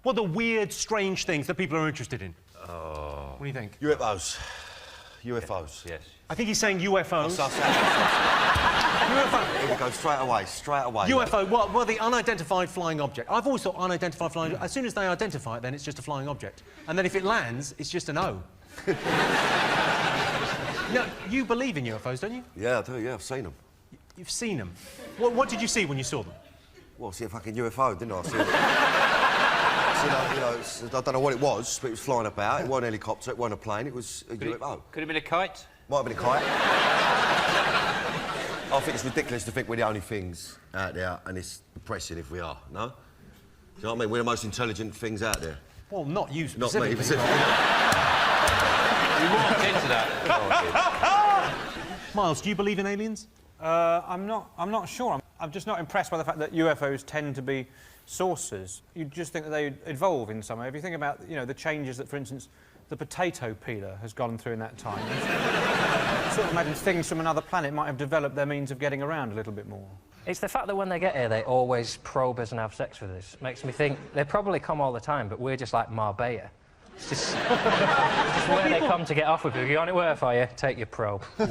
What are the weird, strange things that people are interested in? Oh. What do you think? UFOs. UFOs. Yes. I think he's saying UFOs. UFO. Here we go, straight away. UFO, well, the unidentified flying object. I've always thought unidentified flying... As soon as they identify it, then it's just a flying object. And then if it lands, it's just an O. No, you believe in UFOs, don't you? Yeah, I do, yeah, I've seen them. You've seen them? What did you see when you saw them? Well, I see a fucking UFO, didn't I? I don't know what it was, but it was flying about. It wasn't a helicopter, it wasn't a plane, it was a UFO. Could it have been a kite? Might have been a kite. I think it's ridiculous to think we're the only things out there, and it's depressing if we are, no? Do you know what I mean? We're the most intelligent things out there. Well, not you Not specifically. me, You walked into that. Miles, do you believe in aliens? I'm not sure. I'm just not impressed by the fact that UFOs tend to be saucers. You just think that they evolve in some way. If you think about, you know, the changes that, for instance, the potato peeler has gone through in that time, sort of imagine things from another planet might have developed their means of getting around a little bit more. It's the fact that when they get here, they always probe us and have sex with us. Makes me think they probably come all the time, but we're just like Marbella. It's just where they come to get off with you. You want it work for you? Take your probe. I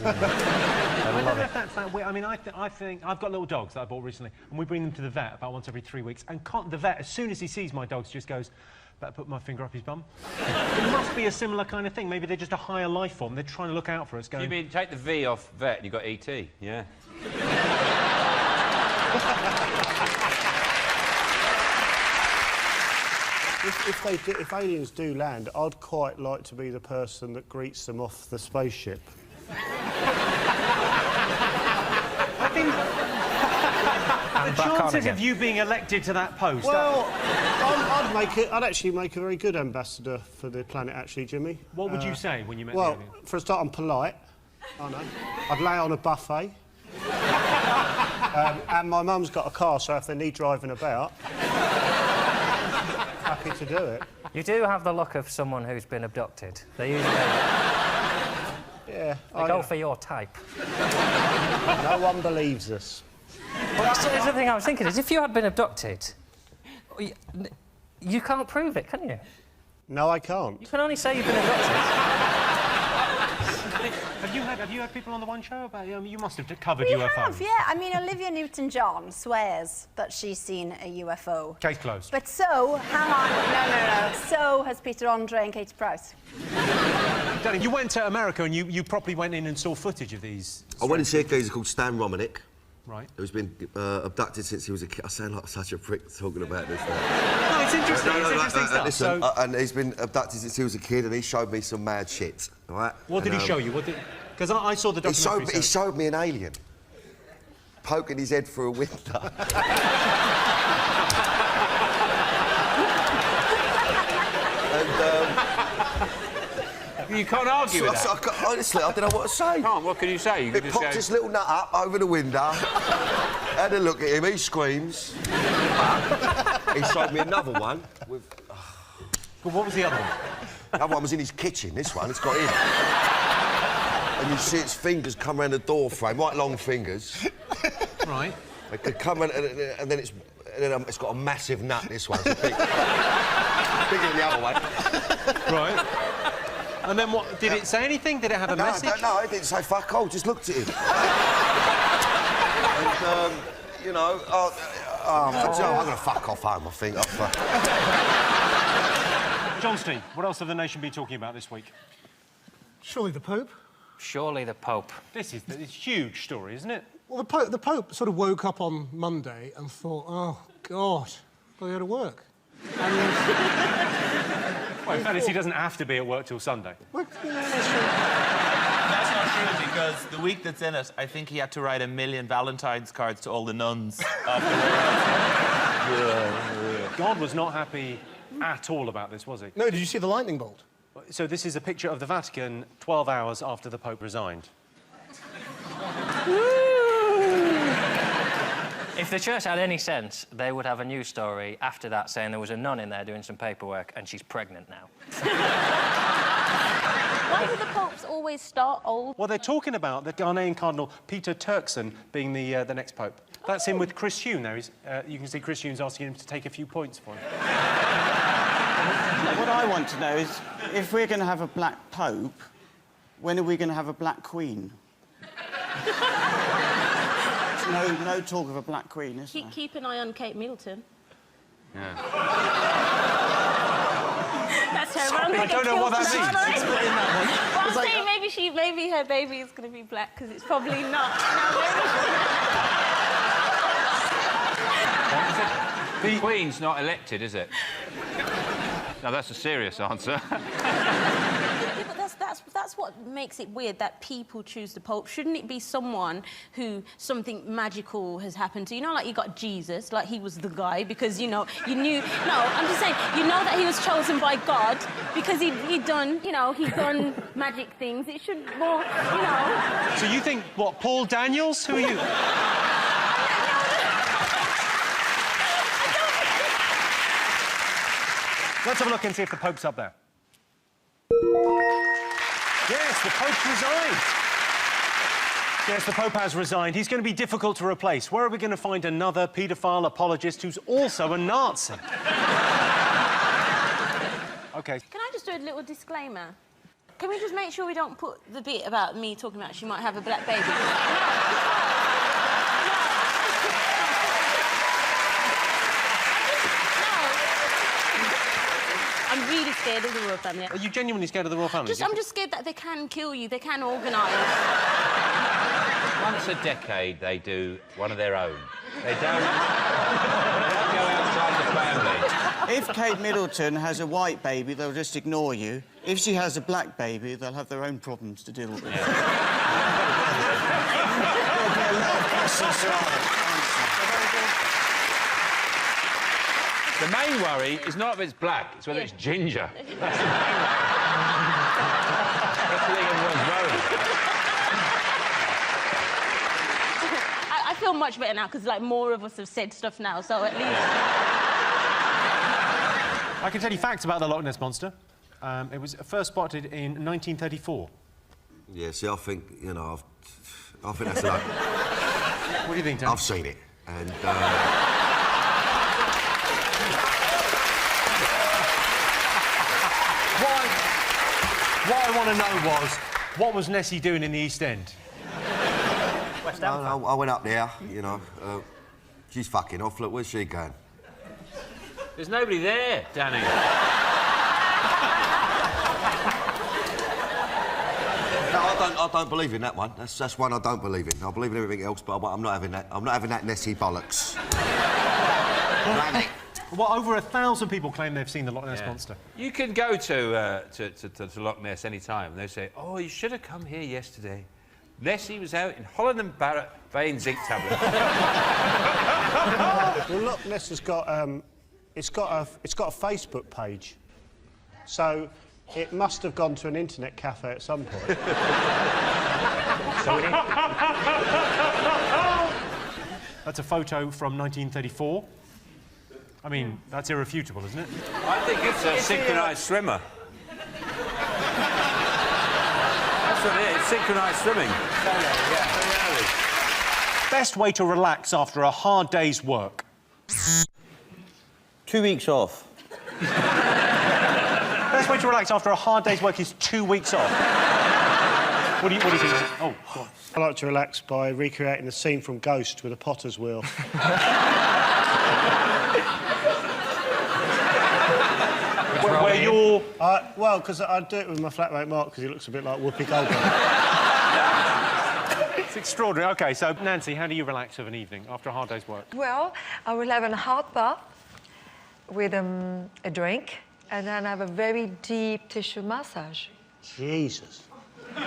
love it. That's that weird. I mean, I think I've got little dogs that I bought recently, and we bring them to the vet about once every 3 weeks. And the vet, as soon as he sees my dogs, just goes, "Better put my finger up his bum." It must be a similar kind of thing. Maybe they're just a higher life form. They're trying to look out for us. Going, You mean take the V off vet and you got ET? Yeah. If aliens do land, I'd quite like to be the person that greets them off the spaceship. I think the chances of you being elected to that post. Well, I'd actually make a very good ambassador for the planet, actually, Jimmy. What would you say when you met the Well, alien? for a start, I'm polite. I know. I'd lay on a buffet. And my mum's got a car, so if they need driving about, happy to do it. You do have the look of someone who's been abducted. They usually Yeah. they go for your type. No one believes us. Well, that's the thing I was thinking is if you had been abducted, you can't prove it, can you? No, I can't. You can only say you've been abducted. Have you had people on the One Show about you must have covered We UFOs. have, yeah. I mean, Olivia Newton-John swears that she's seen a UFO. Case closed. But so, hang on, no. So has Peter Andre and Katie Price. Danny, you went to America and you properly went in and saw footage of these. I went and see a geezer called Stan Romanek. Right. Who's been abducted since he was a kid. I sound like such a prick talking about this now. No, it's interesting. It's interesting stuff. Listen, and he's been abducted since he was a kid, and he showed me some mad shit. All right. What did he show you? Because I saw the documentary. He showed me an alien poking his head through a window. You can't argue with that. Honestly, I don't know what to say. Can't. What can you say? You It can popped just his little nut up over the window. Had a look at him. He screams. He showed me another one with. Well, what was the other one? The other one was in his kitchen. This one, it's got in. And you see its fingers come around the door frame, right long fingers. Right. They could come and then it's got a massive nut. This one, it's bigger than the other one. Right. And then what? Did it say anything? Did it have a message? No, it didn't say fuck all. Just looked at him. And you know, I'm gonna fuck off home. I think. John Steve, what else have the nation been talking about this week? Surely the Pope? Surely the Pope. This is a huge story, isn't it? Well, the Pope sort of woke up on Monday and thought, oh, God, I'll go to work. And... Well, in fairness, he doesn't have to be at work till Sunday. Well, That's not true, because the week that's in it, I think he had to write 1 million Valentine's cards to all the nuns afterwards. God was not happy at all about this, was he? No, did you see the lightning bolt? So this is a picture of the Vatican 12 hours after the Pope resigned. If the church had any sense, they would have a news story after that saying there was a nun in there doing some paperwork and she's pregnant now. Why do the popes always start old? Well, they're talking about the Ghanaian Cardinal Peter Turkson being the next Pope. That's him with Chris Hume there. You can see Chris Hume's asking him to take a few points for him. I want to know is, if we're going to have a black pope, when are we going to have a black queen? No talk of a black queen, is there? Keep an eye on Kate Middleton. Yeah. That's terrible. I don't know what that means. Explain that one. Well, I'm saying maybe her baby is going to be black, because it's probably not. The Queen's not elected, is it? No, that's a serious answer. Yeah, but that's what makes it weird, that people choose the Pope. Shouldn't it be someone who something magical has happened to? You know, like you got Jesus, like he was the guy, because, you know, you knew... No, I'm just saying, you know that he was chosen by God because he'd done, you know, he'd done magic things. It should more, you know... So you think, what, Paul Daniels? Who are you? Let's have a look and see if the Pope's up there. Yes, the Pope's resigned. Yes, the Pope has resigned. He's going to be difficult to replace. Where are we going to find another paedophile apologist who's also a Nazi? OK. Can I just do a little disclaimer? Can we just make sure we don't put the bit about me talking about she might have a black baby? I'm really scared of the royal family. Are you genuinely scared of the royal family? I'm just scared that they can kill you, they can organise. Once a decade, they do one of their own. They don't go outside the family. If Kate Middleton has a white baby, they'll just ignore you. If she has a black baby, they'll have their own problems to deal with. Yeah. The main worry is not if it's black, it's whether it's ginger. That's the main worry. That's the thing everyone's worried about. I feel much better now, because, like, more of us have said stuff now, so at least... I can tell you facts about the Loch Ness Monster. It was first spotted in 1934. Yeah, see, I think, you know, I think that's like... What do you think, Tony? I've seen it, and... What I want to know was, what was Nessie doing in the East End? West Ham. I went up there, you know. She's fucking off. Look, where's she going? There's nobody there, Danny. No, I don't believe in that one. That's one I don't believe in. I believe in everything else, but I'm not having that. I'm not having that Nessie bollocks. Well, over 1,000 people claim they've seen the Loch Ness Monster. You can go to Loch Ness any time, and they say, "Oh, you should have come here yesterday. Nessie was out in Holland and Barrett buying zinc tablets." Well, Loch Ness has got it's got a Facebook page, so it must have gone to an internet cafe at some point. That's a photo from 1934. I mean, that's irrefutable, isn't it? I think it's a synchronised swimmer. That's what it is, synchronised swimming. Yeah. Best way to relax after a hard day's work? 2 weeks off. Best way to relax after a hard day's work is 2 weeks off. What do you think? Oh, go on. I like to relax by recreating the scene from Ghost with a potter's wheel. Where you're... well, because I do it with my flatmate Mark, because he looks a bit like Whoopi Goldberg. It's extraordinary. OK, so, Nancy, how do you relax of an evening after a hard day's work? Well, I will have a hot bath with a drink, and then have a very deep tissue massage. Jesus. I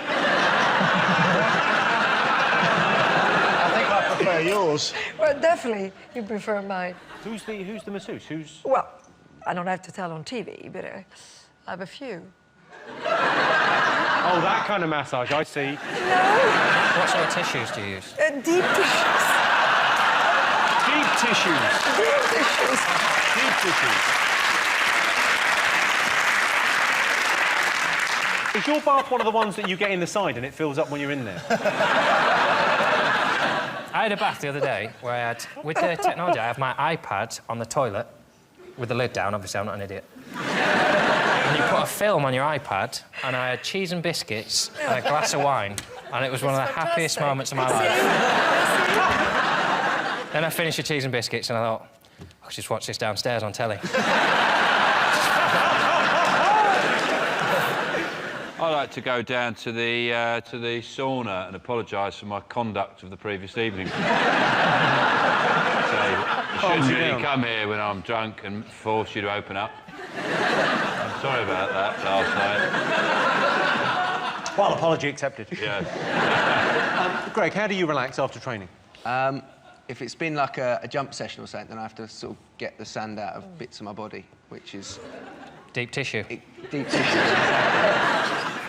think I prefer yours. Well, definitely, you prefer mine. Who's the masseuse? Who's... Well, I don't have to tell on TV, but I have a few. Oh, that kind of massage, I see. No. What sort of tissues do you use? Deep tissues. Deep tissues. Deep tissues. Deep tissues. Is your bath one of the ones that you get in the side and it fills up when you're in there? I had a bath the other day where I had, with the technology, I have my iPad on the toilet with the lid down. Obviously, I'm not an idiot. and you put a film on your iPad, and I had cheese and biscuits and a glass of wine, and it was one of the happiest moments of my life. Then I finished the cheese and biscuits, and I thought, I'll just watch this downstairs on telly. I like to go down to the sauna and apologise for my conduct of the previous evening. So, I shouldn't really come here when I'm drunk and force you to open up. I'm sorry about that last night. Well, apology accepted. Yes. Greg, how do you relax after training? If it's been like a jump session or something, then I have to sort of get the sand out of bits of my body, which is... Deep tissue. Deep tissue.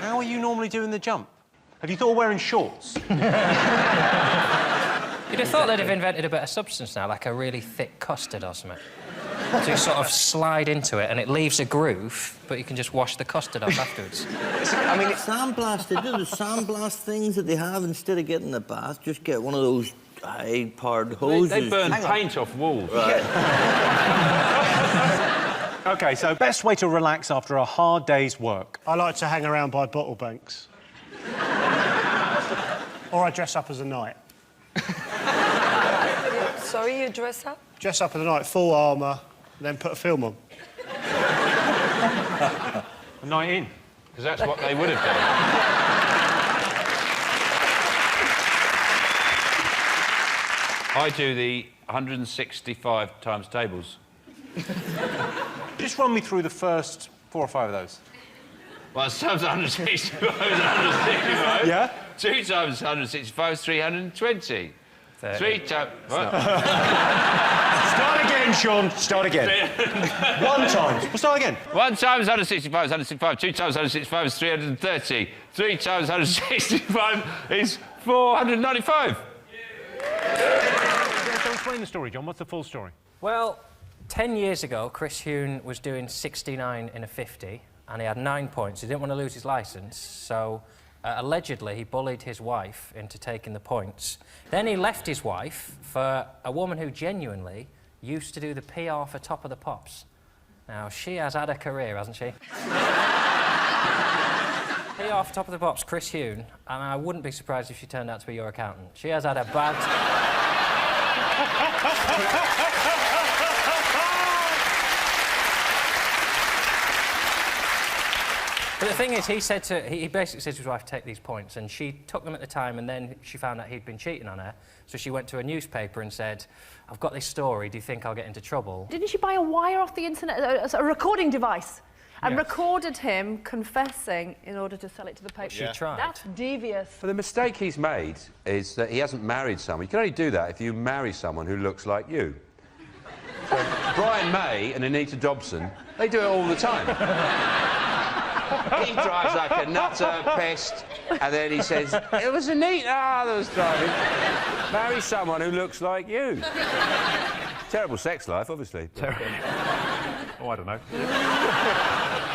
How are you normally doing the jump? Have you thought of wearing shorts? You'd have thought they'd have invented a better substance now, like a really thick custard or something. So you sort of slide into it and it leaves a groove, but you can just wash the custard off afterwards. I mean, it's sandblast. They do the sandblast things that they have instead of getting the bath. Just get one of those high-powered hoses. They burn paint off walls. Right. OK, so best way to relax after a hard day's work? I like to hang around by bottle banks. Or I dress up as a knight. Sorry, you dress up? Dress up as a knight, full armour, then put a film on. A night in? Because that's what they would have done. I do the 165 times tables. Just run me through the first 4 or 5 of those. Well, times 165 is 165. Yeah? 2 times 165 is 320. 3 times... Start again, Sean. Start again. 1 times. We'll start again. 1 times 165 is 165. 2 times 165 is 330. 3 times 165 is 495. So explain the story, John. What's the full story? Well, 10 years ago, Chris Huhne was doing 69 in a 50, and he had 9 points. He didn't want to lose his licence, so allegedly he bullied his wife into taking the points. Then he left his wife for a woman who genuinely used to do the PR for Top of the Pops. Now, she has had a career, hasn't she? PR for Top of the Pops, Chris Huhne, and I wouldn't be surprised if she turned out to be your accountant. She has had a bad... But the thing is, he basically said to his wife, take these points, and she took them at the time, and then she found out he'd been cheating on her, so she went to a newspaper and said, I've got this story, do you think I'll get into trouble? Didn't she buy a wire off the internet, a recording device, and recorded him confessing in order to sell it to the paper? She tried. That's devious. But the mistake he's made is that he hasn't married someone. You can only do that if you marry someone who looks like you. So Brian May and Anita Dobson, they do it all the time. He drives like a nutter pest, and then he says, it was Anita that was driving. Marry someone who looks like you. Terrible sex life, obviously. Oh, I don't know.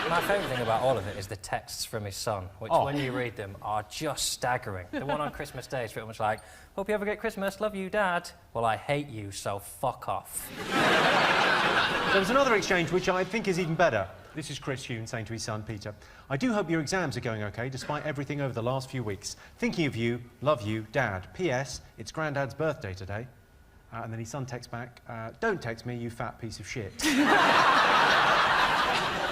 My favourite thing about all of it is the texts from his son, which, when you read them, are just staggering. The one on Christmas Day is pretty much like, hope you have a great Christmas, love you, Dad. Well, I hate you, so fuck off. There was another exchange which I think is even better. This is Chris Huhne saying to his son, Peter, I do hope your exams are going OK, despite everything over the last few weeks. Thinking of you, love you, Dad. P.S. It's Grandad's birthday today. And then his son texts back, don't text me, you fat piece of shit.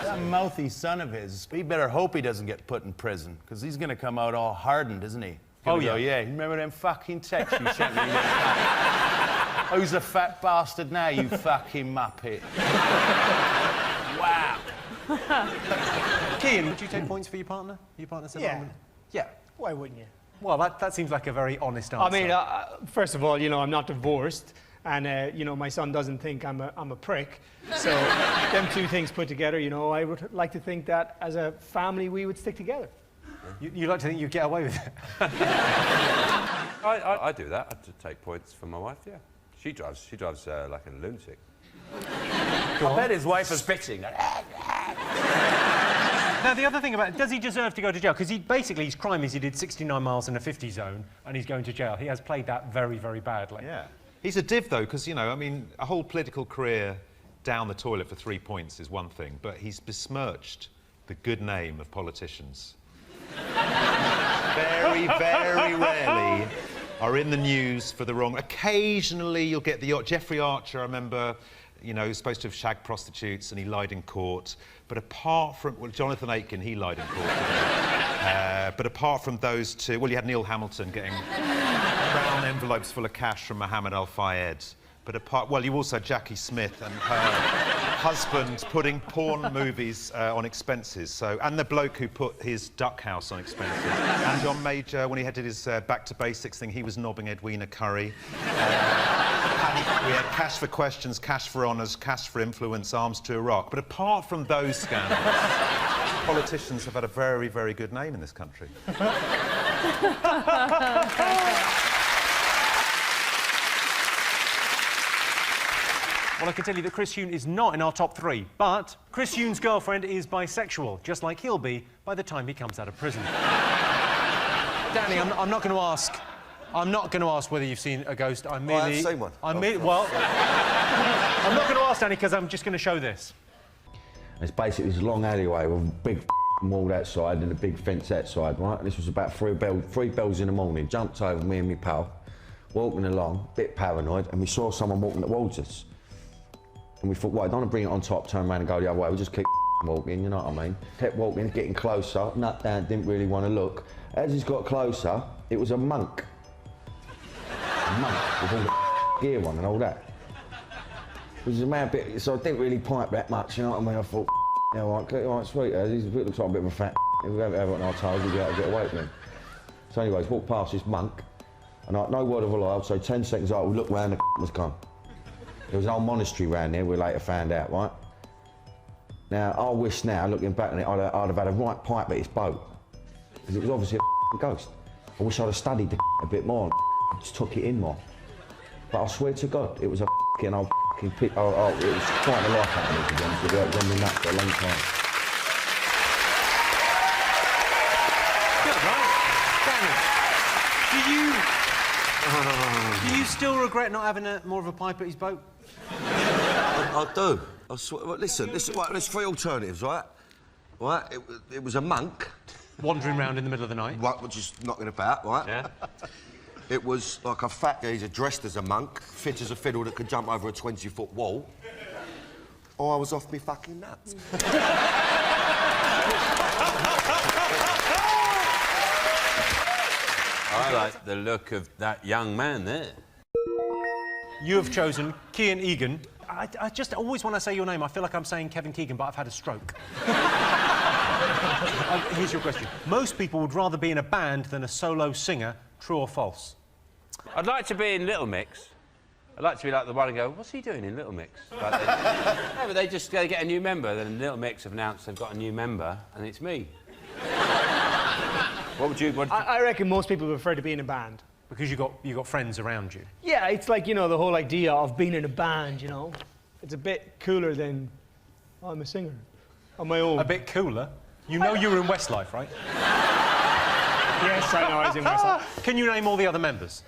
That mouthy son of his, he better hope he doesn't get put in prison, because he's going to come out all hardened, isn't he? Oh, yeah. Go, yeah, remember them fucking texts you sent me? Who's a fat bastard now, you fucking muppet? Wow. Kean, would you take points for your partner? Your partner said Yeah. Why wouldn't you? Well, that seems like a very honest answer. I mean, first of all, you know, I'm not divorced, and you know, my son doesn't think I'm a prick. So, them two things put together, you know, I would like to think that as a family we would stick together. You like to think you'd get away with it? I do that. I have to take points for my wife, yeah. She drives like a lunatic. I bet his wife is spitting. Now, the other thing about it, does he deserve to go to jail? Because basically his crime is he did 69 miles in a 50 zone and he's going to jail. He has played that very, very badly. Yeah. He's a div, though, because, you know, I mean, a whole political career down the toilet for 3 points is one thing, but he's besmirched the good name of politicians. Very, very rarely are in the news for the wrong... Occasionally you'll get the... Jeffrey Archer, I remember, you know, he was supposed to have shagged prostitutes and he lied in court. But apart from... Well, Jonathan Aitken, he lied in court. But apart from those two... Well, you had Neil Hamilton getting brown envelopes full of cash from Mohammed Al-Fayed. But apart... Well, you also had Jackie Smith and her husband putting porn movies on expenses. So, and the bloke who put his duck house on expenses. And John Major, when he did his Back to Basics thing, he was nobbing Edwina Curry. We had cash for questions, cash for honours, cash for influence, arms to Iraq. But apart from those scandals, politicians have had a very, very good name in this country. Well, I can tell you that Chris Huhne is not in our top 3, but Chris Huhne's girlfriend is bisexual, just like he'll be by the time he comes out of prison. Danny, I'm not going to ask. I'm not going to ask whether you've seen a ghost. I'm merely... I have seen one. Well, I'm not going to ask, Danny, because I'm just going to show this. It's basically this long alleyway with a big wall outside and a big fence outside, right? And this was about 3 bells in the morning. Jumped over, me and my pal, walking along, a bit paranoid, and we saw someone walking towards us. And we thought, well, I don't want to bring it on top, turn around and go the other way. We'll just keep walking, you know what I mean? Kept walking, getting closer, nut down, didn't really want to look. As he's got closer, it was a monk. A monk with all the gear on and all that. It was a man bit, so I didn't really pipe that much, you know what I mean? I thought, yeah, all right, sweet, he looks like a bit of a fat. If we haven't on our toes, we'll be able to get away with him. So anyways, walked past this monk, and no word of a lie, so 10 seconds later, we looked round, the was gone. There was an old monastery round there, we later found out, right? Now, I wish now, looking back on it, I'd have had a right pipe at his boat. Because it was obviously a ghost. I wish I'd have studied a bit more and just took it in more. But I swear to God, it was a old pit. It was quite a life happening, to be honest with you. It was on me nuts for a long time. Good, right? Do you still regret not having more of a pipe at his boat? I do. I swear, well, listen, right, there's 3 alternatives, right? Right, it was a monk. Wandering around in the middle of the night. Right, just knocking about, right? Yeah. It was like a fat geezer dressed as a monk, fit as a fiddle that could jump over a 20-foot wall. Or I was off me fucking nuts. I like the look of that young man there. You have chosen Cian Egan. I just always, when I say your name, I feel like I'm saying Kevin Keegan, but I've had a stroke. Here's your question. Most people would rather be in a band than a solo singer. True or false? I'd like to be in Little Mix. I'd like to be like the one and go, what's he doing in Little Mix? No, but they just get a new member, then Little Mix have announced they've got a new member, and it's me. What would you... I reckon most people prefer to be in a band. Because you got friends around you. Yeah, it's like, you know, the whole idea of being in a band, you know. It's a bit cooler than I'm a singer on my own. A bit cooler? You know you were in Westlife, right? Yes, I know I was in Westlife. Can you name all the other members?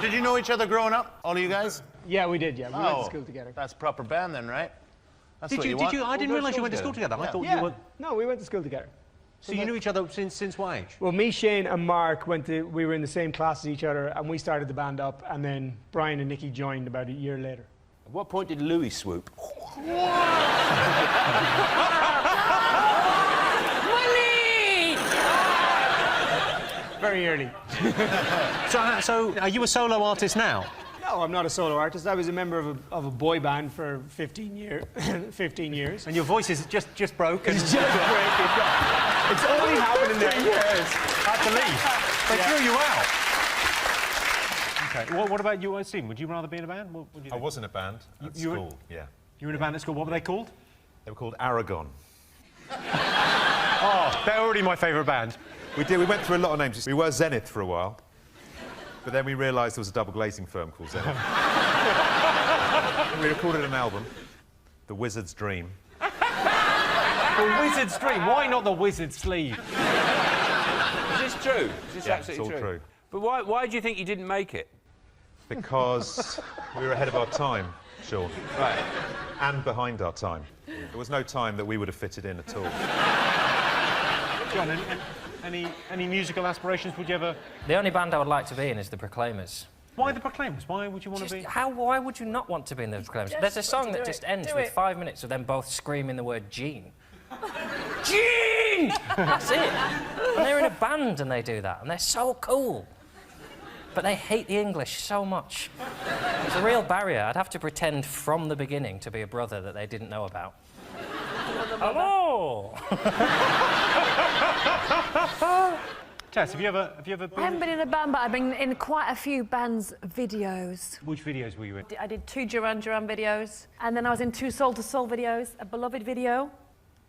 Did you know each other growing up, all of you guys? Yeah, we did, yeah. We went to school together. That's a proper band then, right? That's what did you? I didn't realise you went to school together. I thought you were... No, we went to school together. So you knew each other since what age? Well, me, Shane and Mark we were in the same class as each other and we started the band up and then Brian and Nicky joined about a year later. At what point did Louis swoop? Money! Very early. So are you a solo artist now? No, I'm not a solo artist. I was a member of a boy band for 15 years. 15 years. And your voice is just broken. It's just breaking. It's only happened in 10 years. I believe. They threw you out. Okay. What about you, Stephen? Would you rather be in a band? What would you think? I was in a band at school, yeah. You were in a band at school. What were they called? They were called Aragon. Oh, they're already my favourite band. We went through a lot of names. We were Zenith for a while. But then we realised there was a double glazing firm called Zenith. We recorded an album, The Wizard's Dream. The Wizard's Dream? Why not The Wizard's Sleeve? Is this true? Is this absolutely it's all true. But why do you think you didn't make it? Because we were ahead of our time. Sean. Right. And behind our time. There was no time that we would have fitted in at all. John, any musical aspirations? Would you ever... The only band I would like to be in is the Proclaimers. Why the Proclaimers? Why would you want to be... Why would you not want to be in the Proclaimers? There's a song that just ends with 5 minutes of them both screaming the word Gene. Gene! That's it. And they're in a band and they do that, and they're so cool. But they hate the English so much. It's a real barrier. I'd have to pretend from the beginning to be a brother that they didn't know about. Hello! Tess, have you ever been... I haven't been in a band, but I've been in quite a few bands' videos. Which videos were you in? I did 2 Duran Duran videos, and then I was in 2 Soul to Soul videos, a Beloved video,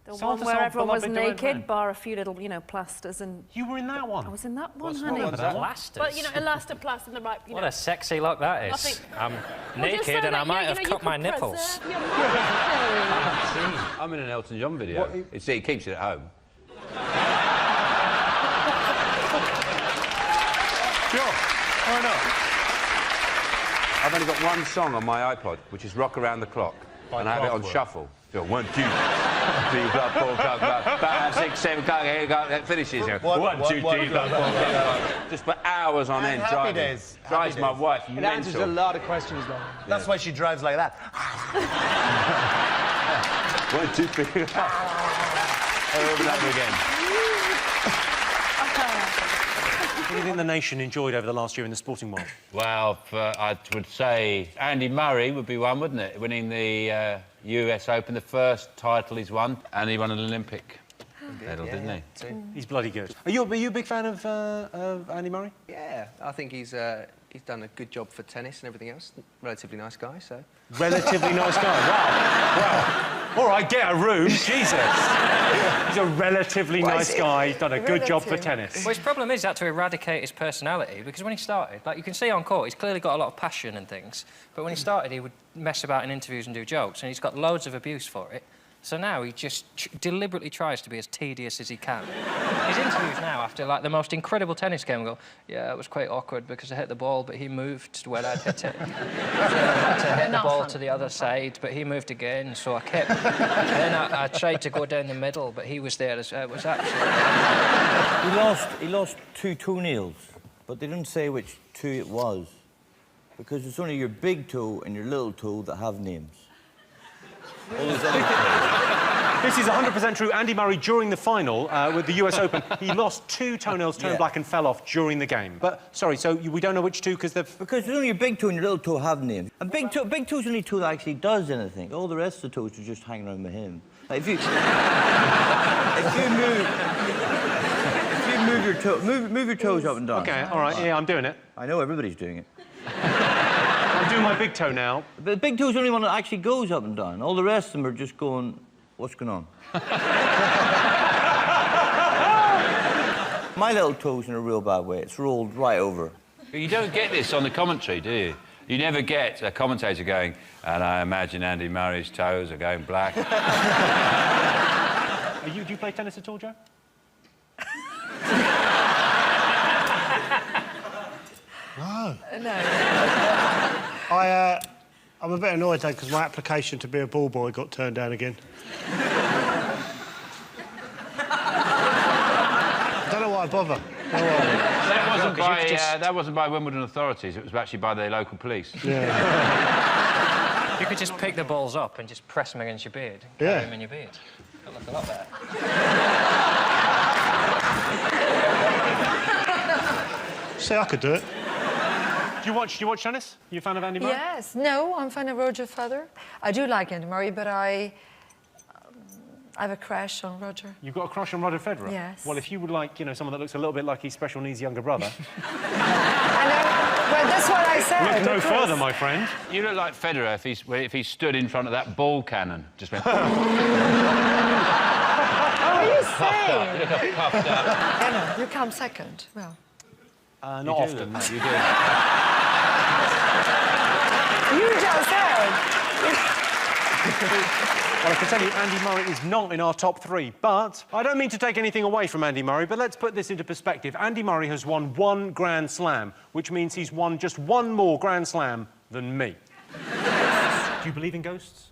the Soul one to where Soul, everyone was Beloved, Duran naked, Duran. bar a few little, you know, plasters and... You were in that one? I was in that one, What's honey. wrong with that one? Plasters? But, you know, elastoplast and the right, you What know... a sexy look that is. Nothing. I'm Well, just so naked and I that, might you have know, you cut could my nipples. preserve your mind. I'm in an Elton John video. It keeps it at home. Sure, why not? I've only got one song on my iPod, which is Rock Around the Clock, and I have it on shuffle. So 1, 2, 3, 4, 5, 6, 7, 8, it finishes. 1, 2, 3, 4, 5, just for hours on end Happy driving. days. Drives my wife It mental. answers a lot of questions, though. That's why she drives like that. 1, 2, 3. Over that again. What do you think the nation enjoyed over the last year in the sporting world? Well, I would say Andy Murray would be one, wouldn't it? Winning the US Open, the first title he's won, and he won an Olympic medal, didn't he? He's bloody good. Are you a big fan of Andy Murray? Yeah, I think he's done a good job for tennis and everything else. Relatively nice guy, so... Relatively nice guy. Wow. All right, get a room. Jesus. He's a relatively nice guy. He's done a good job for tennis. Well, his problem is that to eradicate his personality, because when he started, like you can see on court, he's clearly got a lot of passion and things, but when he started, he would mess about in interviews and do jokes, and he's got loads of abuse for it. So now he just deliberately tries to be as tedious as he can. His interviews now, after like the most incredible tennis game, go, yeah, it was quite awkward because I hit the ball, but he moved where I'd hit it. So I had to hit the ball to the other side, but he moved again, so I kept... And then I tried to go down the middle, but he was there. It was absolutely... He lost 2 toenails, but they didn't say which 2 it was, because it's only your big toe and your little toe that have names. This is 100% true. Andy Murray, during the final with the US Open, he lost 2 toenails, turned black and fell off during the game. But, sorry, so we don't know which 2 because they've... Because it's only your big toe and your little toe have names. And big toe's the only toe that actually does anything. All the rest of the toes are just hanging around with him. Like if you move your toes up and down. OK, all right, yeah, I'm doing it. I know, everybody's doing it. I'm doing my big toe now. But the big toe's the only one that actually goes up and down. All the rest of them are just going, what's going on? My little toe's in a real bad way. It's rolled right over. But you don't get this on the commentary, do you? You never get a commentator going, and I imagine Andy Murray's toes are going black. Do you play tennis at all, Joe? No. No. I'm a bit annoyed, though, because my application to be a ball boy got turned down again. I don't know why I bother. That wasn't by Wimbledon authorities, it was actually by the local police. Yeah. You could just pick the balls up and just press them against your beard. Carry them in your beard. It'll look a lot better. See, I could do it. Do you watch tennis? You a fan of Andy Murray? Yes. No, I'm a fan of Roger Federer. I do like Andy Murray, but I have a crush on Roger. You've got a crush on Roger Federer? Yes. Well, if you would like, you know, someone that looks a little bit like his special needs younger brother... I know. Well, that's what I said. Look no further, my friend. You look like Federer if he stood in front of that ball cannon. Just went... What are you saying? You look puffed up. Anna, you come second. Well. Not often, no. You do. You just said. Well, I can tell you, Andy Murray is not in our top 3, but I don't mean to take anything away from Andy Murray, but let's put this into perspective. Andy Murray has won 1 Grand Slam, which means he's won just 1 more Grand Slam than me. Do you believe in ghosts?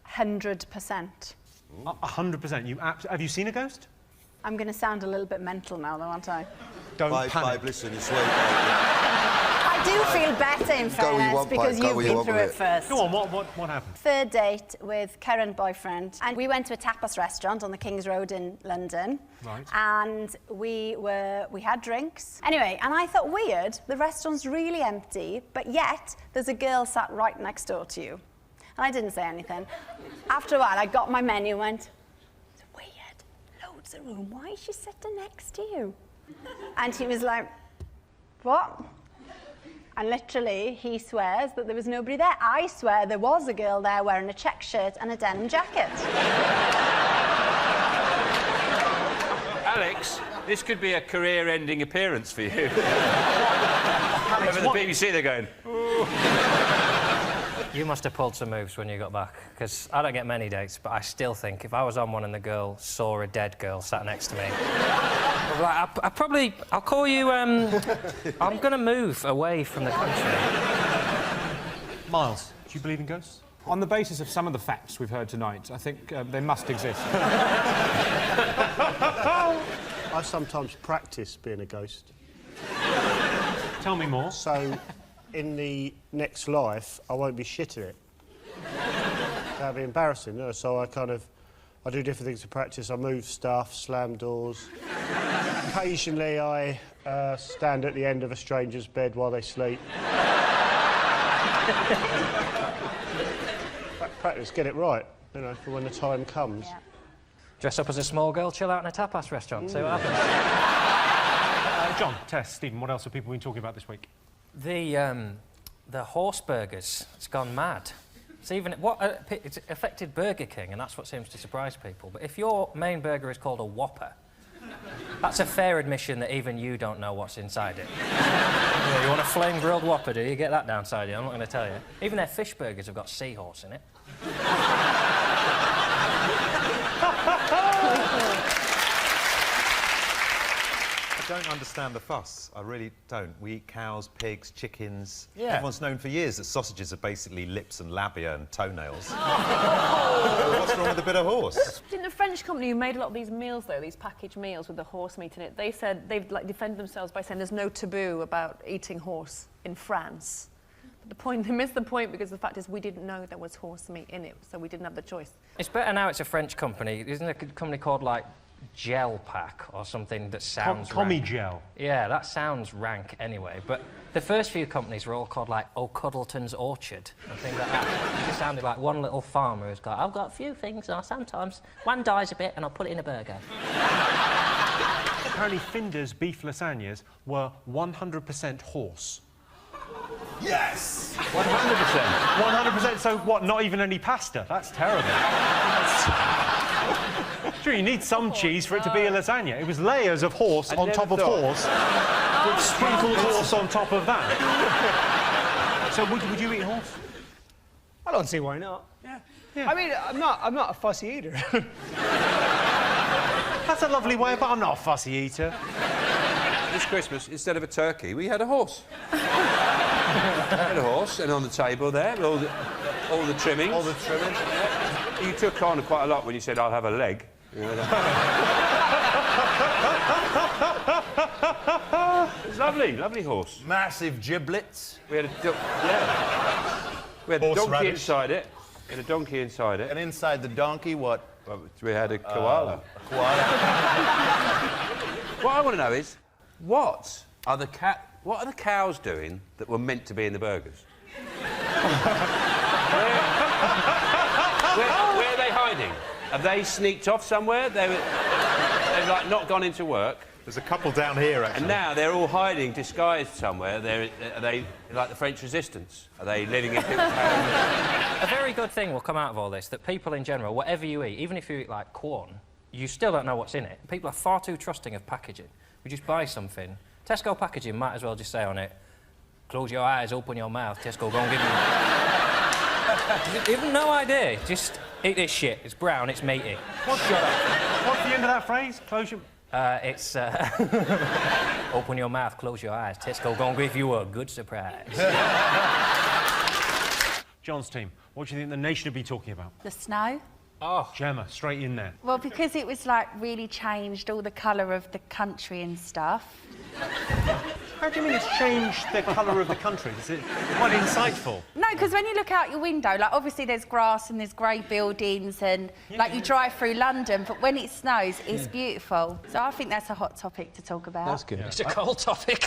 100%. 100%. Have you seen a ghost? I'm going to sound a little bit mental now, though, aren't I? Don't panic. Babe, listen, it's sweet. I do feel better, in fairness, because you've been through it first. Go on, what happened? Third date with current boyfriend, and we went to a tapas restaurant on the King's Road in London. Right. And we had drinks. Anyway, and I thought, weird, the restaurant's really empty, but yet there's a girl sat right next door to you. And I didn't say anything. After a while, I got my menu and went, it's weird, loads of room, why is she sitting next to you? And he was like, what? And literally, he swears that there was nobody there. I swear there was a girl there wearing a check shirt and a denim jacket. Alex, this could be a career-ending appearance for you. Over the BBC, they're going, ooh. You must have pulled some moves when you got back, because I don't get many dates, but I still think if I was on one and the girl saw a dead girl sat next to me, I'll call you, I'm going to move away from the country. Miles, do you believe in ghosts? On the basis of some of the facts we've heard tonight, I think they must exist. I sometimes practice being a ghost. Tell me more. So, in the next life, I won't be shit at it. That'd be embarrassing, no? So I do different things to practice. I move stuff, slam doors. Occasionally, I stand at the end of a stranger's bed while they sleep. Practice, get it right, you know, for when the time comes. Yeah. Dress up as a small girl, chill out in a tapas restaurant, see what happens. John, Tess, Stephen, what else have people been talking about this week? The horse burgers, it's gone mad. It's it's affected Burger King, and that's what seems to surprise people. But if your main burger is called a Whopper, that's a fair admission that even you don't know what's inside it. Yeah, you want a flame grilled Whopper, do you? Get that downside you, I'm not going to tell you. Even their fish burgers have got seahorse in it. I don't understand the fuss. I really don't. We eat cows, pigs, chickens. Yeah. Everyone's known for years that sausages are basically lips and labia and toenails. What's wrong with a bit of horse? Didn't a French company who made a lot of these meals, though, these packaged meals with the horse meat in it, they said they've defended themselves by saying there's no taboo about eating horse in France. But they missed the point because the fact is we didn't know there was horse meat in it, so we didn't have the choice. It's better now it's a French company. Isn't there a company called, like, Gel Pack or something that sounds Commie rank? Gel. Yeah, that sounds rank anyway. But the first few companies were all called, like, O'Cuddleton's Orchard and things like that. It sounded like one little farmer who's got, I've got a few things, and sometimes one dies a bit and I'll put it in a burger. Apparently Finder's beef lasagnas were 100% horse. Yes! 100%. 100%, so what, not even any pasta? That's terrible. Sure, you need some cheese for it to be a lasagna. It was layers of horse on top of horse, with sprinkled horse on top of that. So would you eat horse? I don't see why not. Yeah. I mean, I'm not a fussy eater. That's a lovely way, but I'm not a fussy eater. This Christmas, instead of a turkey, we had a horse. We had a horse, and on the table there, with all the trimmings. All the trimmings. You took on quite a lot when you said, I'll have a leg. You know, it's lovely horse. Massive giblets. We had a donkey inside it. We had a donkey inside it. And inside the donkey, what? Well, we had a koala. Koala. What I want to know is, what are the cows doing that were meant to be in the burgers? Where are they hiding? Have they sneaked off somewhere? They've like not gone into work. There's a couple down here, actually. And now they're all hiding, disguised somewhere. Are they like the French Resistance? Are they living in people's houses? A very good thing will come out of all this, that people in general, whatever you eat, even if you eat, like, corn, you still don't know what's in it. People are far too trusting of packaging. We just buy something. Tesco packaging might as well just say on it, close your eyes, open your mouth, Tesco go and give you... You have no idea. Just eat this shit. It's brown, it's meaty. What's the end of that phrase? Close your... It's... open your mouth, close your eyes. Tesco gonna give you a good surprise. John's team, What do you think the nation would be talking about? The snow. Oh. Gemma, straight in there. Well, because it was like really changed all the colour of the country and stuff. How do you mean it's changed the colour of the country? Is it quite insightful? No, because when you look out your window, like obviously there's grass and there's grey buildings and like you drive through London, but when it snows, it's beautiful. So I think that's a hot topic to talk about. That's good. It's a cold topic.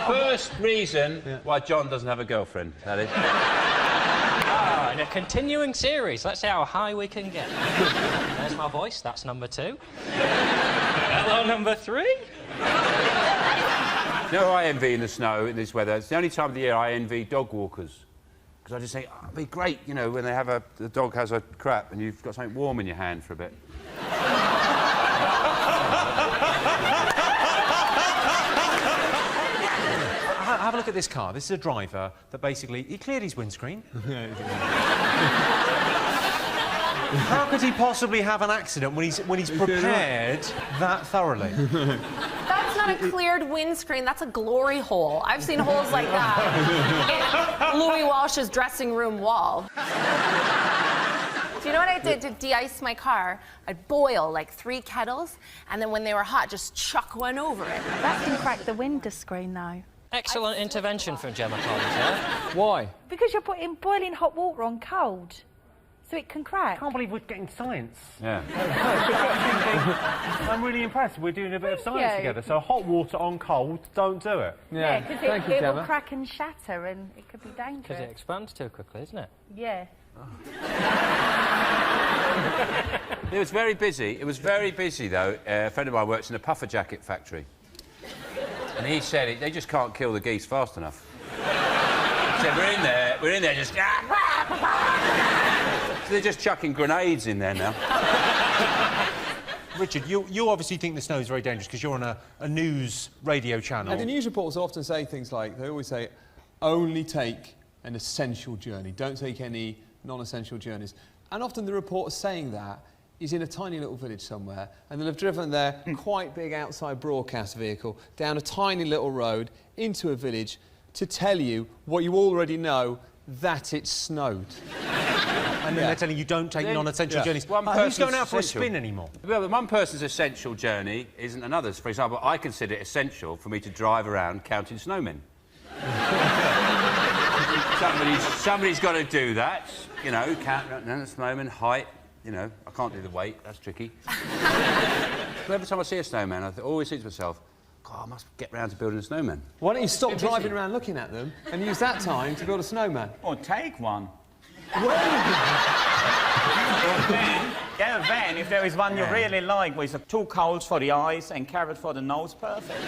First reason why John doesn't have a girlfriend, that is. In a continuing series, let's see how high we can get. There's my voice, that's number 2. Hello, number 3. You know, I envy in the snow, in this weather. It's the only time of the year I envy dog walkers. Because I just think, oh, it'd be great, you know, when they have the dog has a crap and you've got something warm in your hand for a bit. Have a look at this car. This is a driver that basically... He cleared his windscreen. How could he possibly have an accident when he's prepared that thoroughly? That's not a cleared windscreen, that's a glory hole. I've seen holes like that in Louis Walsh's dressing room wall. Do you know what I did to de-ice my car? I'd boil like 3 kettles, and then when they were hot, just chuck one over it. That can crack the window screen, though. Excellent intervention from Gemma Collins, yeah? Why? Because you're putting boiling hot water on cold, so it can crack. I can't believe we're getting science. Yeah. I'm really impressed. We're doing a bit of science together. So hot water on cold, don't do it. Yeah, because it will crack and shatter and it could be dangerous. Because it expands too quickly, isn't it? Yeah. It was very busy. It was very busy, though. A friend of mine works in a puffer jacket factory. And he said they just can't kill the geese fast enough. He said, we're in there just... So they're just chucking grenades in there now. Richard, you obviously think the snow is very dangerous because you're on a news radio channel. And the news reports often say things like, they always say, only take an essential journey, don't take any non-essential journeys. And often the reporter saying that is in a tiny little village somewhere, and they'll have driven their quite big outside broadcast vehicle down a tiny little road into a village to tell you what you already know, that it snowed. And then they're telling you don't take non-essential journeys. Who's going out for a spin anymore? Well, one person's essential journey isn't another's. For example, I consider it essential for me to drive around counting snowmen. Somebody's got to do that, you know, count the snowman, height. You know, I can't do the weight, that's tricky. But every time I see a snowman, I always think to myself, God, I must get round to building a snowman. Why don't you stop driving around looking at them and use that time to build a snowman? Or take one. Get a van if there is one you really like with 2 coals for the eyes and carrot for the nose, perfect.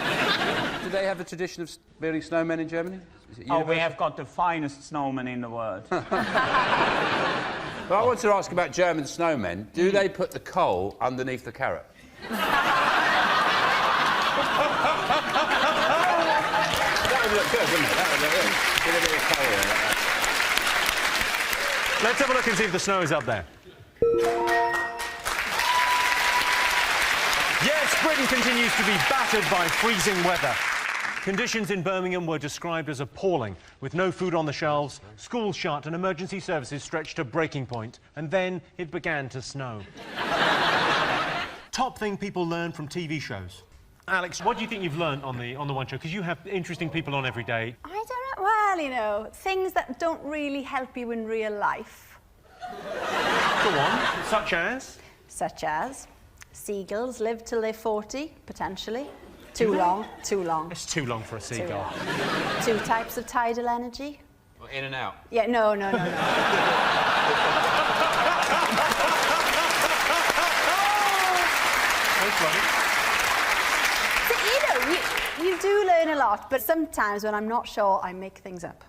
Do they have a tradition of building snowmen in Germany? Oh, we have got the finest snowman in the world. But I want to ask about German snowmen. Do they put the coal underneath the carrot? That would look good, wouldn't it? That would look good. Get a bit of coal there, like that. Let's have a look and see if the snow is up there. Yes, Britain continues to be battered by freezing weather. Conditions in Birmingham were described as appalling, with no food on the shelves, schools shut and emergency services stretched to breaking point. And then it began to snow. Top thing people learn from TV shows. Alex, what do you think you've learned on the One Show? Because you have interesting people on every day. I don't know. Well, you know, things that don't really help you in real life. Go on. Such as? Such as seagulls live till they're 40, potentially. Too long. It's too long for a seagull. 2 types of tidal energy. Well, in and out. Yeah, no. So, you know, you do learn a lot, but sometimes when I'm not sure, I make things up.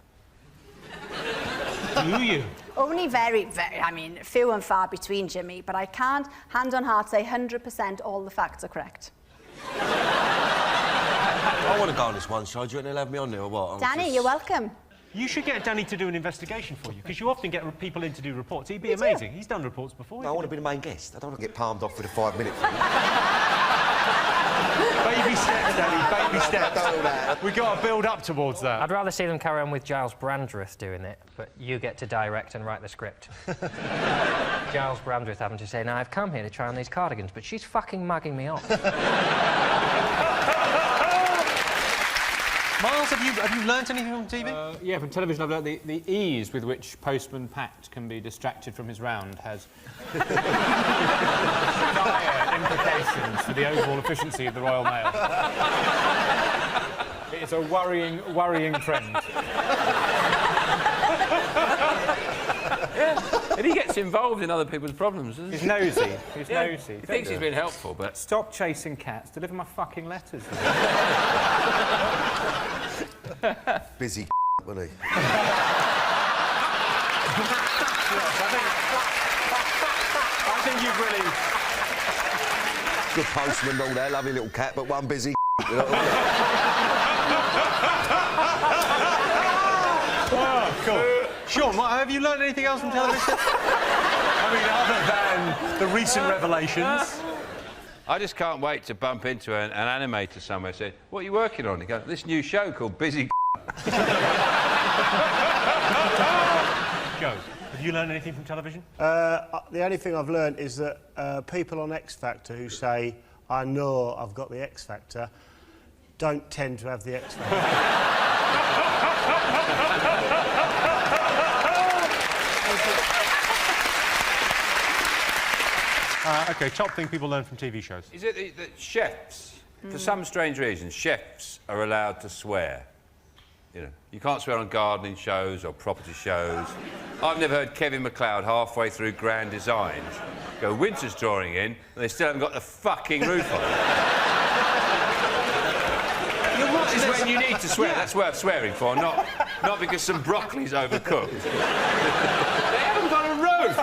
Do you? Only very, I mean, few and far between, Jimmy, but I can't, hand on heart, say 100% all the facts are correct. I want to go on this one show. Do you want to have me on there or what? Danny, you're welcome. You should get Danny to do an investigation for you, because you often get people in to do reports. He'd be amazing. He's done reports before. No, I want to be the main guest. I don't want to get palmed off with a 5-minute thing. Baby steps, Daddy, baby steps. We've got to build up towards that. I'd rather see them carry on with Giles Brandreth doing it, but you get to direct and write the script. Giles Brandreth having to say, now, I've come here to try on these cardigans, but she's fucking mugging me off. Miles, have you learnt anything from TV? Yeah, from television I've learnt the ease with which Postman Pat can be distracted from his round has dire implications for the overall efficiency of the Royal Mail. It's a worrying trend. And he gets involved in other people's problems, doesn't he? He's nosy. He's nosy. He thinks he's been helpful, but... Stop chasing cats. Deliver my fucking letters. Busy wasn't he? I think you've really... Good postman and all that, lovely little cat, but one busy Oh, cool. Sean, have you learned anything else from television? I mean, other than the recent revelations. I just can't wait to bump into an animator somewhere saying, what are you working on? He goes, this new show called Busy Joe, have you learned anything from television? The only thing I've learned is that people on X Factor who say, I know I've got the X Factor, don't tend to have the X Factor. OK, top thing people learn from TV shows. Is it that chefs, for some strange reason, chefs are allowed to swear? You know, you can't swear on gardening shows or property shows. I've never heard Kevin MacLeod halfway through Grand Designs go, winter's drawing in, and they still haven't got the fucking roof on. This is when you need to swear. Yeah. That's worth swearing for, not because some broccoli's overcooked. They haven't got a roof.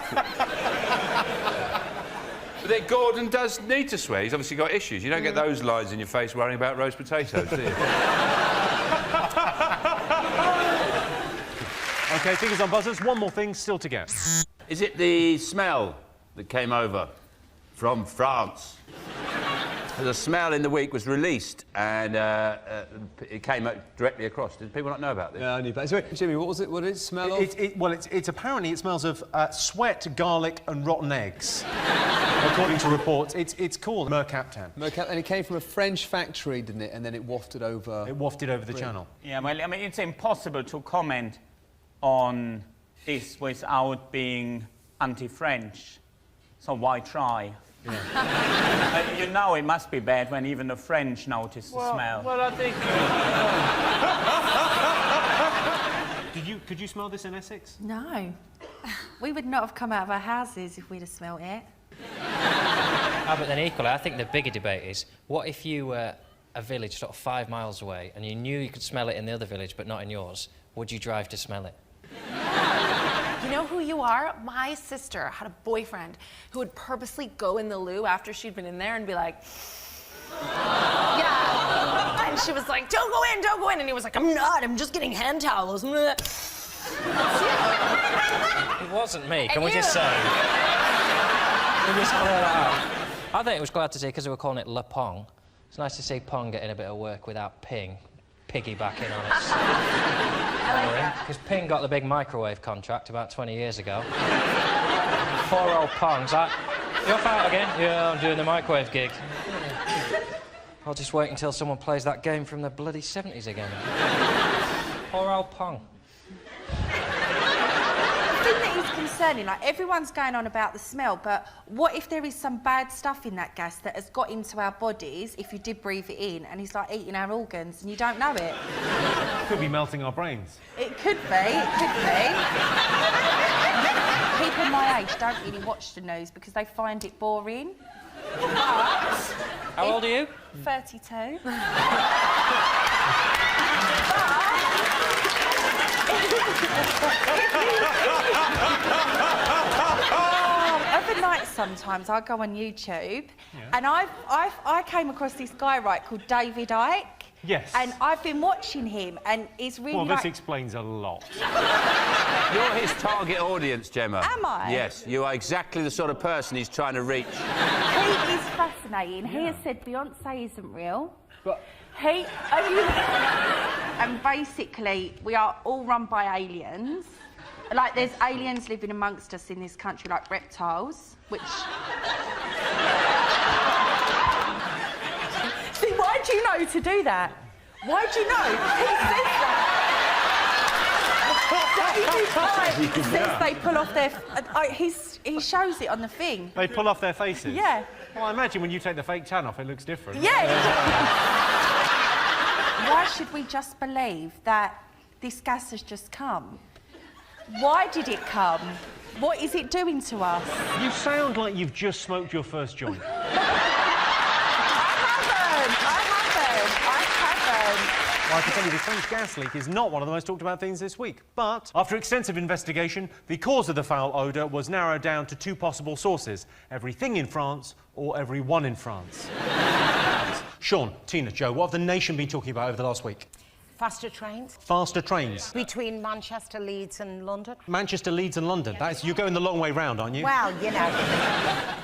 But then Gordon does need to swear. He's obviously got issues. You don't get those lines in your face worrying about roast potatoes, do you? OK, fingers on buzzers. One more thing still to get. Is it the smell that came over from France? The smell in the week was released and it came directly across. Did people not know about this? Yeah, I knew about it. Sorry, Jimmy, what was it? What did it smell of? It's apparently it smells of sweat, garlic and rotten eggs. According to reports, it's called Mercaptan. Mercaptan, and it came from a French factory, didn't it? And then it wafted over... It wafted over the channel. Yeah, well, I mean, it's impossible to comment on this without being anti-French. So why try? Yeah. You know it must be bad when even the French notice the smell. Well, I think... Could you smell this in Essex? No. We would not have come out of our houses if we'd have smelt it. But then equally, I think the bigger debate is, what if you were a village sort of 5 miles away and you knew you could smell it in the other village but not in yours? Would you drive to smell it? You know who you are? My sister had a boyfriend who would purposely go in the loo after she'd been in there and be like, yeah. And she was like, don't go in, don't go in. And he was like, I'm not, I'm just getting hand towels. It wasn't me, can we just say? Can we just clear that out? I think it was glad to see, because they were calling it Le Pong. It's nice to see Pong getting a bit of work without Ping piggybacking on it. Because Ping got the big microwave contract about 20 years ago. Poor old Pong's like, you're off out again? Yeah, I'm doing the microwave gig. I'll just wait until someone plays that game from the bloody 70s again. Poor old Pong. The thing that is concerning, like, everyone's going on about the smell, but what if there is some bad stuff in that gas that has got into our bodies if you did breathe it in, and it's like eating our organs and you don't know it? Could be melting our brains. It could be, it could be. People my age don't really watch the news because they find it boring. How old are you? 32. Every night sometimes I go on YouTube and I came across this guy, right, called David Icke. Yes. And I've been watching him and he's really Well, this explains a lot. You're his target audience, Gemma. Am I? Yes, you are exactly the sort of person he's trying to reach. He is fascinating. fascinating. He has said Beyonce isn't real. But and basically, we are all run by aliens. Like, there's aliens living amongst us in this country, like reptiles, which... See, why do you know to do that? Why do you know? He says that. Says they pull off their... he shows it on the thing. They pull off their faces? Yeah. Well, I imagine when you take the fake tan off, it looks different. Yeah. Why should we just believe that this gas has just come? Why did it come? What is it doing to us? You sound like you've just smoked your first joint. I haven't. Well, I can tell you the French gas leak is not one of the most talked about things this week. But after extensive investigation, the cause of the foul odour was narrowed down to 2 possible sources: everything in France or everyone in France. Sean, Tina, Joe, what have the nation been talking about over the last week? Faster trains. Faster trains. Between Manchester, Leeds and London. Manchester, Leeds and London. You're going the long way round, aren't you? Well, you know,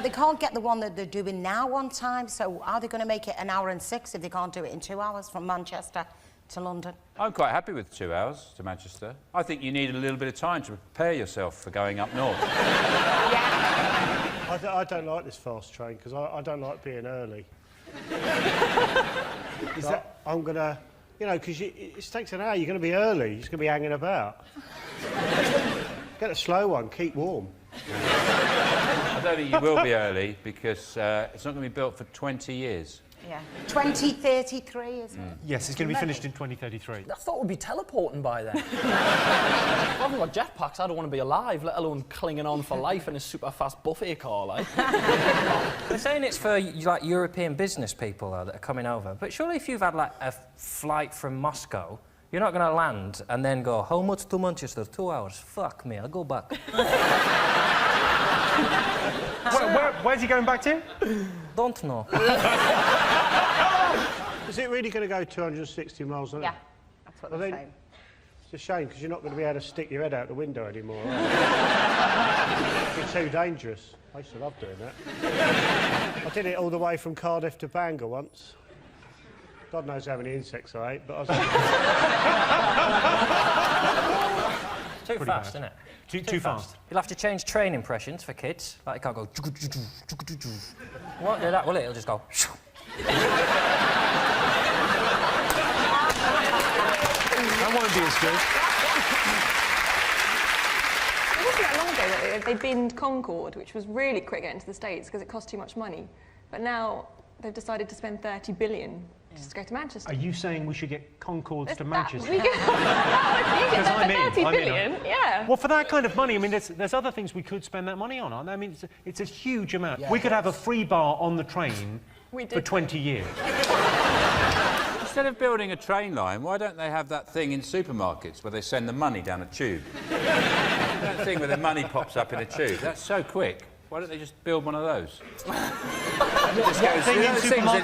they can't get the one that they're doing now on time, so are they going to make it 1 hour and 6 if they can't do it in 2 hours from Manchester to London? I'm quite happy with 2 hours to Manchester. I think you need a little bit of time to prepare yourself for going up north. I don't like this fast train because I don't like being early. I'm going to... You know, because it takes an hour, you're going to be early, you're just going to be hanging about. Get a slow one, keep warm. I don't think you will be early because it's not going to be built for 20 years. Yeah. 2033, isn't it? Yes, it's going to be finished in 2033. I thought we'd be teleporting by then. If I haven't got jetpacks, I don't want to be alive, let alone clinging on for life in a super fast buffet car, like. They're saying it's for, like, European business people, though, that are coming over. But surely if you've had, like, a flight from Moscow, you're not going to land and then go, how much to Manchester? 2 hours. Fuck me, I'll go back. Where's he going back to? Don't know. Is it really going to go 260 miles an hour? Yeah, that's what they're saying. It's a shame, because you're not going to be able to stick your head out the window anymore, are you? It's too dangerous. I used to love doing that. I did it all the way from Cardiff to Bangor once. God knows how many insects I ate, but I was... Too fast, isn't it? Too fast. You'll have to change train impressions for kids. Like, it can't go... Won't do that, will it? It'll just go... That won't be as good. It wasn't that long ago that they binned Concorde, which was really quick getting to the States because it cost too much money. But now they've decided to spend 30 billion just to go to Manchester. Are you saying we should get Concords to Manchester? We get I'm in. 30 billion, yeah. Well, for that kind of money, I mean, there's other things we could spend that money on, aren't there? I mean, it's a huge amount. Yeah, we could have a free bar on the train for 20 years. Instead of building a train line, why don't they have that thing in supermarkets where they send the money down a tube? That thing where the money pops up in a tube. That's so quick. Why don't they just build one of those? Those things in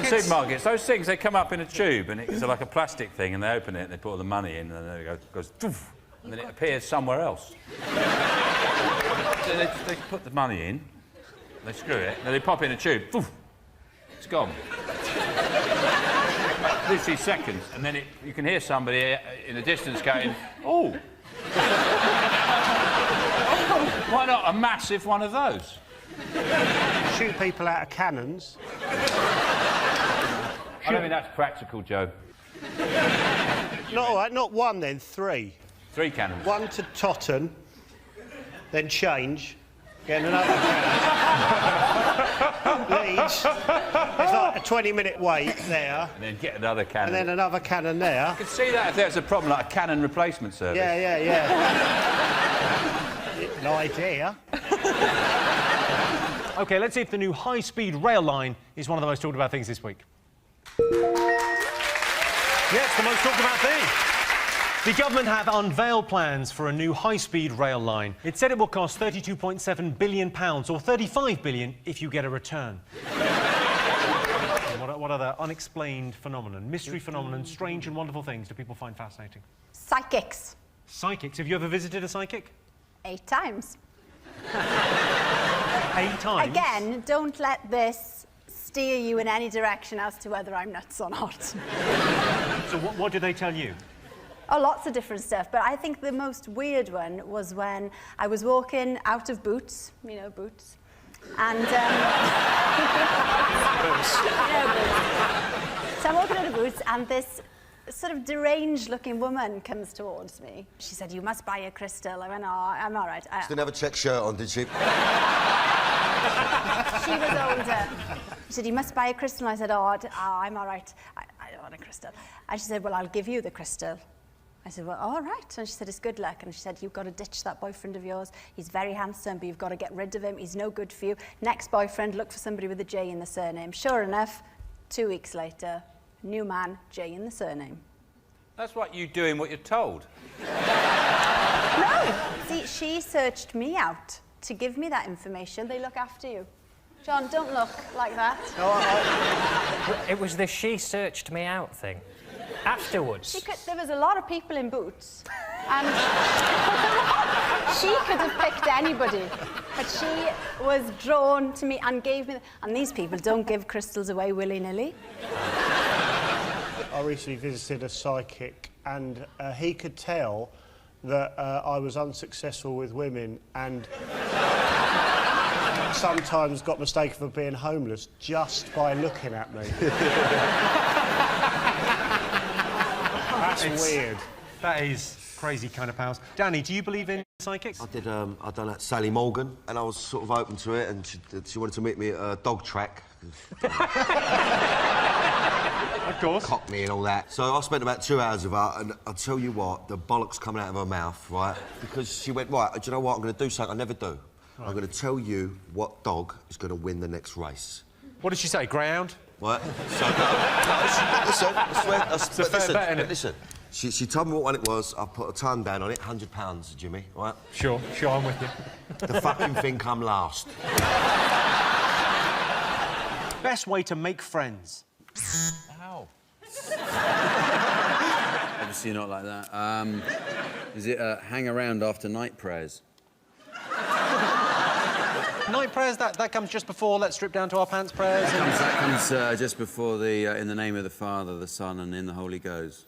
supermarkets, those things, they come up in a tube and it's like a plastic thing and they open it and they put all the money in and then it goes doof, and then it appears somewhere else. So they put the money in, they screw it, and then they pop in a tube, doof, it's gone. Literally seconds, and then you can hear somebody in the distance going, oh! Why not a massive one of those? Shoot people out of cannons. I don't think that's practical, Joe. All right, not one then, 3. 3 cannons. One to Totten, then change, get another cannon. Leeds, it's like a 20-minute wait there. And then get another cannon. And then another cannon there. I could see that if there's a problem, like a cannon replacement service. Yeah. An idea. OK, let's see if the new high-speed rail line is one of the most talked about things this week. Yes, the most talked about thing. The government have unveiled plans for a new high-speed rail line. It said it will cost £32.7 billion, or £35 billion if you get a return. What other unexplained phenomenon, mystery phenomenon, strange and wonderful things do people find fascinating? Psychics. Psychics. Have you ever visited a psychic? 8 times. 8 times? Again, don't let this steer you in any direction as to whether I'm nuts or not. So what do they tell you? Oh, lots of different stuff, but I think the most weird one was when I was walking out of Boots, you know, Boots, and... You know, Boots. So I'm walking out of Boots, and this sort of deranged-looking woman comes towards me. She said, "You must buy a crystal." I went, "Oh, I'm all right." She didn't have a check shirt on, did she? She was older. She said, "You must buy a crystal." And I said, "Oh, I'm all right. I don't want a crystal." And she said, "Well, I'll give you the crystal." I said, "Well, all right." And she said, "It's good luck." And she said, "You've got to ditch that boyfriend of yours. He's very handsome, but you've got to get rid of him. He's no good for you. Next boyfriend, look for somebody with a J in the surname." Sure enough, 2 weeks later, new man, J in the surname. That's like you doing what you're told. No! See, she searched me out to give me that information. They look after you. John, don't look like that. It was the she searched me out thing. Afterwards. There was a lot of people in Boots, and she could have picked anybody, but she was drawn to me and gave me... And these people don't give crystals away willy-nilly. I recently visited a psychic, and he could tell that I was unsuccessful with women and sometimes got mistaken for being homeless just by looking at me. That's weird. That is crazy kind of powers. Danny, do you believe in psychics? I done that Sally Morgan, and I was sort of open to it, and she wanted to meet me at a dog track. Of course. Cockney and all that. So I spent about 2 hours with her, and I'll tell you what, the bollocks coming out of her mouth, right? Because she went, "Right, do you know what? I'm going to do something I never do. Right. I'm going to tell you what dog is going to win the next race." What did she say, greyhound? What? So, listen. She told me what one it was. I put a ton down on it, £100, Jimmy, right? Sure, I'm with you. The fucking thing come last. Best way to make friends? How? Obviously not like that. Is it hang around after night prayers? Night prayers, that comes just before let's strip down to our pants prayers? That comes just before the in the name of the Father, the Son, and in the Holy Ghost.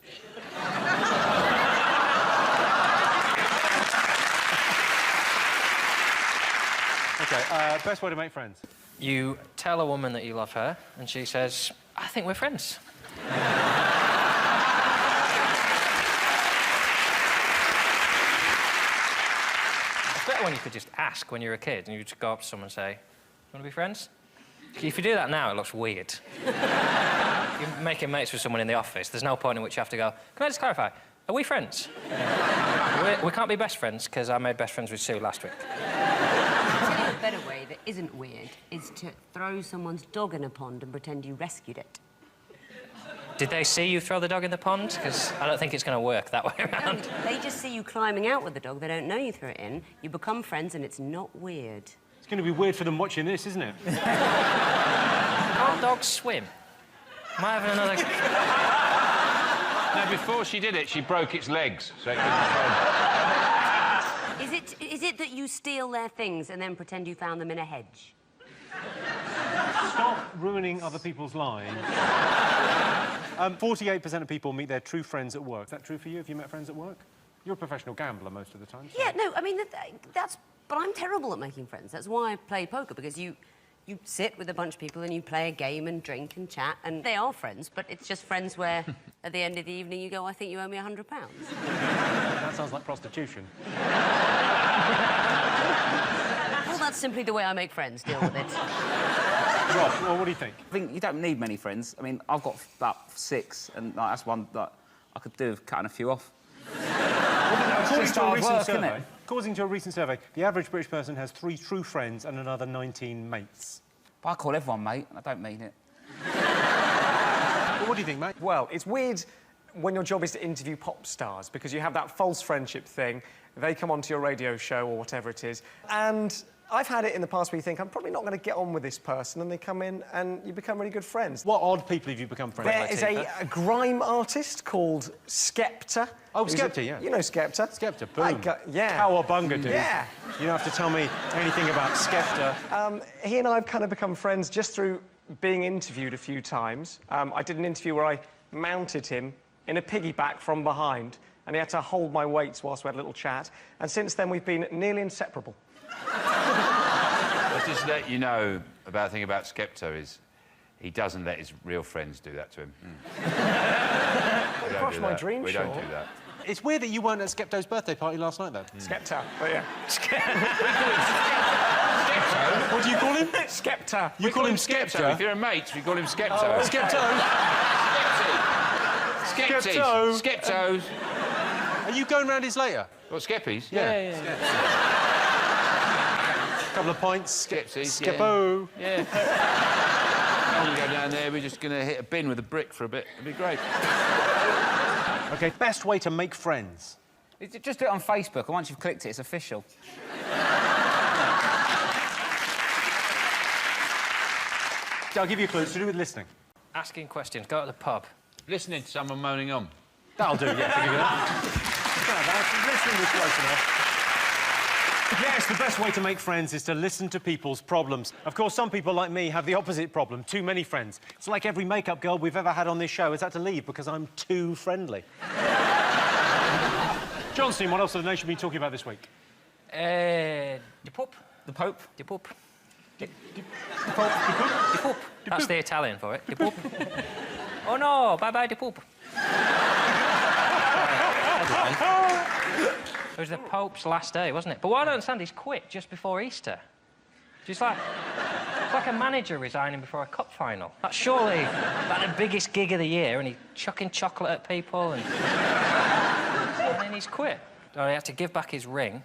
OK, best way to make friends? You tell a woman that you love her, and she says, "I think we're friends." It's better when you could just ask when you're a kid, and you just go up to someone and say, "You want to be friends?" If you do that now, it looks weird. You're making mates with someone in the office. There's no point in which you have to go, "Can I just clarify, are we friends?" We can't be best friends, because I made best friends with Sue last week. A better way that isn't weird is to throw someone's dog in a pond and pretend you rescued it. Did they see you throw the dog in the pond? Because I don't think it's going to work that way around. No, they just see you climbing out with the dog. They don't know you threw it in. You become friends, and it's not weird. It's going to be weird for them watching this, isn't it? Can't dogs swim? Am I having another... No, before she did it, she broke its legs. So it Is it that you steal their things and then pretend you found them in a hedge? Stop ruining other people's lives. 48% of people meet their true friends at work. Is that true for you? Have you met friends at work? You're a professional gambler most of the time. So. Yeah, no, I mean, that's... But I'm terrible at making friends. That's why I play poker, because you sit with a bunch of people and you play a game and drink and chat, and they are friends, but it's just friends where, at the end of the evening, you go, "I think you owe me £100. That sounds like prostitution. Well, that's simply the way I make friends. Deal with it. Rob, well, what do you think? I think you don't need many friends. I mean, I've got about 6, and that's one that I could do with cutting a few off. According to a recent survey, the average British person has 3 true friends and another 19 mates. But I call everyone mate, and I don't mean it. Well, what do you think, mate? Well, it's weird when your job is to interview pop stars, because you have that false friendship thing. They come onto your radio show or whatever it is, and I've had it in the past where you think, I'm probably not going to get on with this person, and they come in and you become really good friends. What odd people have you become friends with? There is a grime artist called Skepta. Oh, Skepta, yeah. You know Skepta. Skepta, boom. Yeah. Cowabunga, dude. Yeah. You don't have to tell me anything about Skepta. He and I have kind of become friends just through being interviewed a few times. I did an interview where I mounted him in a piggyback from behind, and he had to hold my weights whilst we had a little chat. And since then, we've been nearly inseparable. Let's just let you know about the thing about Skepto is he doesn't let his real friends do that to him. Crush my dream, We don't do that. It's weird that you weren't at Skepto's birthday party last night, though. Skepta, but yeah. Skepto? What do you call him? Skepta. You call him Skepto? If you're a mate, we call him Skepto. Oh, Skepto? Skeptos. Skeptos. Are you going round his later? What, Skeppies? Yeah. Couple of pints. Skepsies. Skeppo. Yeah. I'm going to go down there, we're just going to hit a bin with a brick for a bit. It'd be great. OK, best way to make friends? Just do it on Facebook, and once you've clicked it, it's official. I'll give you a clue. It's to do with listening. Asking questions. Go to the pub. Listening to someone moaning on. That'll do, yeah. I'll give you that. Listening was close enough. Yes, the best way to make friends is to listen to people's problems. Of course, some people like me have the opposite problem, too many friends. It's like every makeup girl we've ever had on this show has had to leave because I'm too friendly. Johnson, what else have the nation been talking about this week? The Pope. The Pope? The Pope. The Pope. The Pope. That's the Italian for it. The Pope. Oh no, bye-bye, the Pope. It was the Pope's last day, wasn't it? But what I don't understand, he's quit just before Easter. Just like... It's like a manager resigning before a cup final. That's surely like the biggest gig of the year, and he's chucking chocolate at people, and then he's quit. Oh, he had to give back his ring.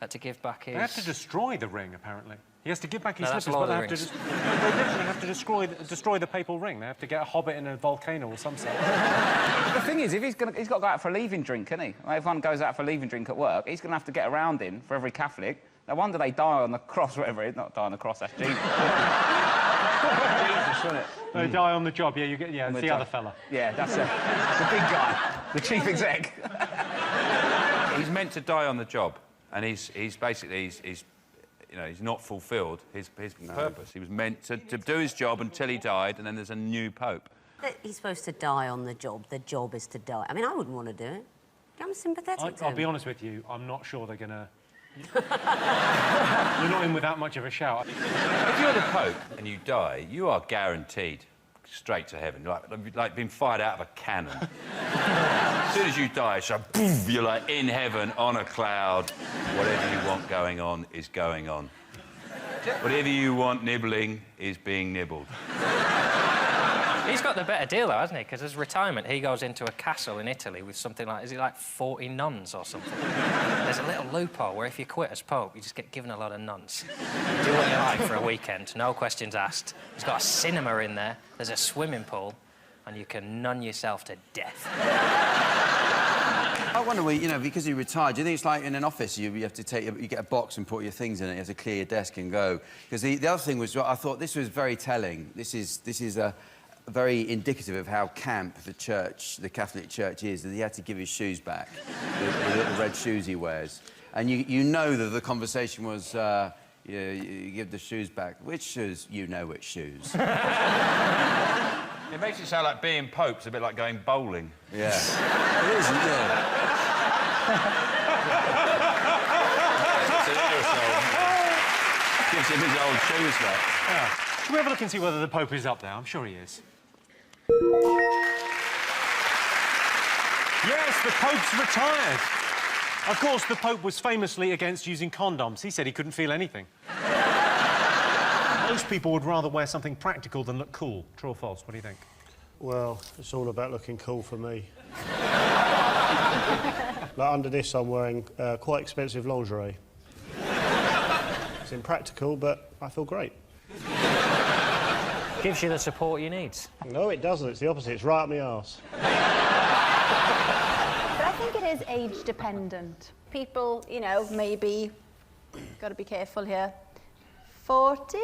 Had to give back his... They have to destroy the ring, apparently. He has to give back his No, slippers, but they have to they literally have to destroy the papal ring. They have to get a hobbit in a volcano or some sort. The thing is, if he's got to go out for a leaving drink, isn't he? Like, if one goes out for a leaving drink at work, he's going to have to get around in for every Catholic. No wonder they die on the cross, whatever it is. Not die on the cross, that's Jesus. Jesus, isn't it? They die on the job, yeah, you get... Yeah, it's the other fella. Yeah, that's the big guy, the chief exec. He's meant to die on the job, and he's basically... You know, he's not fulfilled his purpose. He was meant to do his job until he died, and then there's a new pope. He's supposed to die on the job. The job is to die. I mean, I wouldn't want to do it. I'm sympathetic to him. I'll be honest with you, I'm not sure they're going to... You're not in without much of a shout. If you're the pope and you die, you are guaranteed straight to heaven, like being fired out of a cannon. As soon as you die, so boom, you're like in heaven on a cloud. Whatever you want going on is going on. Whatever you want nibbling is being nibbled. He's got the better deal, though, hasn't he? Because as retirement, he goes into a castle in Italy with something like... Is he like 40 nuns or something? There's a little loophole where if you quit as Pope, you just get given a lot of nuns. Do what you like for a weekend, no questions asked. He's got a cinema in there, there's a swimming pool, and you can nun yourself to death. I wonder, you know, because he retired, do you think it's like in an office, you have to you get a box and put your things in it, you have to clear your desk and go? Because the other thing was, I thought this was very telling. This is very indicative of how camp the Catholic Church is, that he had to give his shoes back, the little red shoes he wears. And you know that the conversation was, you give the shoes back. Which shoes? You know which shoes. It makes it sound like being Pope's a bit like going bowling. Yeah. It is, yeah. Gives him his old shoes back. Yeah. Should we have a look and see whether the Pope is up there? I'm sure he is. Yes, the Pope's retired. Of course, the Pope was famously against using condoms. He said he couldn't feel anything. Most people would rather wear something practical than look cool. True or false? What do you think? Well, it's all about looking cool for me. Like under this, I'm wearing quite expensive lingerie. It's impractical, but I feel great. Gives you the support you need. No, it doesn't. It's the opposite. It's right up my arse. But I think it is age dependent. People, you know, maybe... Got to be careful here. 40?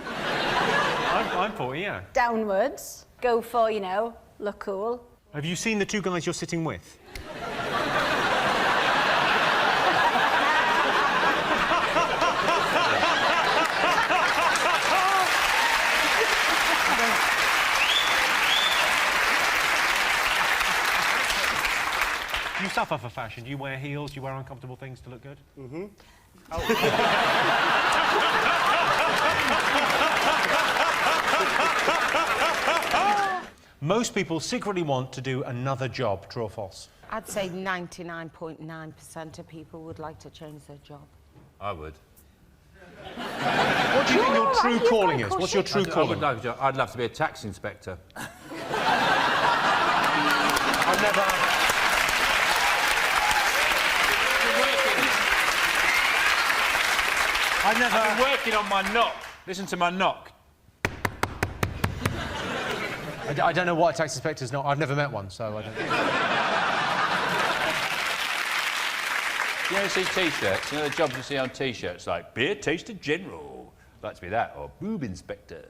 I'm 40, yeah. Downwards. Go for, you know, look cool. Have you seen the two guys you're sitting with? suffer for fashion? Do you wear heels? Do you wear uncomfortable things to look good? Mm-hmm. Most people secretly want to do another job, true or false? I'd say 99.9% of people would like to change their job. I would. What do you think your true calling is? What's your true calling? I'd love to be a tax inspector. I've never... I've been working on my knock. Listen to my knock. I don't know what a tax inspector's not. I've never met one, so I don't know. You ever see T-shirts? You know the jobs you see on T-shirts, like beer taster general. I'd like to be that, or boob inspector.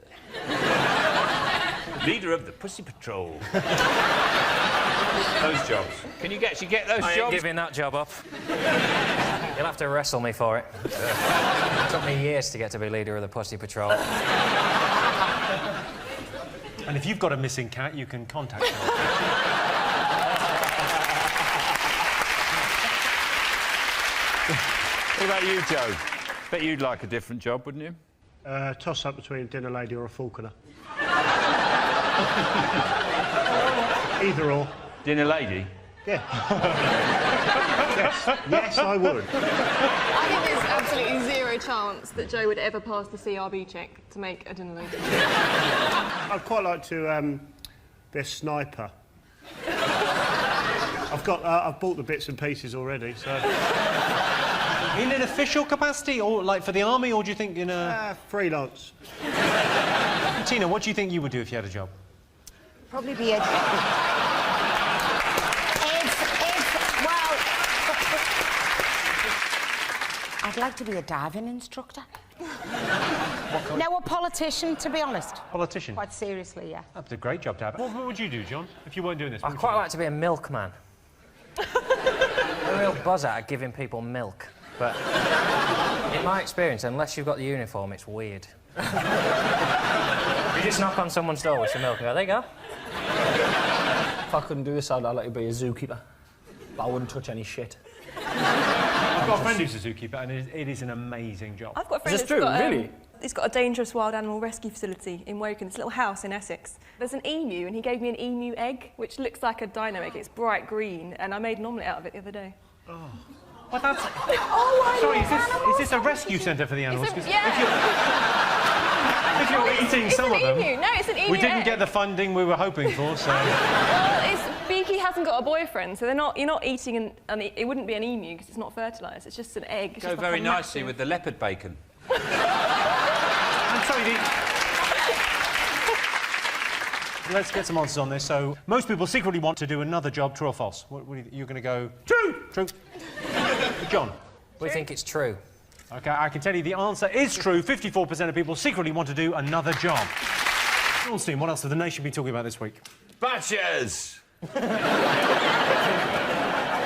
Leader of the Pussy Patrol. Those jobs. Can you actually get those jobs? I ain't giving that job up. You'll have to wrestle me for it. It took me years to get to be leader of the Pussy Patrol. And if you've got a missing cat, you can contact me. What about you, Joe? Bet you'd like a different job, wouldn't you? Toss up between a dinner lady or a falconer. Either or. Dinner lady? Yeah. Yes, I would. I think there's absolutely zero chance that Joe would ever pass the CRB check to make a dinner lady. I'd quite like to be a sniper. I've bought the bits and pieces already, so... In an official capacity, or like for the army, or do you think in a... freelance. Tina, what do you think you would do if you had a job? Probably be a... I'd like to be a diving instructor. No, a politician, to be honest. Politician? Quite seriously, yeah. That's a great job to have. What would you do, John, if you weren't doing this? I'd quite like to be a milkman. A real buzz out of giving people milk. But in my experience, unless you've got the uniform, it's weird. You just knock on someone's door with some milk and go, there you go. If I couldn't do this, I'd like to be a zookeeper. But I wouldn't touch any shit. I've got a friend who's a zookeeper, and it is an amazing job. I've got a friend Is this true? Really? He's got a dangerous wild animal rescue facility in Woking, this little house in Essex. There's an emu, and he gave me an emu egg, which looks like a dino egg. It's bright green, and I made an omelette out of it the other day. Oh. Well, that's... Oh, sorry, is this a rescue centre for the animals? If you're eating some of them... No, it's an emu We didn't egg. get the funding we were hoping for, so... Well, Beaky hasn't got a boyfriend, so you're not eating and it wouldn't be an emu because it's not fertilised. It's just an egg. It's Go just very like nicely with the leopard bacon. I'm sorry, Let's get some answers on this. So, most people secretly want to do another job, true or false? You're going to go... True! True. John? We think it's true. OK, I can tell you the answer is true. 54% of people secretly want to do another job. Goldstein, what else have the nation been talking about this week? Badgers!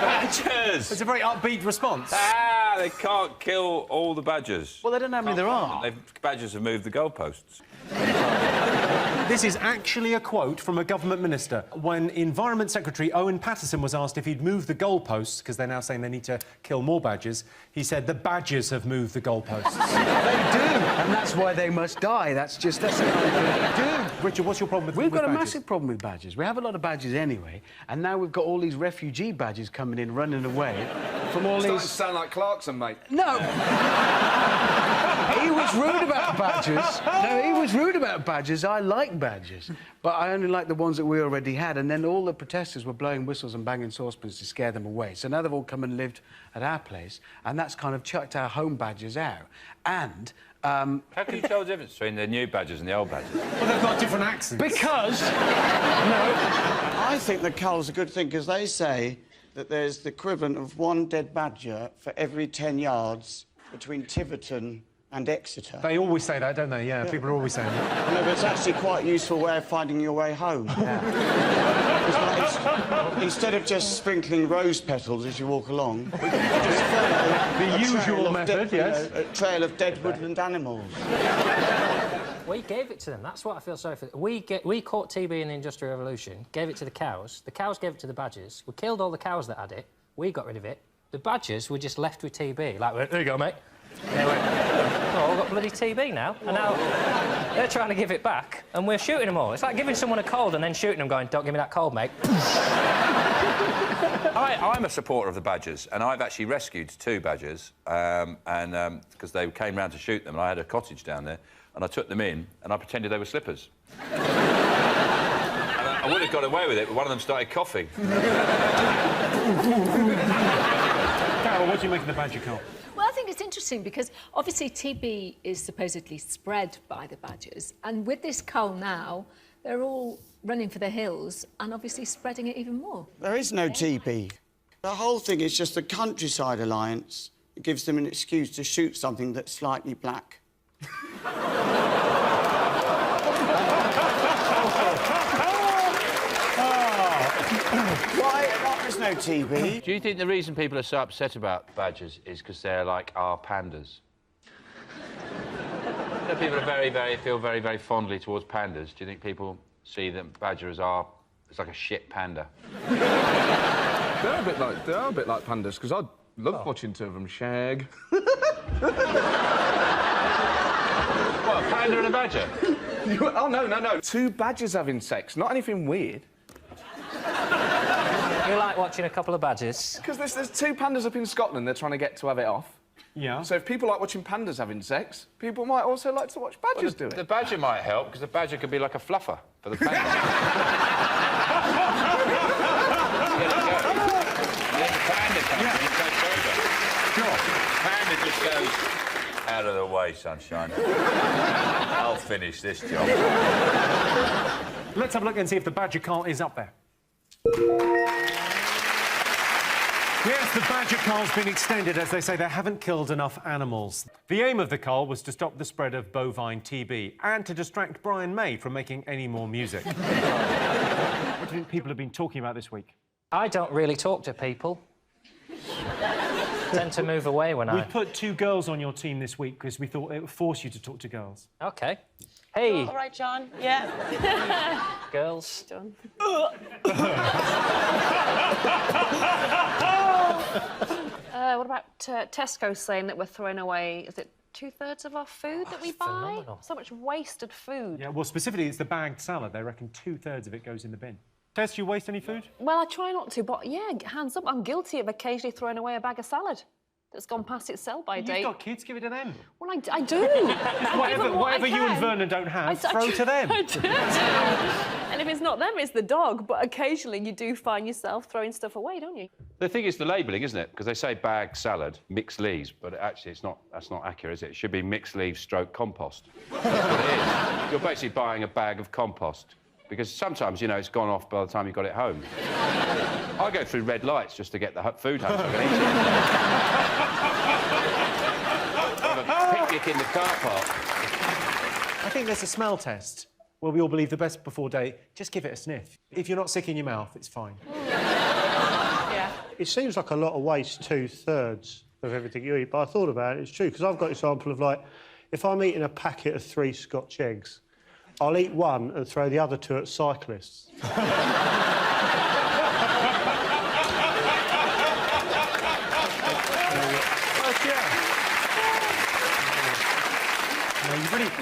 Badgers! It's a very upbeat response. Ah, they can't kill all the badgers. Well, they don't know how many there are. Badgers have moved the goalposts. This is actually a quote from a government minister when Environment Secretary Owen Paterson was asked if he'd moved the goalposts, because they're now saying they need to kill more badgers. He said the badgers have moved the goalposts. They do, and that's why they must die. That's the kind of thing they do. Richard, what's your problem with We've got a badgers? massive problem with badgers. We have a lot of badgers anyway, and now we've got all these refugee badgers coming in, running away from all Starting these... to sound like Clarkson, mate. No! He was rude about badgers. No, he was rude about badgers. I like badgers, but I only like the ones that we already had. And then all the protesters were blowing whistles and banging saucepans to scare them away. So now they've all come and lived at our place, and that's kind of chucked our home badgers out. And... How can you tell the difference between the new badgers and the old badgers? Well, they've got different accents. Because... I think the cull's a good thing, because they say that there's the equivalent of one dead badger for every 10 yards between Tiverton and Exeter. They always say that, don't they? Yeah, people are always saying that. No, but it's actually quite a useful way of finding your way home. Instead of just sprinkling rose petals as you walk along, we can just follow the usual method, yes. A trail of dead woodland animals. We gave it to them. That's what I feel sorry for. We caught TB in the Industrial Revolution, gave it to the cows. The cows gave it to the badgers. We killed all the cows that had it. we got rid of it. The badgers were just left with TB. Like, there you go, mate. They went, oh, I've got bloody TB now. And now they're trying to give it back, and we're shooting them all. It's like giving someone a cold and then shooting them, going, don't give me that cold, mate. I'm a supporter of the badgers, and I've actually rescued 2 badgers, because they came round to shoot them, and I had a cottage down there, and I took them in, and I pretended they were slippers. And I would have got away with it, but one of them started coughing. Carol, what do you make of the badger cult? Well, I think it's interesting because obviously TB is supposedly spread by the badgers, and with this cull now, they're all running for the hills and obviously spreading it even more. There is no TB. The whole thing is just a countryside alliance. It gives them an excuse to shoot something that's slightly black. Why? There's no TB. Do you think the reason people are so upset about badgers is because they're like our pandas? So people are feel very, very fondly towards pandas. Do you think people see them badger as it's like a shit panda? They are a bit like pandas, because I love watching 2 of them shag. What, a panda and a badger? Oh, no. 2 badgers having sex, not anything weird. You like watching a couple of badgers? Because there's 2 pandas up in Scotland they're trying to get to have it off. Yeah. So if people like watching pandas having sex, people might also like to watch badgers do it. The badger might help, because the badger could be like a fluffer for the panda. Then the panda comes in and takes over. Sure. Panda just goes, out of the way, sunshine. I'll finish this job. Let's have a look and see if the badger cult is up there. Yes, the badger cult's been extended as they say they haven't killed enough animals. The aim of the cull was to stop the spread of bovine TB and to distract Brian May from making any more music. What do you think people have been talking about this week? I don't really talk to people. Tend to move away when We put 2 girls on your team this week because we thought it would force you to talk to girls. OK. Hey. All right, John. Yeah. Girls. John. What about Tesco saying that we're throwing away, is it 2/3 of our food that we buy? Phenomenal. So much wasted food. Yeah, well, specifically, it's the bagged salad. They reckon 2/3 of it goes in the bin. Tess, do you waste any food? Well, I try not to, but yeah, hands up, I'm guilty of occasionally throwing away a bag of salad that's gone past its sell-by date. You've got kids, give it to them. Well, I do. whatever you and Vernon don't have, throw to them. I do. And if it's not them, it's the dog. But occasionally you do find yourself throwing stuff away, don't you? The thing is the labelling, isn't it? Because they say bag salad, mixed leaves, but actually that's not accurate, is it? It should be mixed leaves stroke compost. That's what it is. You're basically buying a bag of compost. Because sometimes, you know, it's gone off by the time you got it home. I go through red lights just to get the food home so I can eat it. Have a picnic in the car park. I think there's a smell test where we all believe the best before date, just give it a sniff. If you're not sick in your mouth, it's fine. Yeah. It seems like a lot of waste, 2/3 of everything you eat, but I thought about it, it's true, because I've got an example of, like, if I'm eating a packet of 3 Scotch eggs, I'll eat 1 and throw the other 2 at cyclists.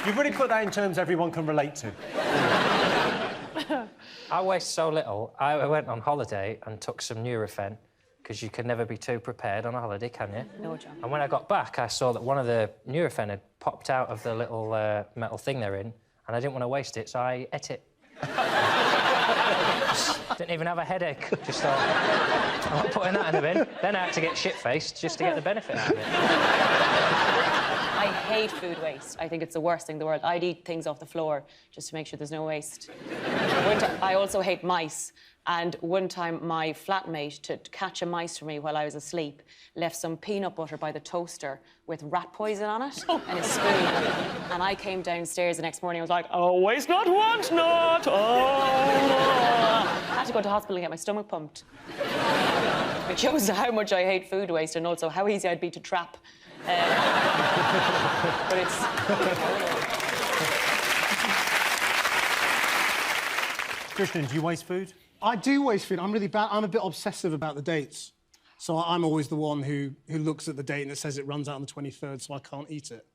You've really put that in terms everyone can relate to. I waste so little. I went on holiday and took some Nurofen, because you can never be too prepared on a holiday, can you? No, John. And when I got back, I saw that one of the Nurofen had popped out of the little metal thing they're in, and I didn't want to waste it, so I ate it. Didn't even have a headache. Just thought, I'm not putting that in the bin. Then I had to get shit-faced just to get the benefit out of it. I hate food waste. I think it's the worst thing in the world. I'd eat things off the floor just to make sure there's no waste. I also hate mice. And one time, my flatmate, to catch a mice for me while I was asleep, left some peanut butter by the toaster with rat poison on it and a spoon. And I came downstairs the next morning, I was like, oh, waste not, want not, oh. I had to go to hospital and get my stomach pumped. It shows how much I hate food waste and also how easy I'd be to trap. But it's... Christian, do you waste food? I do waste food. I'm really bad. I'm a bit obsessive about the dates. So I'm always the one who looks at the date and it says it runs out on the 23rd, so I can't eat it.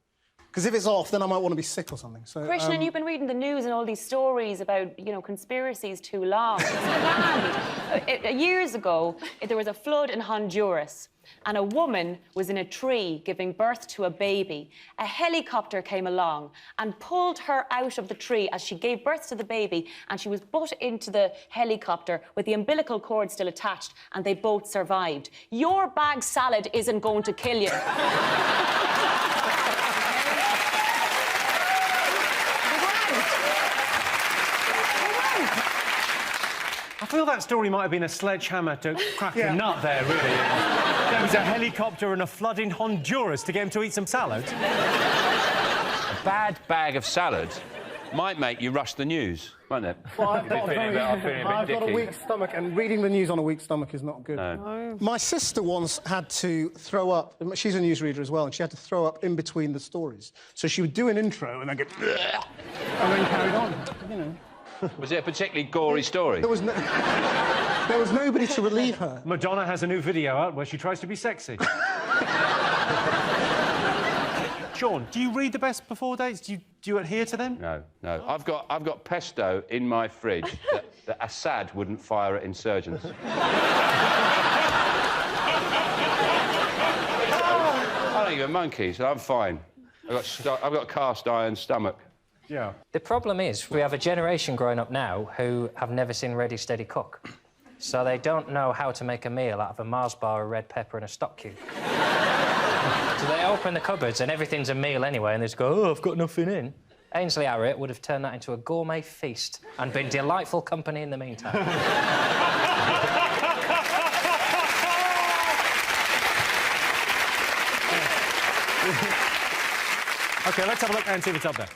Because if it's off, then I might want to be sick or something. So, Christian, you've been reading the news and all these stories about, you know, conspiracies too long. It's grand. Years ago, there was a flood in Honduras, and a woman was in a tree giving birth to a baby. A helicopter came along and pulled her out of the tree as she gave birth to the baby, and she was put into the helicopter with the umbilical cord still attached, and they both survived. Your bag salad isn't going to kill you. I feel that story might have been a sledgehammer to crack a nut there, really. There was a helicopter and a flood in Honduras to get him to eat some salad. A bad bag of salad might make you rush the news, won't it? Well, I've got a weak stomach, and reading the news on a weak stomach is not good. No. My sister once had to throw up. She's a newsreader as well, and she had to throw up in between the stories. So she would do an intro and then go... and then carried on, you know. Was it a particularly gory story? There was nobody to relieve her. Madonna has a new video out where she tries to be sexy. Sean, do you read the best before dates? Do you adhere to them? No, no. I've got pesto in my fridge that Assad wouldn't fire at insurgents. I don't eat a monkey, so I'm fine. I've got cast iron stomach. Yeah. The problem is we have a generation growing up now who have never seen Ready, Steady, Cook. So they don't know how to make a meal out of a Mars bar, a red pepper and a stock cube. So they open the cupboards and everything's a meal anyway, and they just go, oh, I've got nothing in. Ainsley Harriott would have turned that into a gourmet feast and been delightful company in the meantime. OK, let's have a look and see what's up there.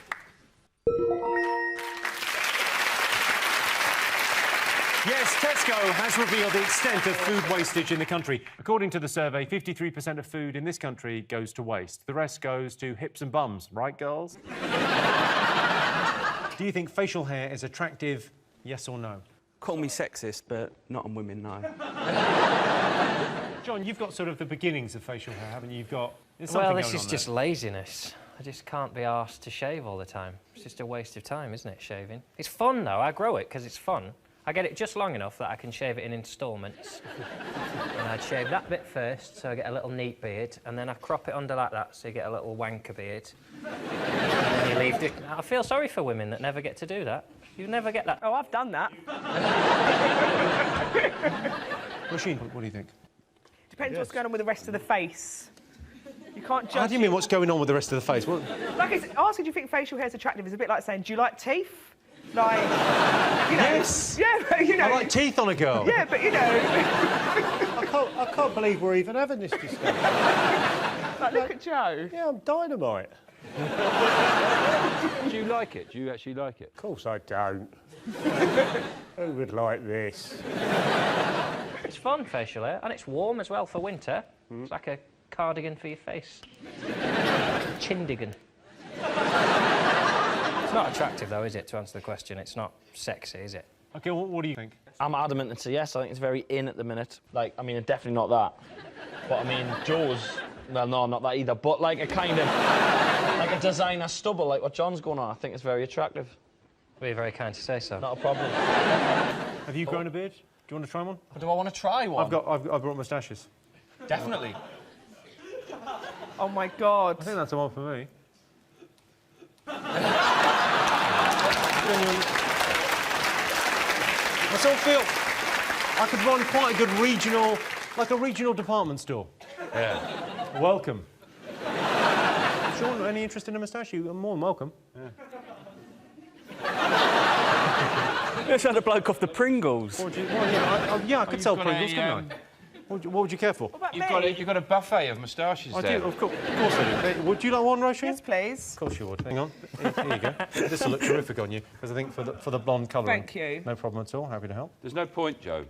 Yes, Tesco has revealed the extent of food wastage in the country. According to the survey, 53% of food in this country goes to waste. The rest goes to hips and bums, right, girls? Do you think facial hair is attractive, yes or no? Call me sexist, but not on women, no. John, you've got sort of the beginnings of facial hair, haven't you? You've got... Well, this is just laziness. I just can't be asked to shave all the time. It's just a waste of time, isn't it, shaving? It's fun, though. I grow it because it's fun. I get it just long enough that I can shave it in instalments. And I'd shave that bit first, so I get a little neat beard, and then I crop it under like that, so you get a little wanker beard. And then you leave it. I feel sorry for women that never get to do that. You never get that. Oh, I've done that. Roisin, what do you think? Depends what's going on with the rest of the face. You can't judge... How do you mean, what's going on with the rest of the face? What? Like, asking do you think facial hair is attractive is a bit like saying, do you like teeth? Like, you know... Yes! Yeah, but, you know... I like teeth on a girl. Yeah, but, you know... I can't believe we're even having this discussion. Like, look at Joe. Yeah, I'm dynamite. Do you like it? Do you actually like it? Of course I don't. Who would like this? It's fun, facial hair, and it's warm as well for winter. It's like a cardigan for your face. Chindigan. It's not attractive, though, is it, to answer the question? It's not sexy, is it? OK, what do you think? I'm adamant it's a yes. I think it's very in at the minute. Like, I mean, definitely not that. But, I mean, Joe's... Well, no, not that either. But, like, a kind of... like a designer stubble, like what John's going on. I think it's very attractive. Well, you're very kind to say so. Not a problem. Have you grown a beard? Do you want to try one? Do I want to try one? I've brought moustaches. Definitely. Oh, my God. I think that's the one for me. I sort of feel I could run quite a good regional, like a regional department store. Yeah. Welcome. Sean, any interest in a moustache? You're more than welcome. You just had a bloke off the Pringles. I could sell Pringles, couldn't I? What would you care for? You've got a buffet of moustaches I there. do, of course I do. Would you like one, Roisin? Yes, please. Of course you would. Hang on. Here you go. This will look terrific on you, because I think for the blonde colouring. Thank you. No problem at all. Happy to help. There's no point, Joe.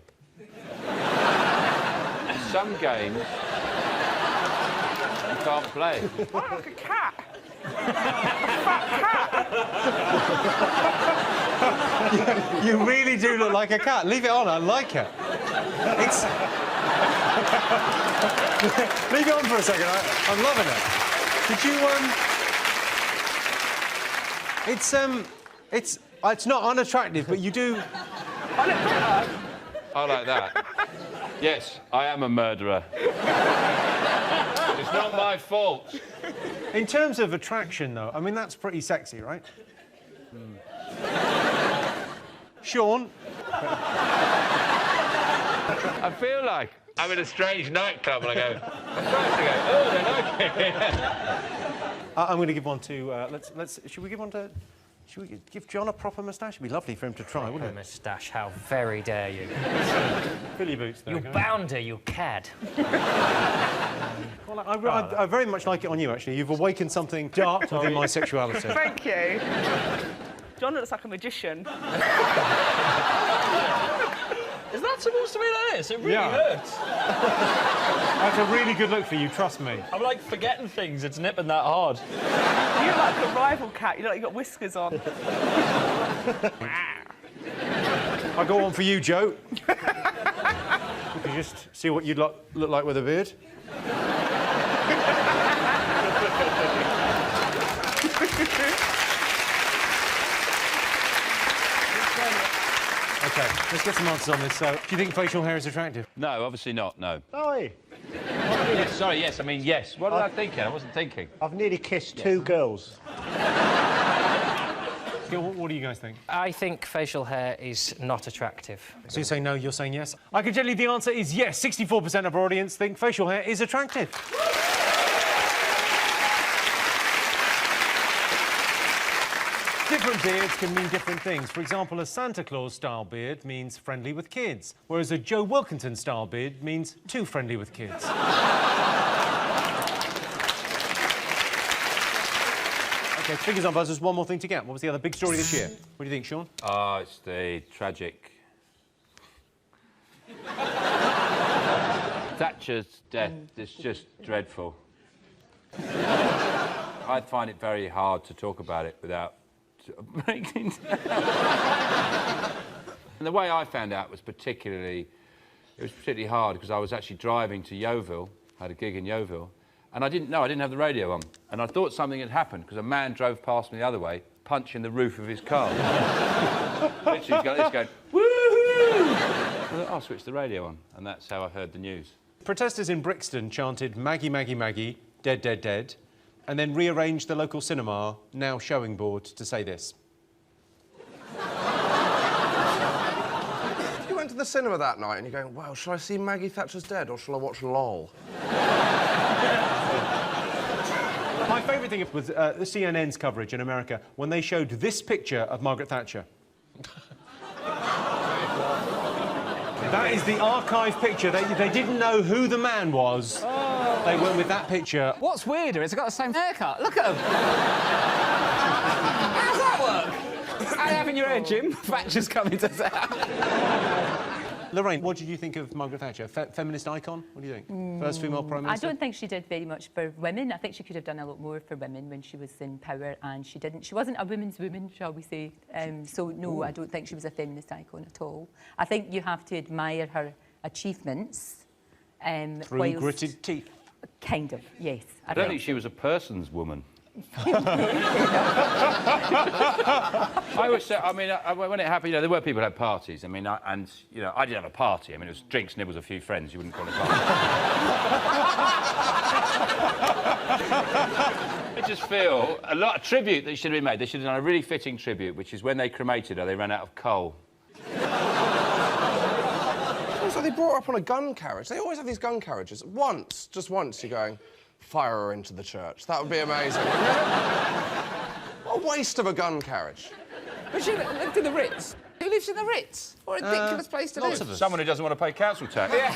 Some games you can't play. Oh, like a cat. A fat cat. You really do look like a cat. Leave it on. I like it. It's. Leave it on for a second. I'm loving it. Did you, It's not unattractive, but you do... I like that. Yes, I am a murderer. It's not my fault. In terms of attraction, though, I mean, that's pretty sexy, right? Sean? I feel like I'm in a strange nightclub and I go, oh, they like it. I'm going to give one to... Should we give one to... Should we give John a proper moustache? It'd be lovely for him to try, wouldn't it? Moustache, how very dare you. Fill your boots, though. You bounder, you cad. Well, I very much like it on you, actually. You've awakened something dark within my sexuality. Thank you. John looks like a magician. Is that supposed to be like this? It really hurts. That's a really good look for you, trust me. I'm like forgetting things, it's nipping that hard. You look like a rival cat, you look like you've got whiskers on. I got one for you, Joe. You can just see what you'd look like with a beard. OK, let's get some answers on this. So, do you think facial hair is attractive? No, obviously not, no. Oi! Yes, sorry, yes, I mean, yes. What was I thinking? I wasn't thinking. I've nearly kissed two girls. What do you guys think? I think facial hair is not attractive. So you say no, you're saying yes? I can tell you the answer is yes. 64% of our audience think facial hair is attractive. Different beards can mean different things. For example, a Santa Claus-style beard means friendly with kids, whereas a Joe Wilkinson-style beard means too friendly with kids. OK, fingers on buzzers, one more thing to get. What was the other big story this year? What do you think, Sean? Oh, it's the tragic... Thatcher's death is just dreadful. I find it very hard to talk about it without breaking down. And the way I found out was particularly hard because I was actually driving to Yeovil, had a gig in Yeovil, and I didn't have the radio on. And I thought something had happened because a man drove past me the other way, punching the roof of his car. Literally, he's going like this, going, woohoo! I thought, I'll switch the radio on, and that's how I heard the news. Protesters in Brixton chanted Maggie, Maggie, Maggie, dead, dead, dead, and then rearranged the local cinema, now showing board, to say this. If you went to the cinema that night and you're going, well, shall I see Maggie Thatcher's dead or shall I watch LOL? My favourite thing was the CNN's coverage in America when they showed this picture of Margaret Thatcher. That is the archive picture. They didn't know who the man was. Oh. They went with that picture. What's weirder is I've got the same haircut. Look at him. How's that work? How are you having your hair, Jim? Thatcher's coming to town. Lorraine, what did you think of Margaret Thatcher? Feminist icon? What do you think? First female Prime Minister? I don't think she did very much for women. I think she could have done a lot more for women when she was in power, and she didn't. She wasn't a woman's woman, shall we say. So, no, I don't think she was a feminist icon at all. I think you have to admire her achievements. Through gritted teeth? Kind of, yes. I don't think she was a person's woman. I always say, I mean, when it happened, you know, there were people who had parties. I mean, I didn't have a party. I mean, it was drinks, nibbles, a few friends. You wouldn't call it a party. I just feel a lot of tribute that should have been made. They should have done a really fitting tribute, which is when they cremated her, they ran out of coal. Also, they brought her up on a gun carriage. They always have these gun carriages. Just once, you're going, fire her into the church. That would be amazing, wouldn't it? What a waste of a gun carriage. But she lived in the Ritz. Who lives in the Ritz? What a ridiculous place to live. Lots of us. Someone who doesn't want to pay council tax. Yeah.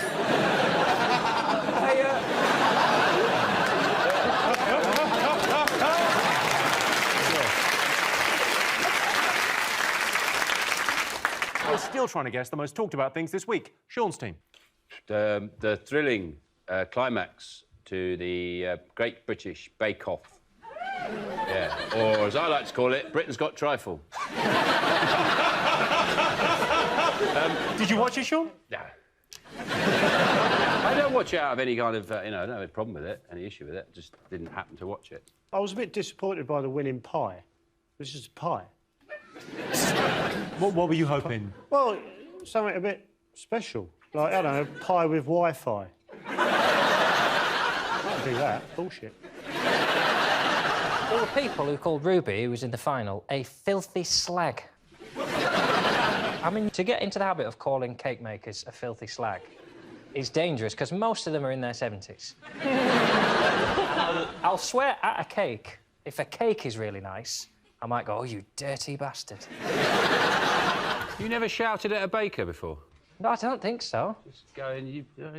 We're still trying to guess the most talked about things this week. Sean's team. The thrilling climax to the Great British Bake Off. Yeah, or as I like to call it, Britain's Got Trifle. Did you watch it, Sean? No. I don't watch it out of any kind of, you know, I don't have a problem with it, any issue with it. Just didn't happen to watch it. I was a bit disappointed by the winning pie. It was just a pie. What were you hoping? Well, something a bit special. Like, I don't know, pie with Wi-Fi. Can't do that. Bullshit. There were people who called Ruby, who was in the final, a filthy slag. I mean, to get into the habit of calling cake makers a filthy slag is dangerous, because most of them are in their 70s. I'll swear at a cake, if a cake is really nice, I might go, oh, you dirty bastard. You never shouted at a baker before? No, I don't think so. Just going, you... yeah.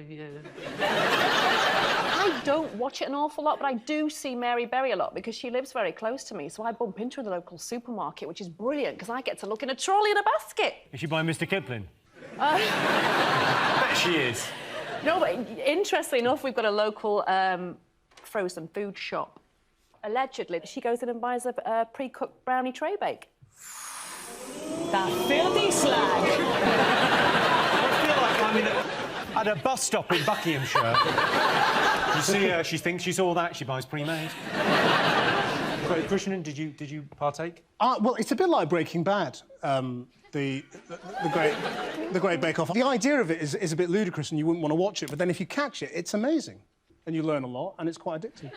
I don't watch it an awful lot, but I do see Mary Berry a lot because she lives very close to me, so I bump into her in the local supermarket, which is brilliant because I get to look in a trolley in a basket. Is she buying Mr. Kipling? Bet she is. No, but interestingly enough, we've got a local frozen food shop. Allegedly, she goes in and buys a pre-cooked brownie tray bake. That filthy slag! I feel like I'm at a bus stop in Buckinghamshire. You see her, she thinks she saw that, she buys pre-made. Krishnan, did you partake? Well, it's a bit like Breaking Bad, the Great Bake Off. The idea of it is a bit ludicrous and you wouldn't want to watch it, but then if you catch it, it's amazing. And you learn a lot, and it's quite addictive.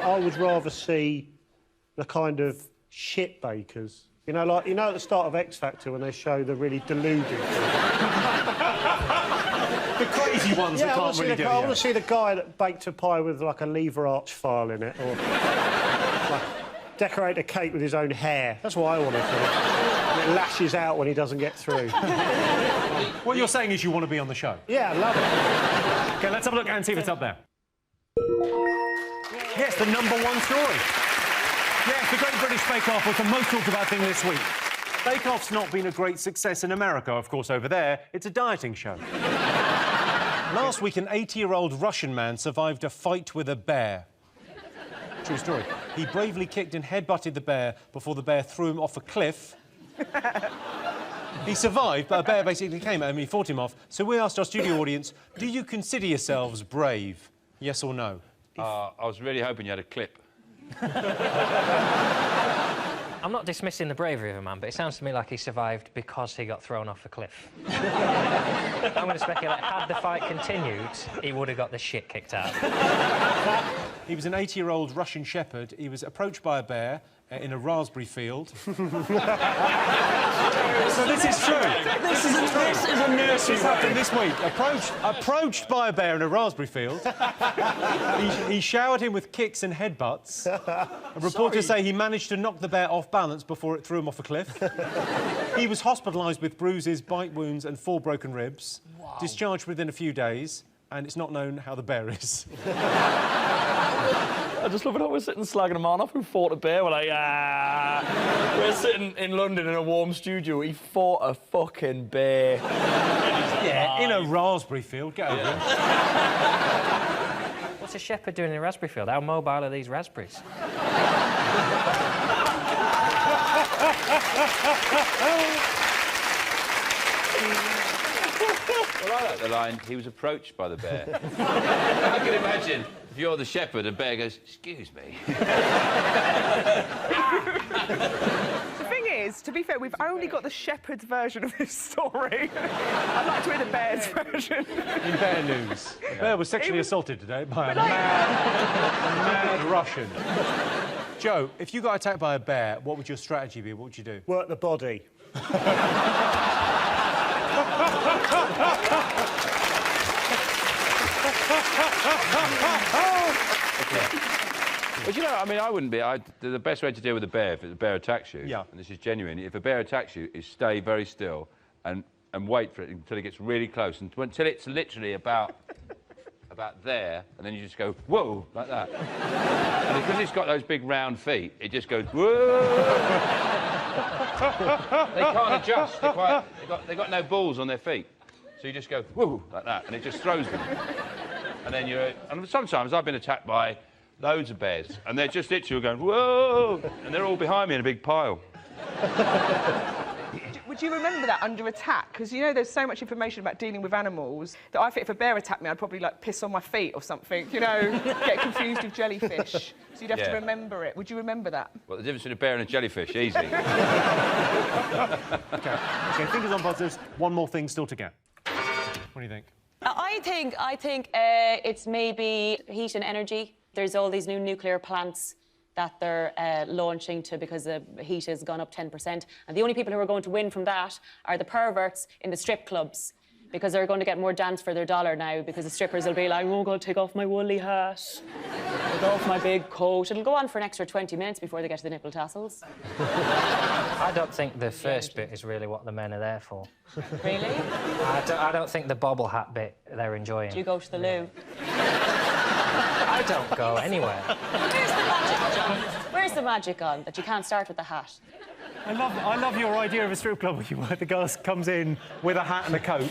I would rather see the kind of shit bakers. You know, like, you know at the start of X Factor when they show the really deluded The crazy ones that can't really do it. I want to see the guy that baked a pie with, like, a lever arch file in it, or like, decorate a cake with his own hair. That's what I want to see. It lashes out when he doesn't get through. What you're saying is you want to be on the show? Yeah, I love it. OK, let's have a look and see if it's up there. Yes, the #1 story. Yes, the Great British Bake Off was the most talked about thing this week. Bake Off's not been a great success in America, of course, over there. It's a dieting show. Last week, an 80-year-old Russian man survived a fight with a bear. True story. He bravely kicked and headbutted the bear before the bear threw him off a cliff. He survived, but a bear basically came at him and he fought him off. So we asked our studio audience, do you consider yourselves brave? Yes or no? I was really hoping you had a clip. I'm not dismissing the bravery of a man, but it sounds to me like he survived because he got thrown off a cliff. I'm going to speculate, had the fight continued, he would have got the shit kicked out. He was an 80-year-old Russian shepherd. He was approached by a bear in a raspberry field. So this is true. This is a nursery. This happened this week. Approached by a bear in a raspberry field. He showered him with kicks and headbutts. Reporters say he managed to knock the bear off balance before it threw him off a cliff. He was hospitalised with bruises, bite wounds and 4 broken ribs. Wow. Discharged within a few days, and it's not known how the bear is. I just love it how we're sitting slagging a man off who fought a bear. We're like, ah. We're sitting in London in a warm studio. He fought a fucking bear. Yeah, in a raspberry field. Get over it. What's a shepherd doing in a raspberry field? How mobile are these raspberries? Well, I like the line, he was approached by the bear. I can imagine, if you're the shepherd, a bear goes, excuse me. The thing is, to be fair, we've only got the shepherd's version of this story. I'd like to hear the bear's version. In bear news, the bear was sexually assaulted today by a mad Russian. Joe, if you got attacked by a bear, what would your strategy be? What would you do? Work the body. But you know, I mean, I wouldn't be. The best way to deal with a bear, if the bear attacks you, and this is genuine, if a bear attacks you, is stay very still and wait for it until it gets really close, until it's literally about there, and then you just go, whoa, like that. And because it's got those big round feet, it just goes, whoa. They can't adjust. They've got no balls on their feet. So you just go, whoa, like that, and it just throws them. And then and sometimes I've been attacked by loads of bears, and they're just literally going, whoa, and they're all behind me in a big pile. do you remember that under attack? Because, you know, there's so much information about dealing with animals that I think if a bear attacked me, I'd probably, like, piss on my feet or something, you know, get confused with jellyfish. So you'd have to remember it. Would you remember that? Well, the difference between a bear and a jellyfish, easy. OK, fingers on buzzers. One more thing still to get. What do you think? I think it's maybe heat and energy. There's all these new nuclear plants that they're launching because the heat has gone up 10%. And the only people who are going to win from that are the perverts in the strip clubs, because they're going to get more dance for their dollar now, because the strippers will be like, oh, I'm going to take off my woolly hat, take off my big coat. It'll go on for an extra 20 minutes before they get to the nipple tassels. I don't think the first bit is really what the men are there for. Really? I don't think the bobble hat bit they're enjoying. Do you go to the loo? I don't go anywhere. Where's the magic, John? Where's the magic on that you can't start with the hat? I love your idea of a strip club where the girl comes in with a hat and a coat.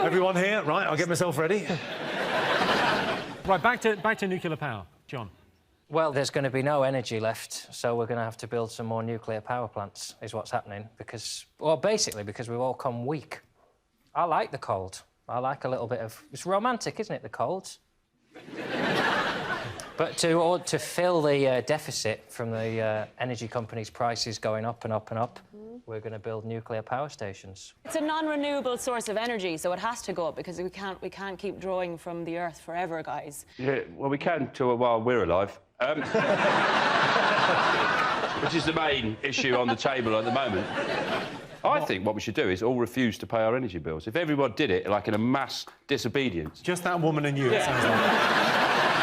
Everyone here? Right, I'll get myself ready. Right, back to nuclear power. John. Well, there's going to be no energy left, so we're going to have to build some more nuclear power plants, is what's happening, because... Well, basically, because we've all come weak. I like the cold. I like a little bit of... It's romantic, isn't it, the cold? But to fill the deficit from the energy companies' prices going up and up and up, we're going to build nuclear power stations. It's a non-renewable source of energy, so it has to go up, because we can't keep drawing from the earth forever, guys. Yeah, well, we can while we're alive. Which is the main issue on the table at the moment. I think what we should do is all refuse to pay our energy bills. If everyone did it, like in a mass disobedience... Just that woman and you, it sounds like.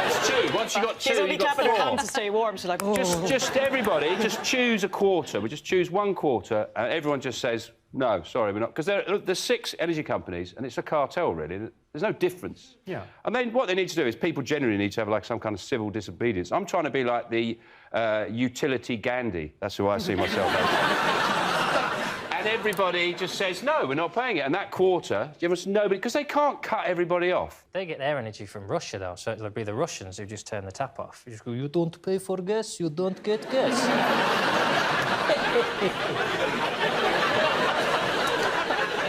It's two. Once you've got two, she's only you've got clapping her four. hands to stay warm. She's like, oh. Just everybody, just choose a quarter. We just choose one quarter, and everyone just says, no, sorry, we're not. Because there's 6 energy companies, and it's a cartel, really. There's no difference. Yeah. And then what they need to do is people genuinely need to have, like, some kind of civil disobedience. I'm trying to be like the utility Gandhi. That's who I see myself as. And everybody just says, no, we're not paying it. And that quarter, you must nobody... Because they can't cut everybody off. They get their energy from Russia, though, so it'll be the Russians who just turn the tap off. You just go, you don't pay for gas, you don't get gas.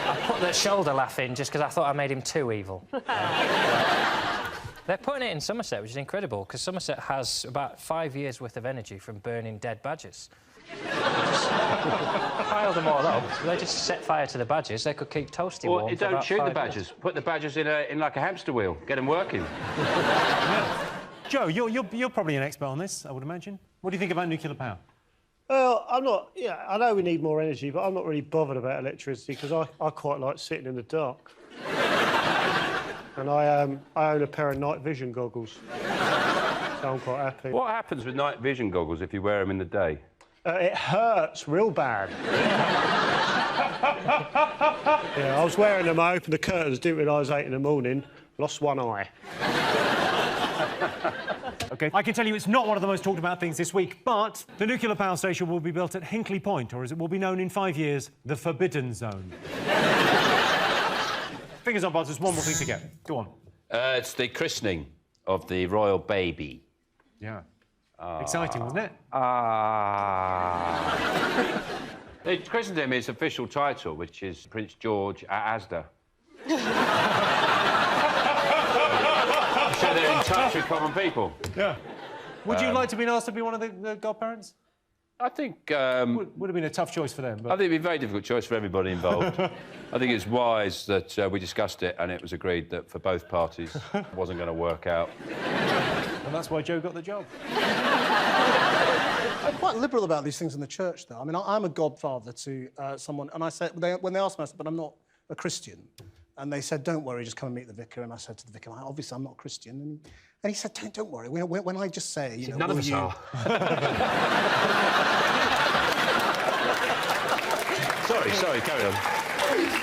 I put the shoulder laugh in just because I thought I made him too evil. They're putting it in Somerset, which is incredible, because Somerset has about 5 years' worth of energy from burning dead badgers. Pile them all up. They just set fire to the badgers. They could keep toasty warm. Or don't shoot the badgers. Put the badgers in like a hamster wheel. Get them working. Yeah. Joe, you're probably an expert on this, I would imagine. What do you think about nuclear power? Well, I'm not... Yeah, I know we need more energy, but I'm not really bothered about electricity because I quite like sitting in the dark. And I own a pair of night vision goggles. So I'm quite happy. What happens with night vision goggles if you wear them in the day? It hurts real bad. Yeah, I was wearing them, I opened the curtains, didn't realise 8 in the morning, lost one eye. OK, I can tell you it's not one of the most talked about things this week, but the nuclear power station will be built at Hinkley Point, or as it will be known in 5 years, the Forbidden Zone. Fingers on buzzers, one more thing to get. Go on. It's the christening of the royal baby. Yeah. Exciting, wasn't it? They christened him his official title, which is Prince George Asda. So they're in touch with common people. Yeah. Would you like to be asked to be one of the godparents? I think... would have been a tough choice for them, but... I think it'd be a very difficult choice for everybody involved. I think it's wise that we discussed it and it was agreed that for both parties it wasn't going to work out. And that's why Joe got the job. I'm quite liberal about these things in the church, though. I mean, I'm a godfather to someone, and I said... When they asked me, I said, but I'm not a Christian. And they said, don't worry, just come and meet the vicar. And I said to the vicar, obviously, I'm not Christian. And he said, don't worry, when I just say, you know... None of us are. Sorry, carry on.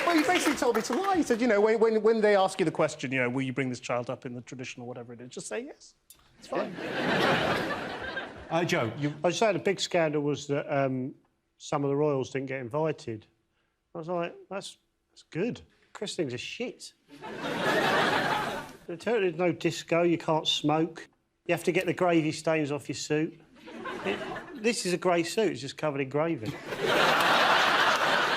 Well, he basically told me to lie. He said, you know, when they ask you the question, you know, will you bring this child up in the tradition or whatever it is, just say yes. It's fine. Joe, I was saying the big scandal was that some of the royals didn't get invited. I was like, that's good. Christenings are shit. There's no disco, you can't smoke. You have to get the gravy stains off your suit. This is a grey suit, it's just covered in gravy.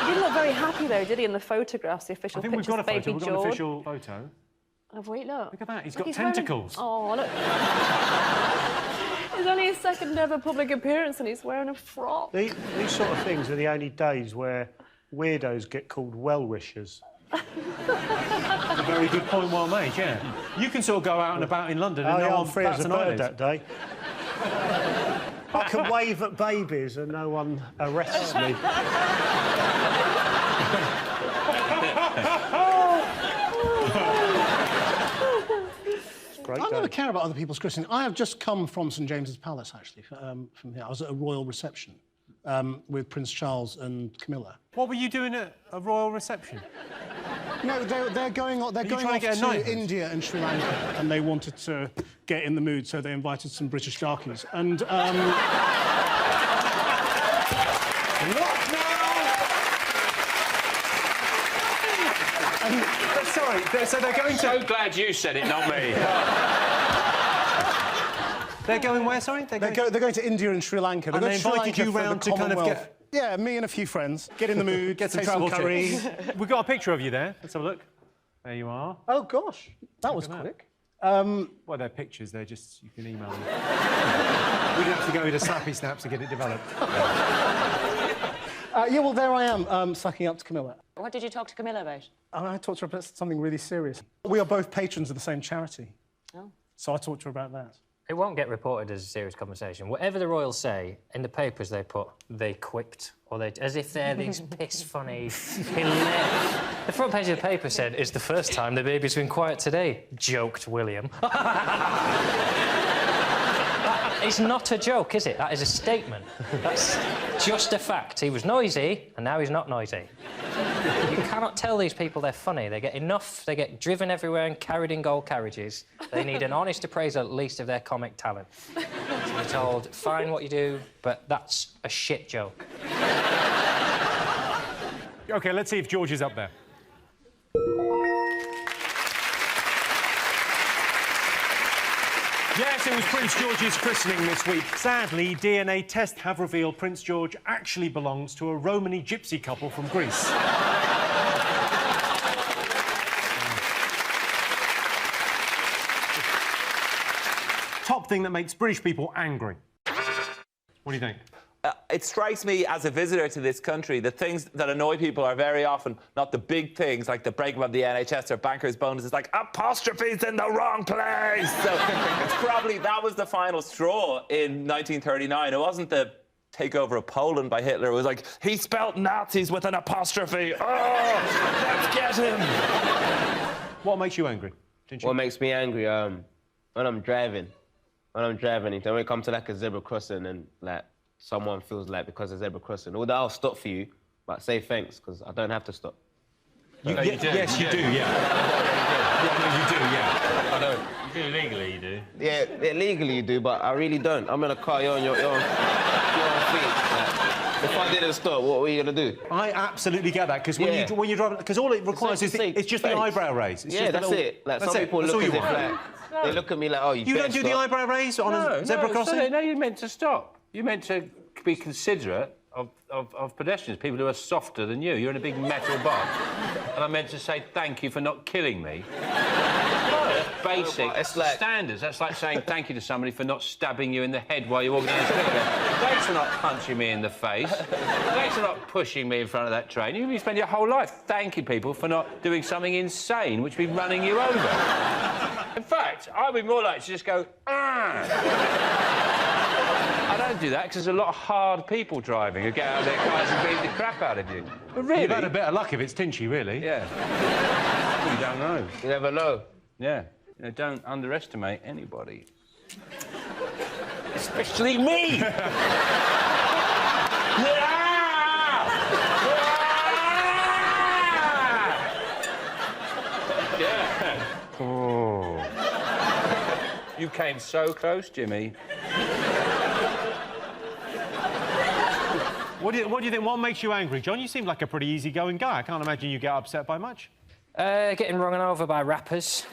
didn't look very happy, though, did he, in the photographs, the official I think we've pictures got a of photo. baby We've got George? an official photo. Have we? Look. Look at that. He's Look, got wearing- tentacles. Oh, look. It's only his second ever public appearance and he's wearing a frock. These sort of things are the only days where weirdos get called well-wishers. A very good point, well made, yeah. You can sort of go out and about in London and no one free as bats a an bird eyelid. that day. I can wave at babies and no one arrests me. I never care about other people's christening. I have just come from St James's Palace, actually, from here. I was at a royal reception with Prince Charles and Camilla. What were you doing at a royal reception? No, they're going off to India and Sri Lanka, and they wanted to get in the mood, so they invited some British darkies. And sorry, so they're going to... So glad you said it, not me. They're going where, sorry? They're going to India and Sri Lanka. And they invited you round to kind of get... Yeah, me and a few friends. Get in the mood, Get some taste travel curry. tips. We've got a picture of you there. Let's have a look. There you are. Oh, gosh. That was quick. Well, they're pictures. They're just... You can email them. We'd have to go to Snappy Snaps to get it developed. Yeah, well, there I am, sucking up to Camilla. What did you talk to Camilla about? I talked to her about something really serious. We are both patrons of the same charity. Oh. So I talked to her about that. It won't get reported as a serious conversation. Whatever the royals say, in the papers they put, they quipped, or they... as if they're these piss-funny, hilarious... The front page of the paper said, "It's the first time the baby's been quiet today," joked William. It's not a joke, is it? That is a statement. That's just a fact. He was noisy, and now he's not noisy. You cannot tell these people they're funny. They get enough, they get driven everywhere and carried in gold carriages. They need an honest appraisal, at least, of their comic talent. To be told, fine what you do, but that's a shit joke. OK, let's see if George is up there. Yes, it was Prince George's christening this week. Sadly, DNA tests have revealed Prince George actually belongs to a Romany gypsy couple from Greece. Top thing that makes British people angry. What do you think? It strikes me as a visitor to this country, the things that annoy people are very often not the big things like the breakup of the NHS or bankers' bonuses, like apostrophes in the wrong place. So it's probably that was the final straw in 1939. It wasn't the takeover of Poland by Hitler. It was like, he spelt Nazis with an apostrophe. Oh, let's get him. What makes you angry? What makes me angry? When I'm driving, then when it comes to like a zebra crossing and like someone feels like because of zebra crossing, although I'll stop for you, but say thanks because I don't have to stop. You do. Yes, you do, yeah. Yeah, no, you do, yeah. I don't. You do legally, you do. Yeah, legally you do, but I really don't. I'm in a car, you're on your own feet. Like, if I didn't stop, what were you going to do? I absolutely get that, because when you're driving... Because all it requires is it's just the eyebrow raise. It's yeah, just that's it. Like, some people look as if, like... They look at me like, oh, you don't do the eyebrow raise on a zebra crossing? No, you're meant to stop. You're meant to be considerate of pedestrians, people who are softer than you. You're in a big metal box. And I'm meant to say thank you for not killing me. That's basic standards. That's like saying thank you to somebody for not stabbing you in the head while you're walking down the street. Thanks for not punching me in the face. Thanks for not pushing me in front of that train. You spend your whole life thanking people for not doing something insane, which would be running you over. In fact, I'd be more likely to just go, ah. I don't do that because there's a lot of hard people driving who get out of their cars and beat the crap out of you. But really... You've had a bit of luck if it's Tinchy, really. Yeah. You don't know. You never know. Yeah. You know, don't underestimate anybody. Especially me! Yeah. Oh. You came so close, Jimmy. What do you think? What makes you angry, John? You seem like a pretty easygoing guy. I can't imagine you get upset by much. Getting run over by rappers.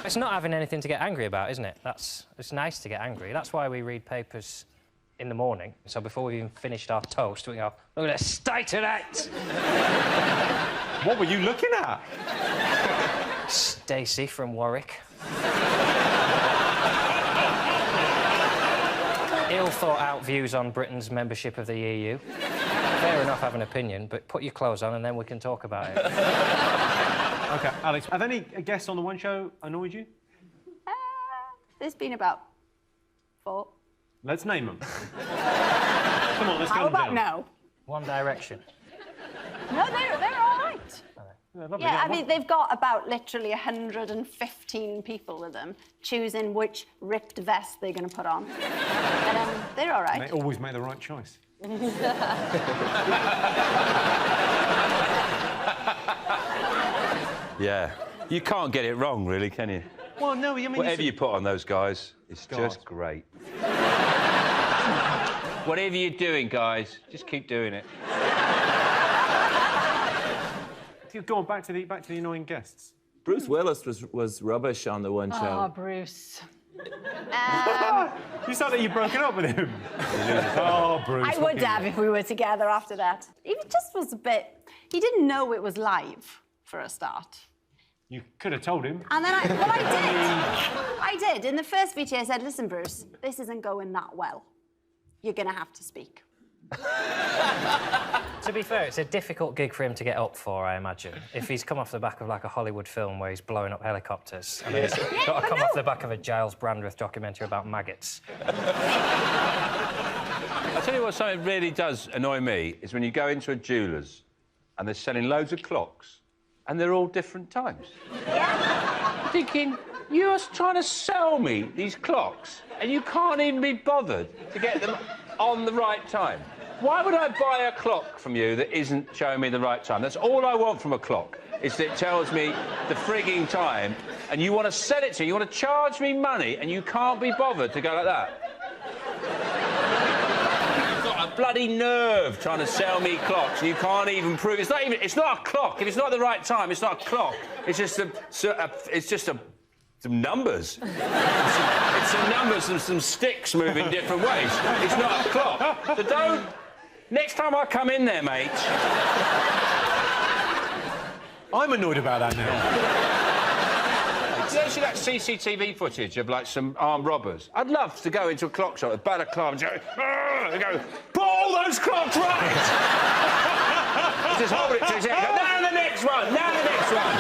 It's not having anything to get angry about, isn't it? It's nice to get angry. That's why we read papers in the morning. So before we've even finished our toast, we go, look at the state of that! What were you looking at? Stacey from Warwick. Ill-thought-out views on Britain's membership of the EU. Fair enough, have an opinion, but put your clothes on and then we can talk about it. OK, Alex, have any guests on the One Show annoyed you? There's been about 4. Let's name them. Come on, let's How go about down. no? One Direction. No, they're all right. Lovely. Yeah, I mean, they've got about literally 115 people with them, choosing which ripped vest they're going to put on. But they're all right. They always make the right choice. Yeah. You can't get it wrong, really, can you? Well, no, I mean... Whatever you put on those guys, it's just great. Whatever you're doing, guys, just keep doing it. Go on, back to the annoying guests. Bruce Willis was rubbish on the One Show. Oh, Bruce. You sound like you've broken up with him. Oh, Bruce. I would have if we were together after that. He just was a bit... He didn't know it was live, for a start. You could have told him. And then I did. I did. In the first VT, I said, listen, Bruce, this isn't going that well. You're going to have to speak. To be fair, it's a difficult gig for him to get up for, I imagine. If he's come off the back of, like, a Hollywood film where he's blowing up helicopters. I mean, he's got to come off the back of a Giles Brandreth documentary about maggots. I'll tell you what, something really does annoy me is when you go into a jeweller's and they're selling loads of clocks and they're all different times. I'm thinking, you're trying to sell me these clocks and you can't even be bothered to get them on the right time. Why would I buy a clock from you that isn't showing me the right time? That's all I want from a clock, is that it tells me the frigging time, and you want to sell it to me, you want to charge me money, and you can't be bothered to go like that. You've got a bloody nerve trying to sell me clocks, and you can't even prove it's not a clock. If it's not the right time, it's not a clock. It's just some numbers. It's some numbers and some sticks moving different ways. It's not a clock. So don't... Next time I come in there, mate... I'm annoyed about that now. Did you see that CCTV footage of, like, some armed robbers? I'd love to go into a clock shop with balaclava and go, put all those clocks right! Just hold it to his head, go, now the next one, now the next one!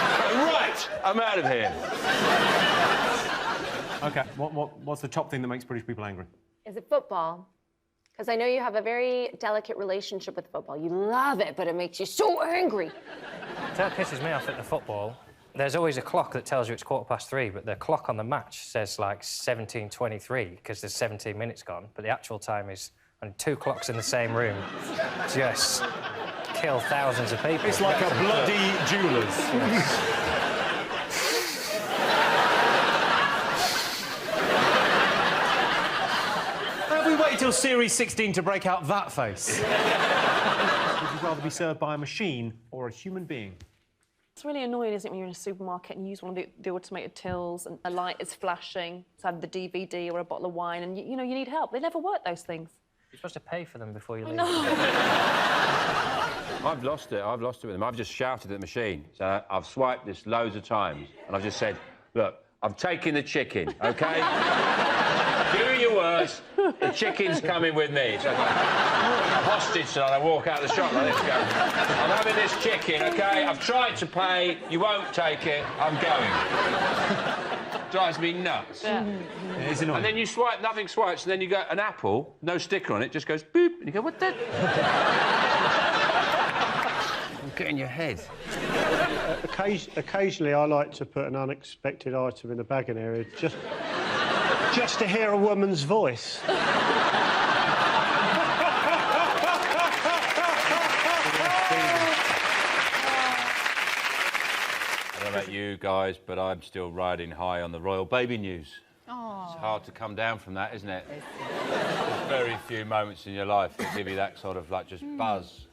Right, I'm out of here. OK, what's the top thing that makes British people angry? Is it football? Because I know you have a very delicate relationship with football. You love it, but it makes you so angry. That pisses me off at the football. There's always a clock that tells you it's 3:15, but the clock on the match says, like, 17:23, because there's 17 minutes gone, but the actual time is... And 2 clocks in the same room just kill thousands of people. It's like a bloody jeweller's. Yes. We waited till Series 16 to break out that face. Would you rather be served by a machine or a human being? It's really annoying, isn't it, when you're in a supermarket and you use one of the automated tills and a light is flashing, it's either the DVD or a bottle of wine, and you know you need help. They never work, those things. You're supposed to pay for them before you leave. I've lost it with them. I've just shouted at the machine. So I've swiped this loads of times, and I've just said, look, I've taken the chicken, OK? Do your worst. The chicken's coming with me. So I've got a hostage, so I walk out of the shop like this, go, I'm having this chicken, OK? I've tried to pay, you won't take it, I'm going. Drives me nuts. Yeah. It is annoying. And then you swipe, nothing swipes, and then you go, an apple, no sticker on it, just goes boop, and you go, what the... Get in your head. Occasionally, I like to put an unexpected item in the bagging area just to hear a woman's voice. I don't know about you guys, but I'm still riding high on the royal baby news. Oh. It's hard to come down from that, isn't it? There's very few moments in your life that give you that sort of, like, just buzz.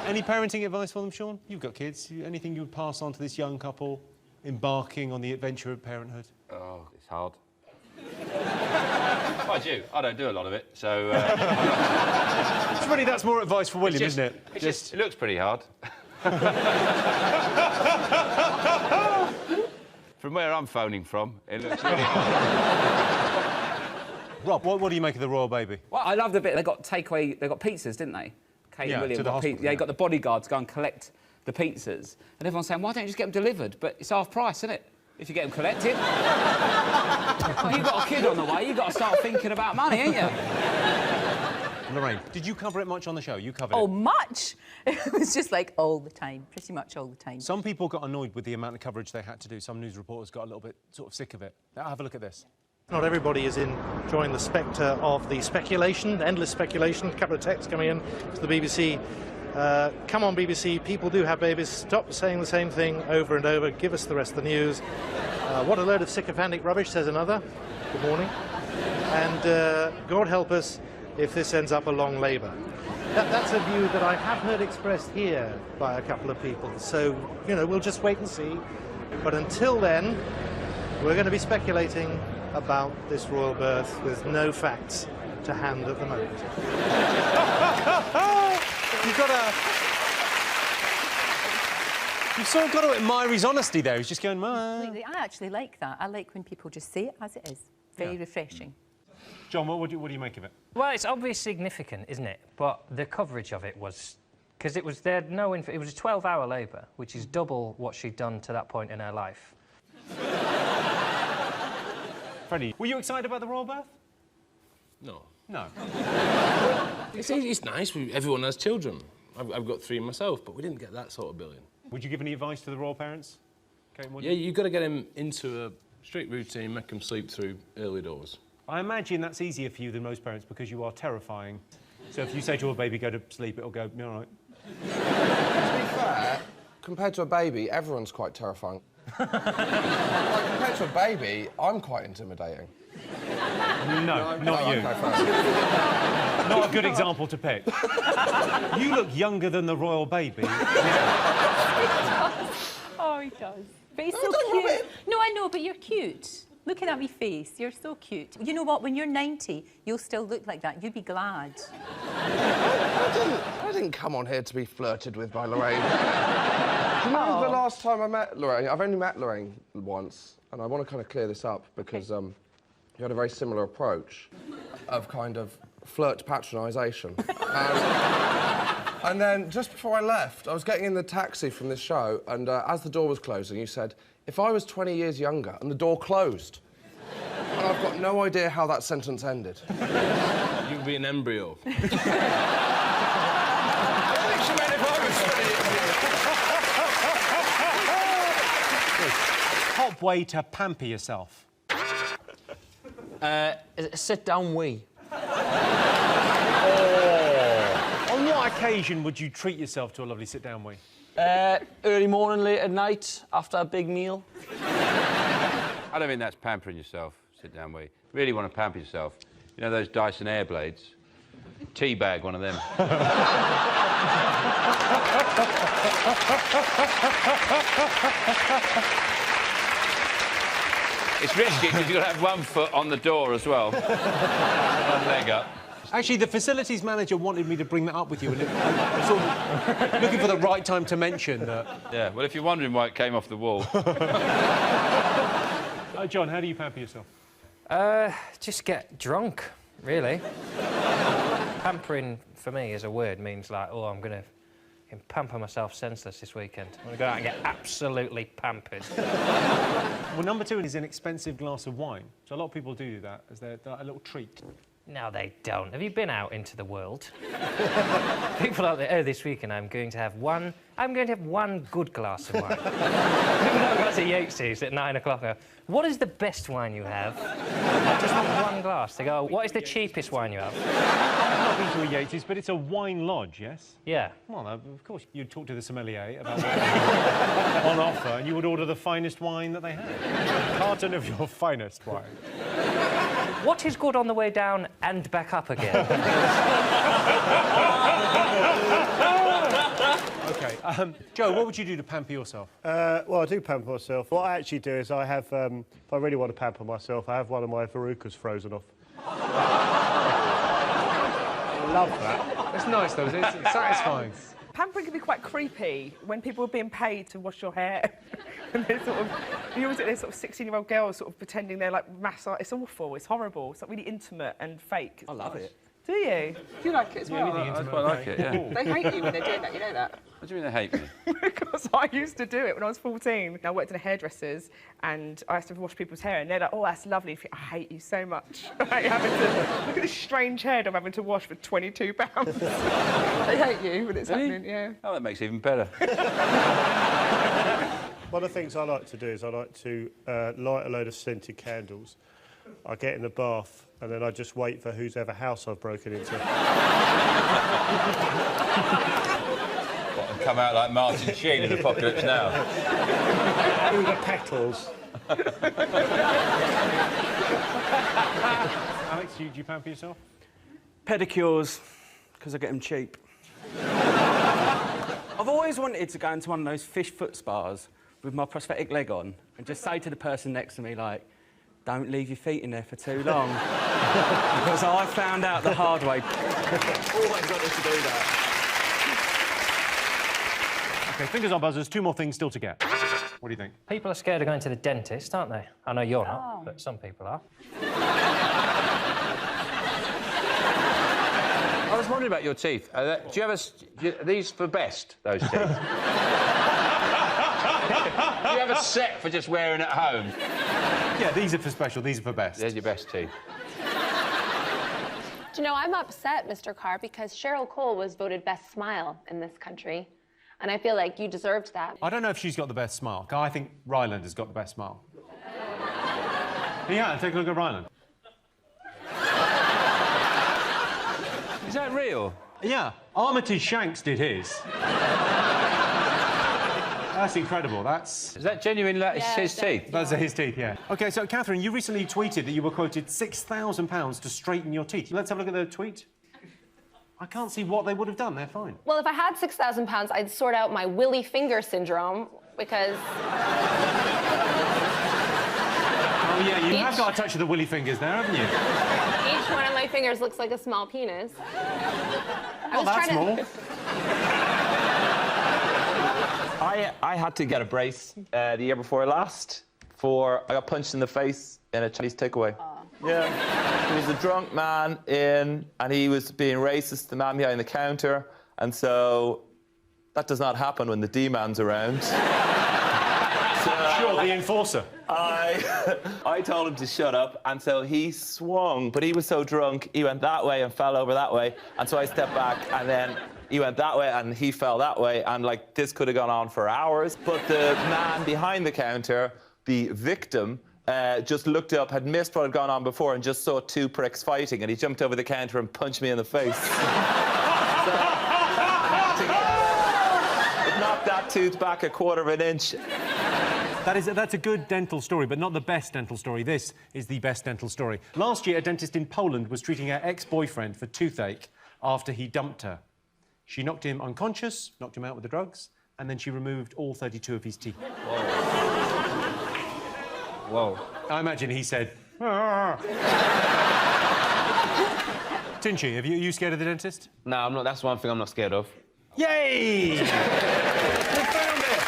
Any parenting advice for them, Sean? You've got kids. Anything you would pass on to this young couple embarking on the adventure of parenthood? Oh, it's hard. mind you, I don't do a lot of it, so... It's really, that's more advice for William, isn't it? It looks pretty hard. From where I'm phoning from, it looks really hard. Rob, what do you make of the royal baby? Well, I love the bit they got takeaway. They got pizzas, didn't they? Kate and William to the got hospital, Yeah, you got the bodyguards go and collect the pizzas, and everyone's saying, "Why don't you just get them delivered?" But it's half price, isn't it? If you get them collected. Well, you've got a kid on the way. You've got to start thinking about money, ain't you? Lorraine, did you cover it much on the show? You covered it. Oh, much? It was just like all the time, pretty much all the time. Some people got annoyed with the amount of coverage they had to do. Some news reporters got a little bit sort of sick of it. Now, have a look at this. Not everybody is enjoying the spectre of the speculation, endless speculation. A couple of texts coming in to the BBC. Come on, BBC, people do have babies. Stop saying the same thing over and over. Give us the rest of the news. What a load of sycophantic rubbish, says another. Good morning. And God help us if this ends up a long labour. That's a view that I have heard expressed here by a couple of people. So, you know, we'll just wait and see. But until then, we're going to be speculating about this royal birth with no facts to hand at the moment. You've sort of got to admire his honesty there. He's just going, Completely. I actually like that. I like when people just say it as it is. Very refreshing. John, what do you make of it? Well, it's obviously significant, isn't it? But the coverage of it was... Because it was there, it was a 12-hour labour, which is double what she'd done to that point in her life. Freddie, were you excited about the royal birth? No. No. It's nice. Everyone has children. I've got 3 myself, but we didn't get that sort of billion. Would you give any advice to the royal parents? Kate, Yeah, you've got to get him into a strict routine, make him sleep through early doors. I imagine that's easier for you than most parents because you are terrifying. So if you say to a baby, go to sleep, it'll go, all right. To be fair, compared to a baby, everyone's quite terrifying. Like, compared to a baby, I'm quite intimidating. No, not you. Not a good example to pick. You look younger than the royal baby. Oh, he does. But he's so cute. No, I know, but you're cute. Looking at me face, you're so cute. You know what? When you're 90, you'll still look like that. You'd be glad. I didn't come on here to be flirted with by Lorraine. Do you know the last time I met Lorraine? I've only met Lorraine once, and I want to kind of clear this up because you had a very similar approach of kind of flirt patronisation. And then just before I left, I was getting in the taxi from this show, and as the door was closing, you said, if I was 20 years younger, and the door closed. And I've got no idea how that sentence ended. You'd be an embryo. I think she meant if I was 20 years Top way to pamper yourself? A sit-down wee. On what occasion would you treat yourself to a lovely sit-down wee? Early morning, late at night, after a big meal. I don't think that's pampering yourself, sit down wee. Really want to pamper yourself. You know those Dyson air blades? Teabag one of them. It's risky because you've got to have one foot on the door as well. One leg up. Actually, the facilities manager wanted me to bring that up with you, and I was sort of looking for the right time to mention that. Yeah, well, if you're wondering why it came off the wall. John, how do you pamper yourself? Just get drunk, really. Pampering, for me, as a word, means like, oh, I'm going to pamper myself senseless this weekend. I'm going to go out and get absolutely pampered. Well, number 2 is an expensive glass of wine. So a lot of people do that as a little treat. No, they don't. Have you been out into the world? People out there, oh, this weekend I'm going to have one good glass of wine. People don't go to Yates's at 9 o'clock and go, what is the best wine you have? I just want one glass. They go, what is the cheapest wine you have? I've not been to a Yates's, but it's a wine lodge, yes? Yeah. Well, of course, you'd talk to the sommelier about what on offer, and you would order the finest wine that they had. A carton of your finest wine. What is good on the way down and back up again? OK, Joe, what would you do to pamper yourself? Well, I do pamper myself. What I actually do is I have, if I really want to pamper myself, I have one of my verrucas frozen off. I love that. It's nice, though. It's satisfying. Pampering can be quite creepy when people are being paid to wash your hair. And they're sort of, you always get these sort of 16-year-old girls sort of pretending they're like massage. It's awful. It's horrible. It's like really intimate and fake. I love it. Do you? Do you like it as well? I quite like it, yeah. They hate you when they're doing that, you know that? What do you mean they hate me? Because I used to do it when I was 14. I worked in a hairdresser's and I used to wash people's hair and they're like, oh, that's lovely. I hate you so much. Like, look at this strange head I'm having to wash for £22. They hate you when it's happening, yeah. Oh, that makes it even better. One of the things I like to do is I like to light a load of scented candles. I get in the bath and then I just wait for whosever house I've broken into. What, and come out like Martin Sheen in Apocalypse Now? Through the petals. Alex, do you pamper yourself? Pedicures, because I get them cheap. I've always wanted to go into one of those fish foot spas with my prosthetic leg on and just say to the person next to me, like, don't leave your feet in there for too long. Because I found out the hard way. Always wanted to do that. OK, fingers on buzzers, 2 more things still to get. What do you think? People are scared of going to the dentist, aren't they? I know you're not, but some people are. I was wondering about your teeth. Do you have are these for best, those teeth? Do you have a set for just wearing at home? Yeah, these are for special, these are for best. There's your best teeth. Do you know, I'm upset, Mr. Carr, because Cheryl Cole was voted best smile in this country. And I feel like you deserved that. I don't know if she's got the best smile. I think Ryland has got the best smile. Yeah, take a look at Ryland. Is that real? Yeah, Armitage Shanks did his. That's incredible, Is that genuine? It's his teeth? Those are his teeth, yeah. OK, so, Catherine, you recently tweeted that you were quoted £6,000 to straighten your teeth. Let's have a look at the tweet. I can't see what they would have done. They're fine. Well, if I had £6,000, I'd sort out my willy finger syndrome, because... Oh, yeah, you have got a touch of the willy fingers there, haven't you? Each one of my fingers looks like a small penis. Well, that's more. I had to get a brace the year before last I got punched in the face in a Chinese takeaway. Yeah. He was a drunk man and he was being racist to the man behind the counter, and so that does not happen when the D-man's around. Sure, the enforcer. I told him to shut up, and so he swung, but he was so drunk, he went that way and fell over that way, and so I stepped back, and then he went that way, and he fell that way, and, like, this could have gone on for hours. But the man behind the counter, the victim, just looked up, had missed what had gone on before, and just saw 2 pricks fighting, and he jumped over the counter and punched me in the face. Knocked that tooth back a quarter of an inch. That's a good dental story, but not the best dental story. This is the best dental story. Last year, a dentist in Poland was treating her ex-boyfriend for toothache after he dumped her. She knocked him unconscious, knocked him out with the drugs, and then she removed all 32 of his teeth. Whoa. I imagine he said... Tinchy, are you scared of the dentist? No, I'm not. That's one thing I'm not scared of. Yay! We found it!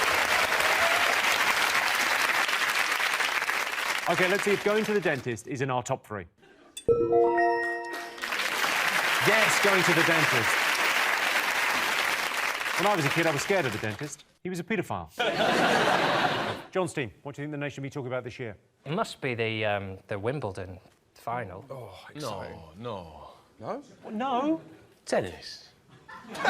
OK, let's see if going to the dentist is in our top 3. Yes, going to the dentist. When I was a kid, I was scared of the dentist. He was a paedophile. John Steen, what do you think the nation will be talking about this year? It must be the Wimbledon final. Oh, exciting. No. No? No? Tennis. What's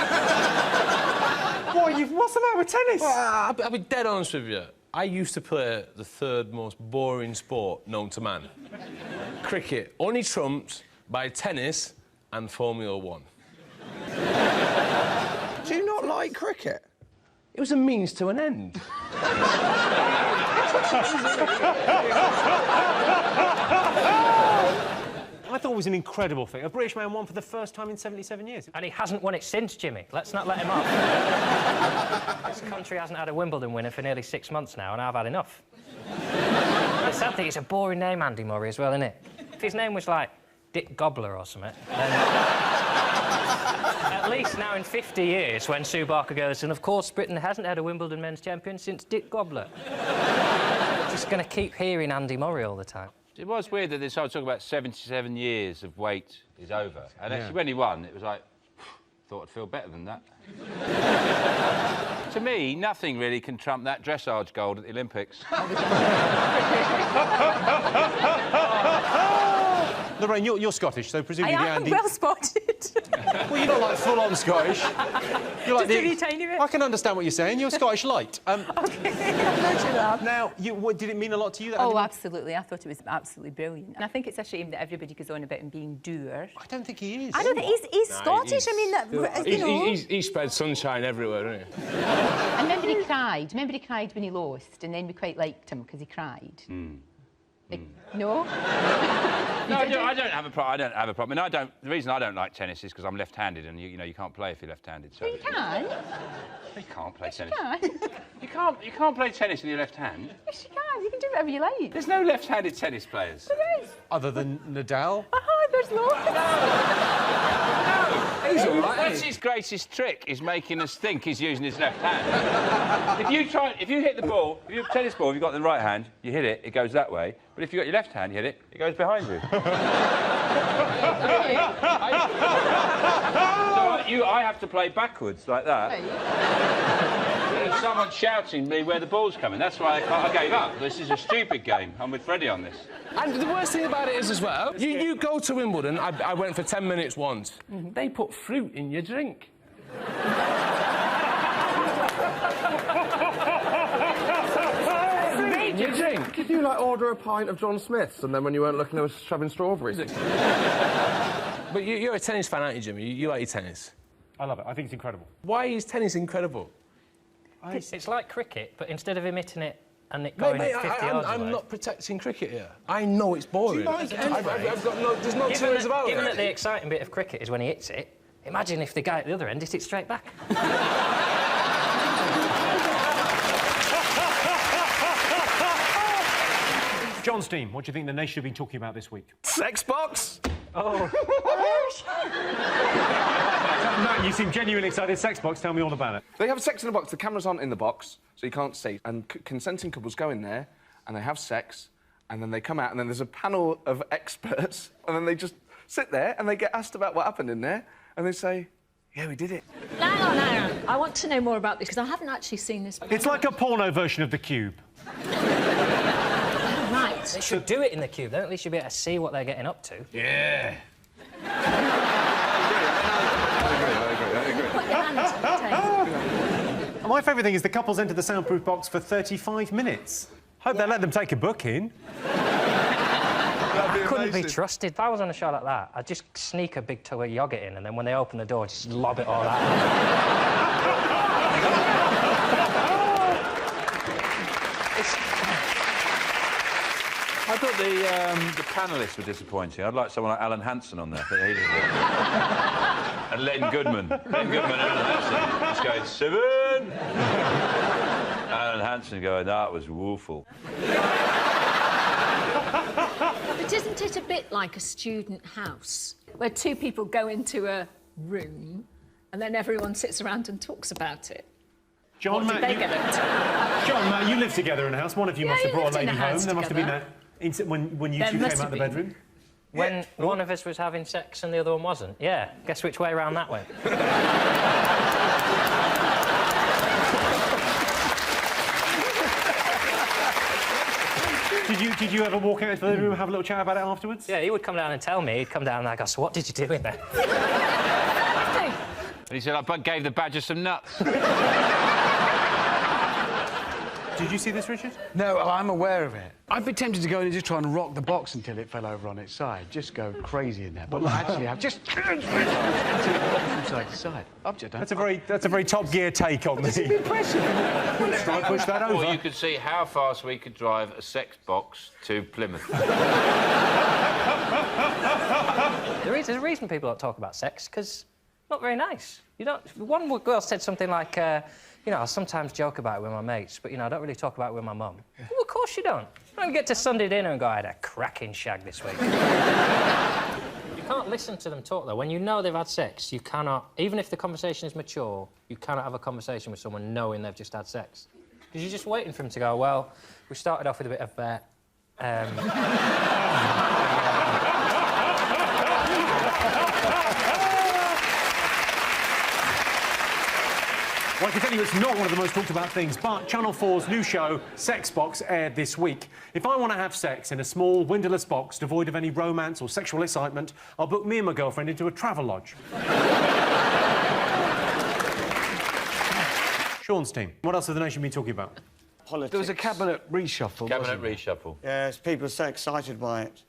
the matter with tennis? Well, I'll be dead honest with you. I used to play the 3rd most boring sport known to man. Cricket, only trumped by tennis and Formula 1. Do you not like cricket? It was a means to an end. I thought it was an incredible thing. A British man won for the first time in 77 years. And he hasn't won it since, Jimmy. Let's not let him off. This country hasn't had a Wimbledon winner for nearly 6 months now, and I've had enough. The sad thing, it's a boring name, Andy Murray, as well, isn't it? If his name was, like, Dick Gobbler or something, then... At least now in 50 years, when Sue Barker goes, and of course Britain hasn't had a Wimbledon men's champion since Dick Gobbler. Just going to keep hearing Andy Murray all the time. It was weird that this whole talk about 77 years of wait is over. And actually, when he won, it was like, thought I'd feel better than that. To me, nothing really can trump that dressage gold at the Olympics. Lorraine, you're Scottish, so presumably I am Andy... well spotted. Well, you're not like full-on Scottish. You're like Just a wee tiny bit. I can understand what you're saying. You're Scottish light. OK, Now, did it mean a lot to you? That Oh, absolutely. I thought it was absolutely brilliant. And I think it's a shame that everybody goes on about him being dour. I don't think he is. I don't think he's Scottish. I mean, you know... He spread sunshine everywhere, didn't he? And remember he cried. Remember he cried when he lost, and then we quite liked him because he cried. Like, no? No, I don't have a problem. I don't have a problem. I mean, the reason I don't like tennis is because I'm left-handed, and you know you can't play if you're left-handed. So you can. You can't play tennis. You can. You can't play tennis with your left hand. Yes, you can. You can do whatever you like. There's no left-handed tennis players. There is. Other than Nadal? There's no. He's all right. That's his greatest trick, is making us think he's using his left hand. if you hit the ball, if you have a tennis ball, if you've got the right hand, you hit it, it goes that way. But if you've got your left hand, you hit it, it goes behind you. So I have to play backwards like that. There's someone shouting me where the ball's coming. That's why I gave up. This is a stupid game. I'm with Freddie on this. And the worst thing about it is, as well, you go to Wimbledon, I went for 10 minutes once, they put fruit in your drink. In your drink? Did you, like, order a pint of John Smith's, and then when you weren't looking, they were shoving strawberries? But you're a tennis fan, aren't you, Jimmy? You like your tennis? I love it. I think it's incredible. Why is tennis incredible? It's like cricket, but instead of him hitting it and it going 50 yards away... I'm not protecting cricket here. I know it's boring. Do you like I've got no... There's no two ways about it. Given that the exciting bit of cricket is when he hits it, imagine if the guy at the other end hit it straight back. John Steam, what do you think the nation have been talking about this week? Sexbox? Oh. Matt, you seem genuinely excited. Sexbox, tell me all about it. They have sex in a box. The cameras aren't in the box, so you can't see. And consenting couples go in there, and they have sex, and then they come out, and then there's a panel of experts, and then they just sit there, and they get asked about what happened in there, and they say, yeah, we did it. Hang on. I want to know more about this, because I haven't actually seen this. It's like a porno version of The Cube. Right. They should do it in The Cube, then at least you'll be able to see what they're getting up to. Yeah. My favourite thing is the couples enter the soundproof box for 35 minutes. Hope they let them take a book in. I couldn't be trusted. If I was on a show like that, I'd just sneak a big tub of yoghurt in, and then when they open the door, just lob it all out. I thought the panellists were disappointing. I'd like someone like Alan Hansen on there, but he didn't. And Len Goodman. Len Goodman and Alan Hansen just going, 7! Alan Hansen going, that was woeful. But isn't it a bit like a student house, where two people go into a room and then everyone sits around and talks about it? John, What did they get up to? John, Matt, you live together in a house. One of you must have brought a lady home. There must have been together. that when you There two must came out of the have bedroom. When one of us was having sex and the other one wasn't. Yeah, guess which way round that went. Did you ever walk out into the room and have a little chat about it afterwards? Yeah, he would come down and tell me. He'd come down and I'd go, so what did you do in there? And he said, I gave the badger some nuts. Did you see this, Richard? No, I'm aware of it. I'd be tempted to go in and just try and rock the box until it fell over on its side. Just go crazy in there. But actually, I've just... until it from side to side. That's a very Top Gear take on this. It's impressive. Let's try and push that over. Or you could see how fast we could drive a sex box to Plymouth. There's a reason people don't talk about sex, because not very nice. You don't... One girl said something like, you know, I sometimes joke about it with my mates, but, you know, I don't really talk about it with my mum. Yeah. Well, of course you don't. You don't get to Sunday dinner and go, I had a cracking shag this week. listen to them talk, though. When you know they've had sex, you cannot... Even if the conversation is mature, you cannot have a conversation with someone knowing they've just had sex. Because you're just waiting for them to go, well, we started off with a bit of... Well, I can tell you it's not one of the most talked about things, but Channel 4's new show, Sexbox, aired this week. If I want to have sex in a small, windowless box devoid of any romance or sexual excitement, I'll book me and my girlfriend into a travel lodge. Sean's team. What else have the nation been talking about? Politics. There was a cabinet reshuffle. Cabinet reshuffle. Yes, people are so excited by it.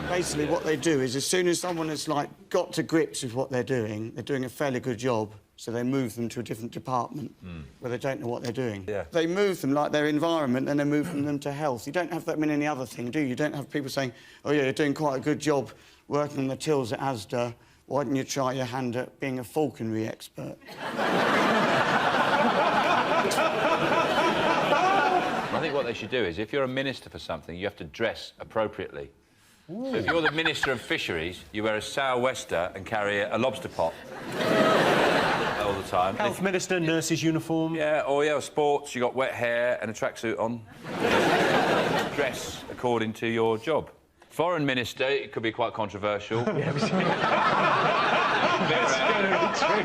Basically, what they do is, as soon as someone has, like, got to grips with what they're doing a fairly good job, so they move them to a different department where they don't know what they're doing. Yeah. They move them, like, their environment, then they move them to health. You don't have that in any other thing, do you? You don't have people saying, oh, yeah, you're doing quite a good job working on the tills at Asda. Why didn't you try your hand at being a falconry expert? I think what they should do is, if you're a minister for something, you have to dress appropriately. So if you're the Minister of Fisheries, you wear a sou'wester and carry a lobster pot all the time. Health Minister, nurse's uniform. Yeah, or yeah, sports, you got wet hair and a tracksuit on. Dress according to your job. Foreign Minister, it could be quite controversial.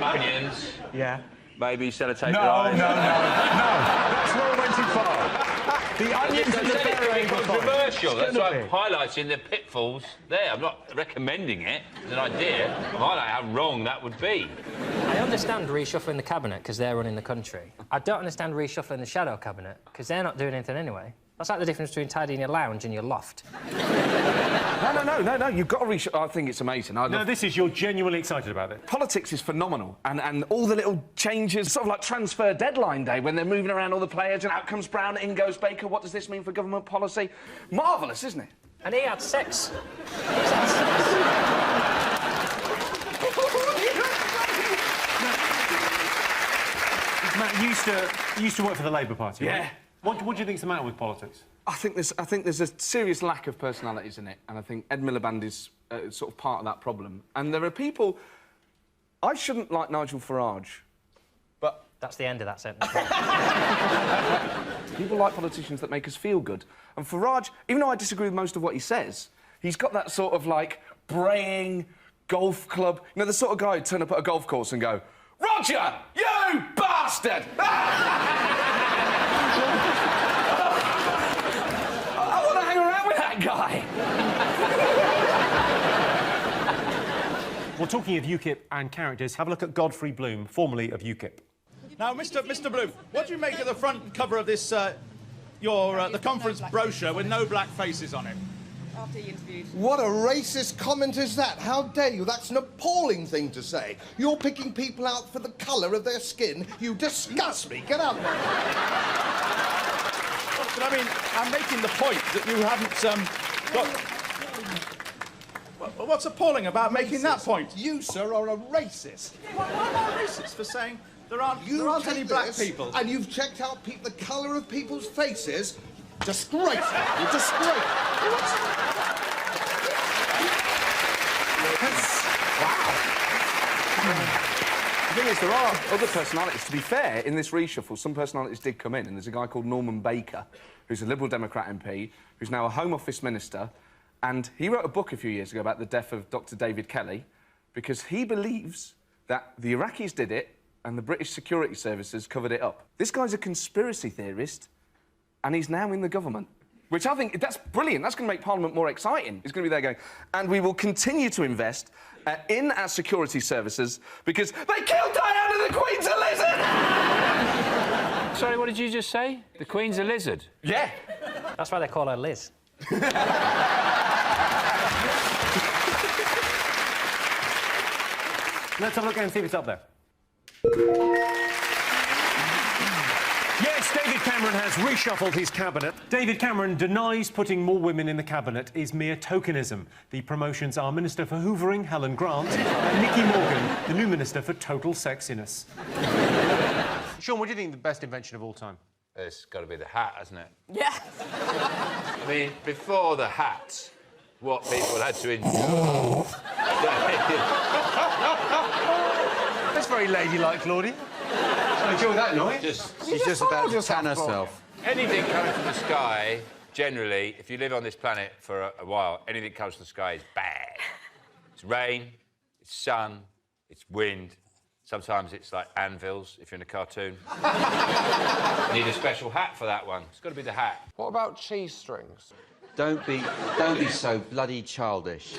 Onions. Yeah. Maybe sellotape No, your eyes. no. That's where I went too far. The onions and the berry controversial. That's why I'm highlighting the pitfalls there. I'm not recommending it as an idea. I'm highlighting how wrong that would be. I understand reshuffling the cabinet because they're running the country. I don't understand reshuffling the shadow cabinet because they're not doing anything anyway. That's like the difference between tidying your lounge and your loft. No, you've got to reshuffle. I think it's amazing. No, this is, you're genuinely excited about it. Politics is phenomenal, and all the little changes, sort of like transfer deadline day, when they're moving around all the players, and out comes Brown, in goes Baker. What does this mean for government policy? Marvellous, isn't it? And he had sex. Matt, you used to work for the Labour Party, Yeah. right? What do you think's the matter with politics? I think there's a serious lack of personalities in it, and I think Ed Miliband is sort of part of that problem. And there are people... I shouldn't like Nigel Farage, but... That's the end of that sentence. People like politicians that make us feel good. And Farage, even though I disagree with most of what he says, he's got that sort of, like, braying golf club... You know, the sort of guy who'd turn up at a golf course and go, Roger, you bastard! I want to hang around with that guy. Well, talking of UKIP and characters, have a look at Godfrey Bloom, formerly of UKIP. Now, Mr. Bloom, what do you make of the front cover of this, the conference brochure with no black faces on it? After you interviewed. What a racist comment is that? How dare you? That's an appalling thing to say. You're picking people out for the colour of their skin. You disgust me. Get out. But I mean, I'm making the point that you haven't got... What's appalling about making that point? You, sir, are a racist. Why am I racist for saying there aren't any black people? And you've checked out the colour of people's faces. Disgraceful. You're disgraceful. The thing is, there are other personalities. To be fair, in this reshuffle, some personalities did come in, and there's a guy called Norman Baker, who's a Liberal Democrat MP, who's now a Home Office minister, and he wrote a book a few years ago about the death of Dr. David Kelly, because he believes that the Iraqis did it and the British security services covered it up. This guy's a conspiracy theorist, and he's now in the government. Which I think, that's brilliant. That's going to make Parliament more exciting. He's going to be there going, and we will continue to invest in our security services because they killed Diana, the Queen's a lizard! Sorry, what did you just say? The Queen's a lizard? Yeah. That's why they call her Liz. Let's have a look and see if it's up there. Yes, David Cameron has reshuffled his cabinet. David Cameron denies putting more women in the cabinet is mere tokenism. The promotions are Minister for Hoovering, Helen Grant, and Nicky Morgan, the new Minister for Total Sexiness. Sean, what do you think the best invention of all time? It's got to be the hat, hasn't it? Yeah. I mean, before the hat, what people had to endure. That's very ladylike, Claudia. I enjoy that noise. She's just about to tan herself. Anything coming from the sky, generally, if you live on this planet for a while, anything that comes from the sky is bad. It's rain, it's sun, it's wind. Sometimes it's like anvils, if you're in a cartoon. You need a special hat for that one. It's got to be the hat. What about cheese strings? Don't be so bloody childish.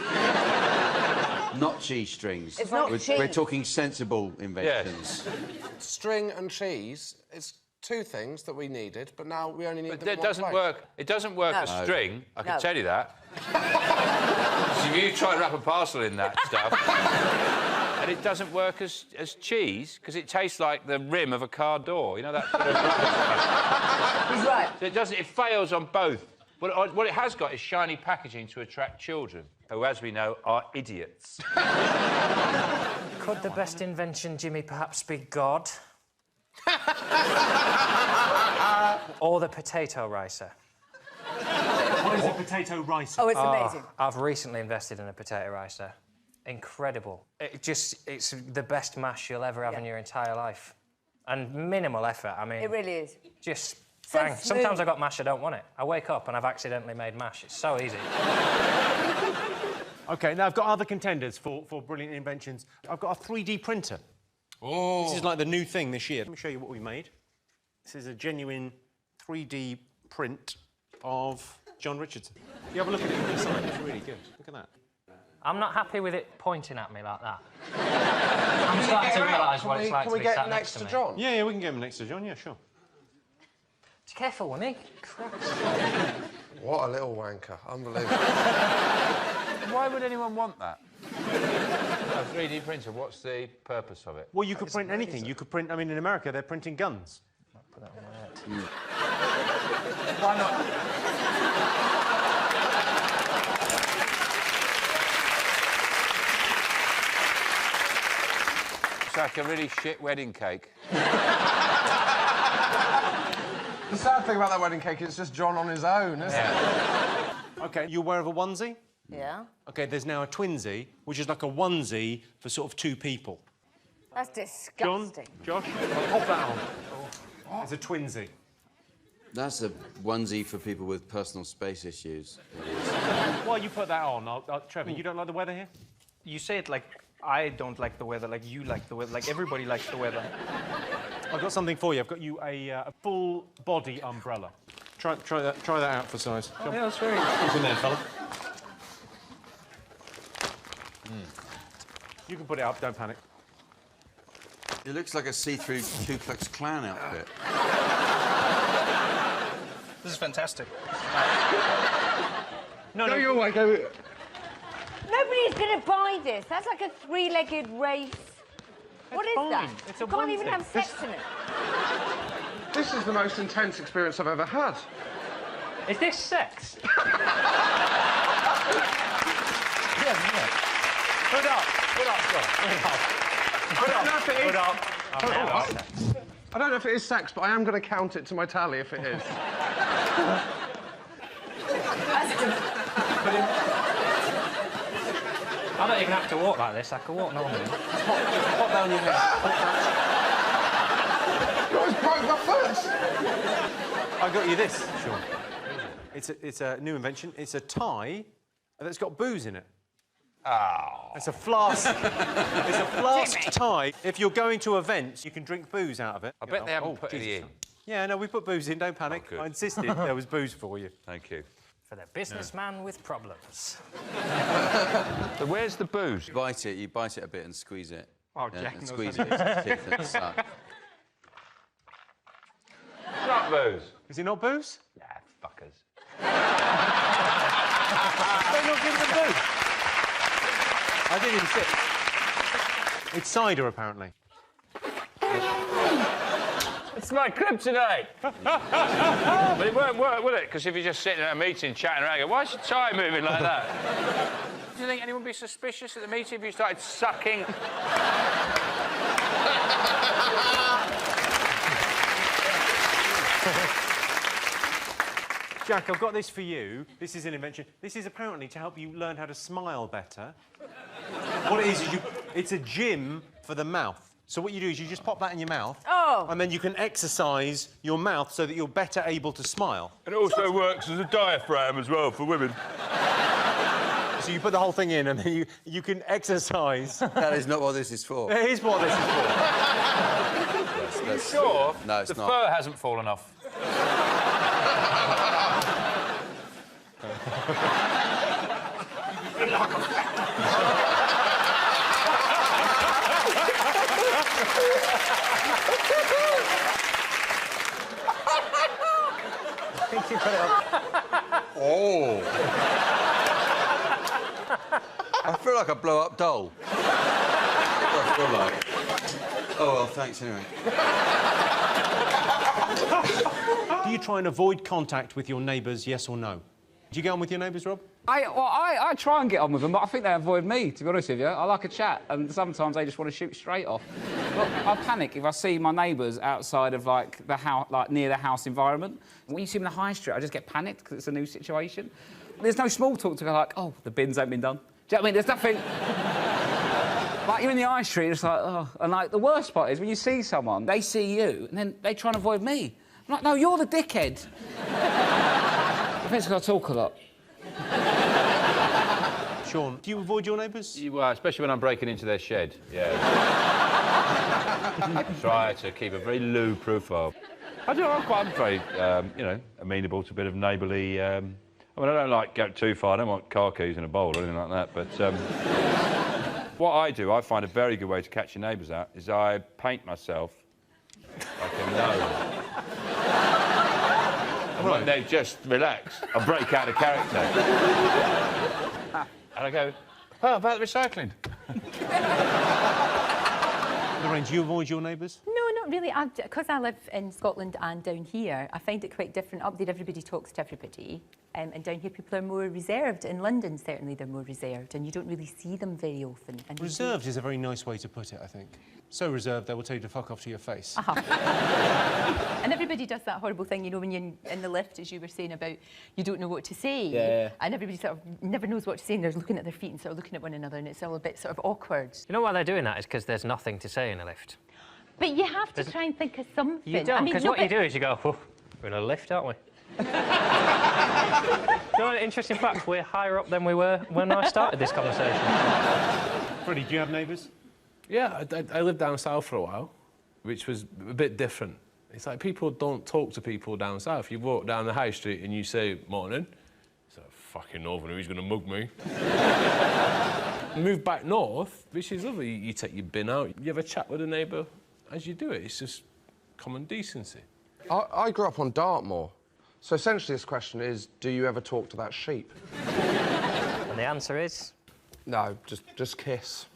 Not cheese strings. It's not cheese. We're talking sensible inventions. Yes. String and cheese, it's two things that we needed, but now we only need them in It one doesn't place. work. It doesn't work as string, I can tell you that. So if you try to wrap a parcel in that stuff, and it doesn't work as cheese, because it tastes like the rim of a car door, you know, that sort of rubber stuff. He's right. So it fails on both. What it has got is shiny packaging to attract children, who, as we know, are idiots. Could the best invention, Jimmy, perhaps be God? Or the potato ricer? What is a potato ricer? Oh, it's amazing. I've recently invested in a potato ricer. Incredible. It's the best mash you'll ever have in your entire life. And minimal effort, I mean... It really is. Just So bang. Sometimes I got mash, I don't want it. I wake up and I've accidentally made mash. It's so easy. OK, now I've got other contenders for brilliant inventions. I've got a 3D printer. Oh. This is like the new thing this year. Let me show you what we made. This is a genuine 3D print of John Richardson. You have a look at it on the side. It's really good. Look at that. I'm not happy with it pointing at me like that. I'm starting to realise what it's like to be sat next to me. John? Yeah, we can get him next to John, yeah, sure. Be careful, won't he? Christ. What a little wanker. Unbelievable. Why would anyone want that? A 3D printer, what's the purpose of it? Well, you could print anything. You could print... I mean, in America, they're printing guns. Put that on my head. Why not? It's like a really shit wedding cake. The sad thing about that wedding cake is it's just John on his own, isn't it? OK, you aware of a onesie? Yeah. OK, there's now a twinsy, which is like a onesie for sort of two people. That's disgusting. John, Josh, I'll pop that on. Oh. It's a twinsy. That's a onesie for people with personal space issues. While you put that on, Trevor, you don't like the weather here? You say it like I don't like the weather, like you like the weather, like everybody likes the weather. I've got something for you. I've got you a full body umbrella. Try that out for size. Oh, yeah, that's very What's in there, fella? You can put it up, don't panic. It looks like a see-through Ku Klux Klan outfit. This is fantastic. No, you're like... Nobody's going to buy this. That's like a three-legged race. What is that? It's you can't even have sex in it. This is the most intense experience I've ever had. Is this sex? Yeah. Put up, John. I don't know if it is... Put up. I don't know if it is sex, but I am going to count it to my tally if it is. I don't even have to walk like this. I can walk normally. Pop down your head. You always broke my foot! I got you this, Sean. It's a new invention. It's a tie that's got booze in it. Oh. It's a flask. It's a flask tie. If you're going to events, you can drink booze out of it. I bet they haven't put any in. Yeah, no, we put booze in. Don't panic. I insisted there was booze for you. Thank you. For the businessman with problems. So where's the booze? You bite it a bit and squeeze it. Oh, Yeah, Jack and knows squeeze how it. to do Teeth and suck. It's not booze. Is it not booze? Yeah, fuckers. Don't not give them booze. I did insist. It's cider, apparently. It's my kryptonite. But it won't work, will it? Because if you're just sitting at a meeting chatting around, you go, why is your tie moving like that? Do you think anyone would be suspicious at the meeting if you started sucking? Jack, I've got this for you. This is an invention. This is apparently to help you learn how to smile better. What it is it's a gym for the mouth. So what you do is you just pop that in your mouth. Oh. And then you can exercise your mouth so that you're better able to smile. And it also works as a diaphragm as well for women. So you put the whole thing in and then you can exercise. That is not what this is for. It is what this is for. Are you sure? No, it's the not. fur hasn't fallen off. Oh. I feel like a blow-up doll. That's what I feel like. Oh, well, thanks anyway. Do you try and avoid contact with your neighbours, yes or no? Do you get on with your neighbours, Rob? I try and get on with them, but I think they avoid me, to be honest with you. I like a chat, and sometimes they just want to shoot straight off. Look, I panic if I see my neighbours outside of, like, the house, like, near the house environment. When you see them in the high street, I just get panicked because it's a new situation. There's no small talk to go like, oh, the bins ain't been done. Do you know what I mean? There's nothing... Like, you're in the high street, it's like, oh... And, like, the worst part is when you see someone, they see you, and then they try and avoid me. I'm like, no, you're the dickhead. I think it's because I talk a lot. Sean, do you avoid your neighbours? Well, especially when I'm breaking into their shed, yeah. Try to keep a very low profile. I'm very, you know, amenable to a bit of neighbourly... I mean, I don't like go too far. I don't want car keys in a bowl or anything like that, but... what I do, I find a very good way to catch your neighbours out, is I paint myself like a gnome. Right. No, just relax. I break out of character. And I go, oh, about the recycling. Lorraine, do you avoid your neighbours? No, not really. Because I live in Scotland and down here, I find it quite different. Up there, everybody talks to everybody. And down here, people are more reserved. In London, certainly, they're more reserved. And you don't really see them very often. And reserved is a very nice way to put it, I think. So reserved, they will tell you to fuck off to your face. And everybody does that horrible thing, you know, when you're in the lift, as you were saying about, you don't know what to say. Yeah. And everybody sort of never knows what to say, and they're looking at their feet and sort of looking at one another, and it's all a bit sort of awkward. You know why they're doing that? Is because there's nothing to say in a lift. But you have to try and think of something. You don't, because what you do is you go, oh, we're in a lift, aren't we? You know, interesting fact, we're higher up than we were when I started this conversation. Freddie, do you have neighbours? Yeah, I lived down south for a while, which was a bit different. It's like people don't talk to people down south. You walk down the high street and you say, morning. It's like, fucking northerner, who's going to mug me? Move back north, which is lovely. You take your bin out, you have a chat with a neighbour as you do it. It's just common decency. I grew up on Dartmoor. So essentially this question is, do you ever talk to that sheep? And the answer is? No, just kiss.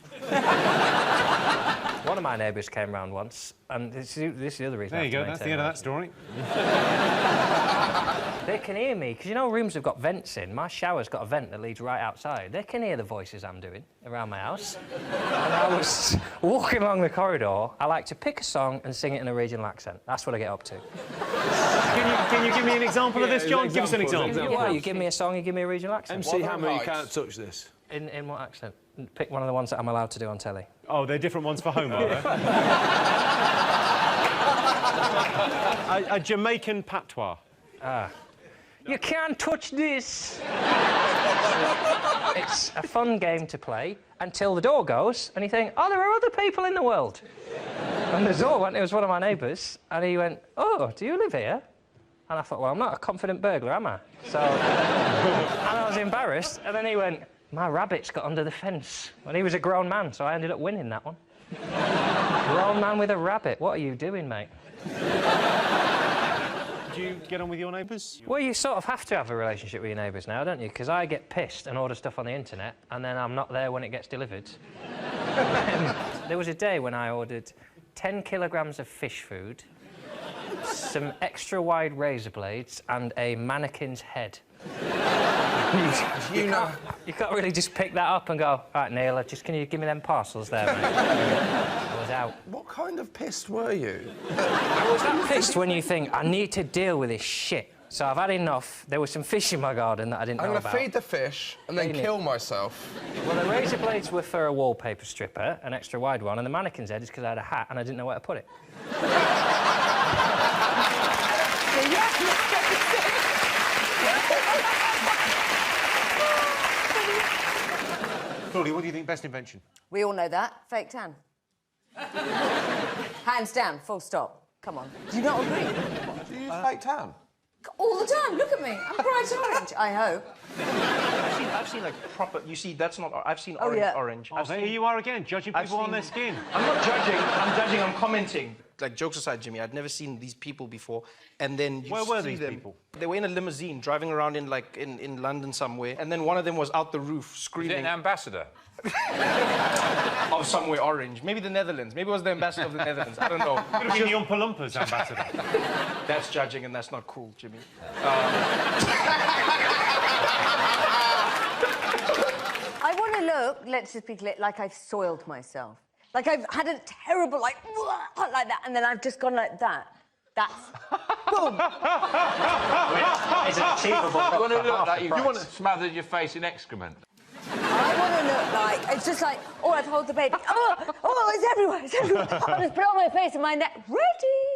One of my neighbours came round once, and this is the other reason. There you go, that's the end of that story. They can hear me, because you know rooms have got vents in. My shower's got a vent that leads right outside. They can hear the voices I'm doing around my house. And I was walking along the corridor. I like to pick a song and sing it in a regional accent. That's what I get up to. Can you give me an example of this, John? Give us an example. Well, you give me a song, you give me a regional accent. MC Hammer, you can't touch this. In what accent? Pick one of the ones that I'm allowed to do on telly. Oh, they're different ones for home, are they? A Jamaican patois. Ah. You can't touch this! It's a fun game to play until the door goes and you think, oh, there are other people in the world. And the door went, it was one of my neighbours, and he went, oh, do you live here? And I thought, well, I'm not a confident burglar, am I? So... and I was embarrassed, and then he went, my rabbit's got under the fence. And he was a grown man, so I ended up winning that one. Grown man with a rabbit. What are you doing, mate? Do you get on with your neighbours? Well, you sort of have to have a relationship with your neighbours now, don't you? Because I get pissed and order stuff on the internet, and then I'm not there when it gets delivered. There was a day when I ordered 10 kilograms of fish food, some extra wide razor blades, and a mannequin's head. You can't really just pick that up and go, all right, Neil, can you give me them parcels there, mate? I was out. What kind of pissed were you? I was that pissed when you think, I need to deal with this shit. So I've had enough. There was some fish in my garden that I didn't know about. I'm going to feed the fish and then kill myself. Well, the razor blades were for a wallpaper stripper, an extra wide one, and the mannequin's head is because I had a hat and I didn't know where to put it. Claudia, what do you think best invention? We all know that. Fake tan. Hands down, full stop. Come on. Do you not agree? Do you use fake tan? All the time. Look at me. I'm bright orange, I hope. I've seen like proper. You see, that's not. I've seen orange. Oh, here you are again, judging people on their skin. I'm not judging. I'm judging. I'm commenting. Like, jokes aside, Jimmy, I'd never seen these people before. And then you Where were see these them. people? They were in a limousine driving around in London somewhere. And then one of them was out the roof screaming. Is it an ambassador? Of somewhere orange. Maybe the Netherlands. Maybe it was the ambassador of the Netherlands. I don't know. Could have been the Oompa Loompas ambassador. That's judging, and that's not cool, Jimmy. I want to look, let's just be clear, like I've soiled myself. Like I've had a terrible, like that, and then I've just gone like that. That's... Boom! It's achievable. You want to look like you want to smother your face in excrement. I want to look like, it's just like, oh, I've held the baby. Oh, it's everywhere, it's everywhere. I'll just put it on my face and my neck. Ready!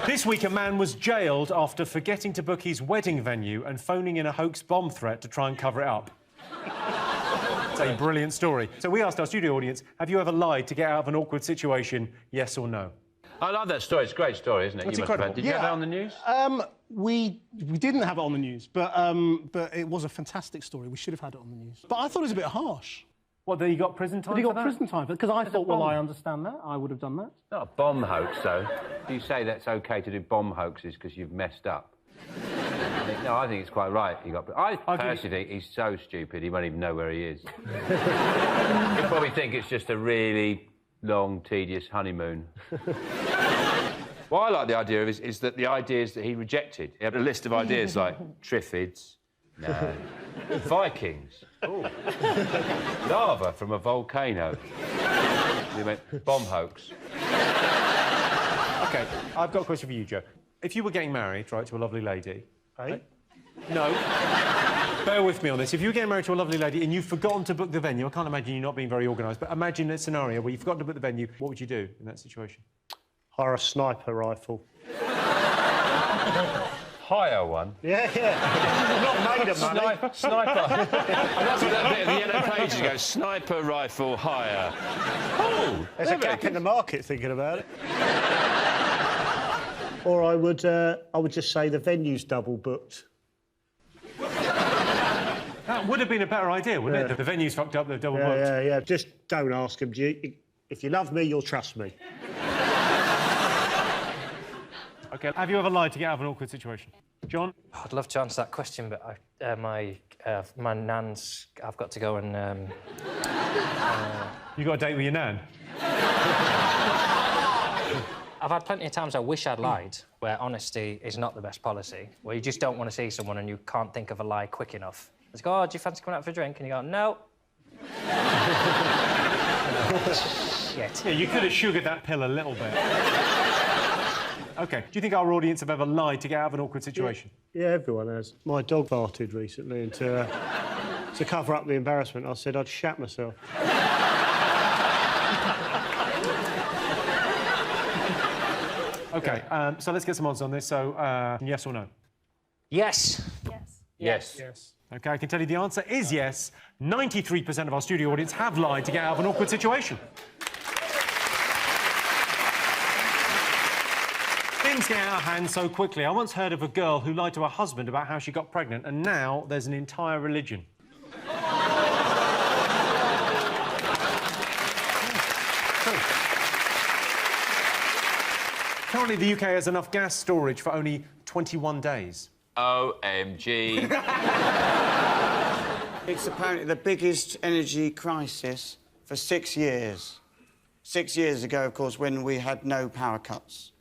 This week, a man was jailed after forgetting to book his wedding venue and phoning in a hoax bomb threat to try and cover it up. It's a brilliant story. So we asked our studio audience, have you ever lied to get out of an awkward situation, yes or no? I love that story. It's a great story, isn't it? It's You must have incredible. had- Did you have that on the news? We didn't have it on the news, but it was a fantastic story. We should have had it on the news. But I thought it was a bit harsh. What, that he got prison time But he for got that? prison time because I thought, well, I understand that. I would have done that. Not a bomb hoax, though. You say that's OK to do bomb hoaxes because you've messed up. No, I think it's quite right. I personally think he's so stupid he won't even know where he is. He'll probably think it's just a really long, tedious honeymoon. What I like the idea of is that the ideas that he rejected. He had a list of ideas like Triffids, no, Vikings, ooh, lava from a volcano. He went bomb hoax. OK, I've got a question for you, Joe. If you were getting married, right, to a lovely lady... Hey? No. Bear with me on this. If you were getting married to a lovely lady and you've forgotten to book the venue, I can't imagine you not being very organised, but imagine a scenario where you've forgotten to book the venue, what would you do in that situation? Hire a sniper rifle. Hire one? Yeah. Not made of money. Sniper. And that's what that bit of the Yellow Pages goes, sniper rifle hire. Oh! There's a gap in the market thinking about it. Or I would just say the venue's double booked. That would have been a better idea, wouldn't it? The venue's fucked up, they're double booked. Yeah. Just don't ask him. If you love me, you'll trust me. OK, have you ever lied to get out of an awkward situation? John? I'd love to answer that question, but my nan's... I've got to go and... You got a date with your nan? I've had plenty of times I wish I'd lied, where honesty is not the best policy, where you just don't want to see someone and you can't think of a lie quick enough. It's like, oh, do you fancy coming out for a drink? And you go, no. Shit. Yeah, you could have sugared that pill a little bit. OK, do you think our audience have ever lied to get out of an awkward situation? Yeah, everyone has. My dog farted recently, and to cover up the embarrassment, I said I'd shat myself. OK, so let's get some odds on this. So, yes or no? Yes. Yes. OK, I can tell you the answer is yes. 93% of our studio audience have lied to get out of an awkward situation. Things get out of hand so quickly. I once heard of a girl who lied to her husband about how she got pregnant, and now there's an entire religion. Currently, the UK has enough gas storage for only 21 days. OMG. It's apparently the biggest energy crisis for 6 years. 6 years ago, of course, when we had no power cuts.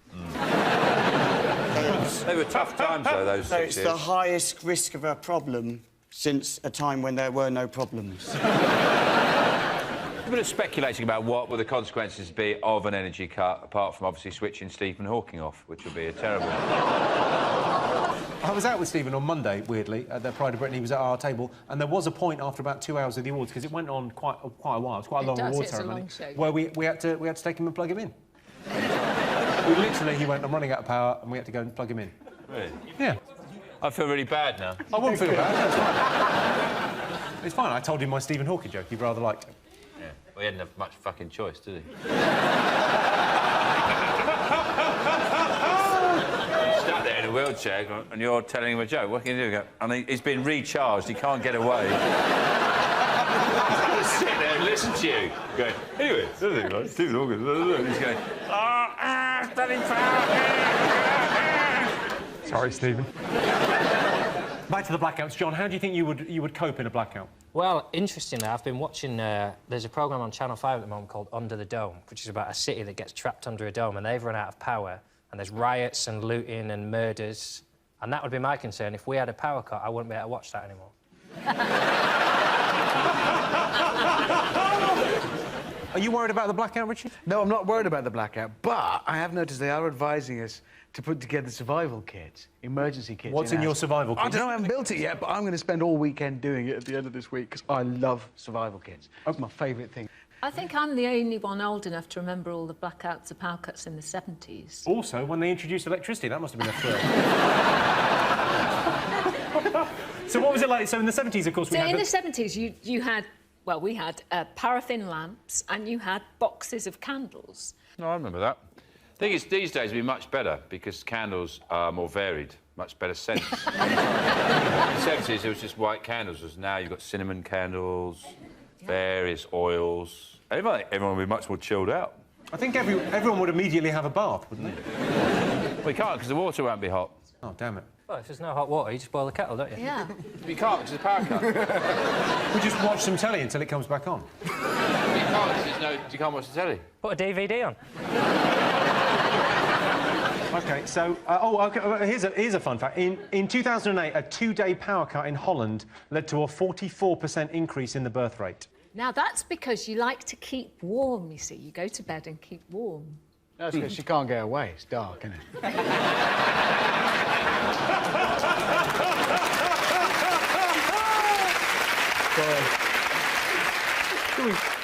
They were tough times, though, those 6 years. It's the highest risk of a problem since a time when there were no problems. A bit of speculating about what would the consequences be of an energy cut, apart from obviously switching Stephen Hawking off, which would be a terrible... I was out with Stephen on Monday, weirdly, at the Pride of Britain. He was at our table, and there was a point after about 2 hours of the awards, because it went on quite a while. It's quite a long award ceremony, where we had to take him and plug him in. He went, I'm running out of power, and we had to go and plug him in. Really? Yeah. I feel really bad now. I won't feel bad. It's fine. It's fine. I told him my Stephen Hawking joke. He rather liked it. Yeah. Well, he hadn't have much fucking choice, did he? Stuck there in a wheelchair, and you're telling him a joke. What can you do? And he's been recharged. He can't get away. He's going to sit there and listen to you. Going, anyway, Stephen Hawking. He's going, studying Sorry, Stephen. Back to the blackouts. John, how do you think you would cope in a blackout? Well, interestingly, I've been watching... there's a programme on Channel 5 at the moment called Under the Dome, which is about a city that gets trapped under a dome, and they've run out of power, and there's riots and looting and murders, and that would be my concern. If we had a power cut, I wouldn't be able to watch that anymore. Are you worried about the blackout, Richard? No, I'm not worried about the blackout, but I have noticed they are advising us to put together survival kits, emergency kits. What's in your survival kit? I don't know, I haven't built it yet, but I'm going to spend all weekend doing it at the end of this week, because I love survival kits. It's my favourite thing. I think I'm the only one old enough to remember all the blackouts and power cuts in the 70s. Also, when they introduced electricity, that must have been a thrill. So what was it like? So in the 70s, of course, we had... In the 70s, you had... Well, we had paraffin lamps and you had boxes of candles. No, I remember that. The thing is, these days would be much better because candles are more varied, much better scents. In the 70s, it was just white candles, whereas now you've got cinnamon candles, various oils. Everyone would be much more chilled out. I think everyone would immediately have a bath, wouldn't they? Well, you can't, because the water won't be hot. Oh, damn it. Well, if there's no hot water, you just boil the kettle, don't you? Yeah. You can't, because it's a power cut. We just watch some telly until it comes back on. You can't watch the telly. Put a DVD on. OK, so... here's a fun fact. In 2008, a 2-day power cut in Holland led to a 44% increase in the birth rate. Now, that's because you like to keep warm, you see. You go to bed and keep warm. That's because she can't get away. It's dark, isn't it?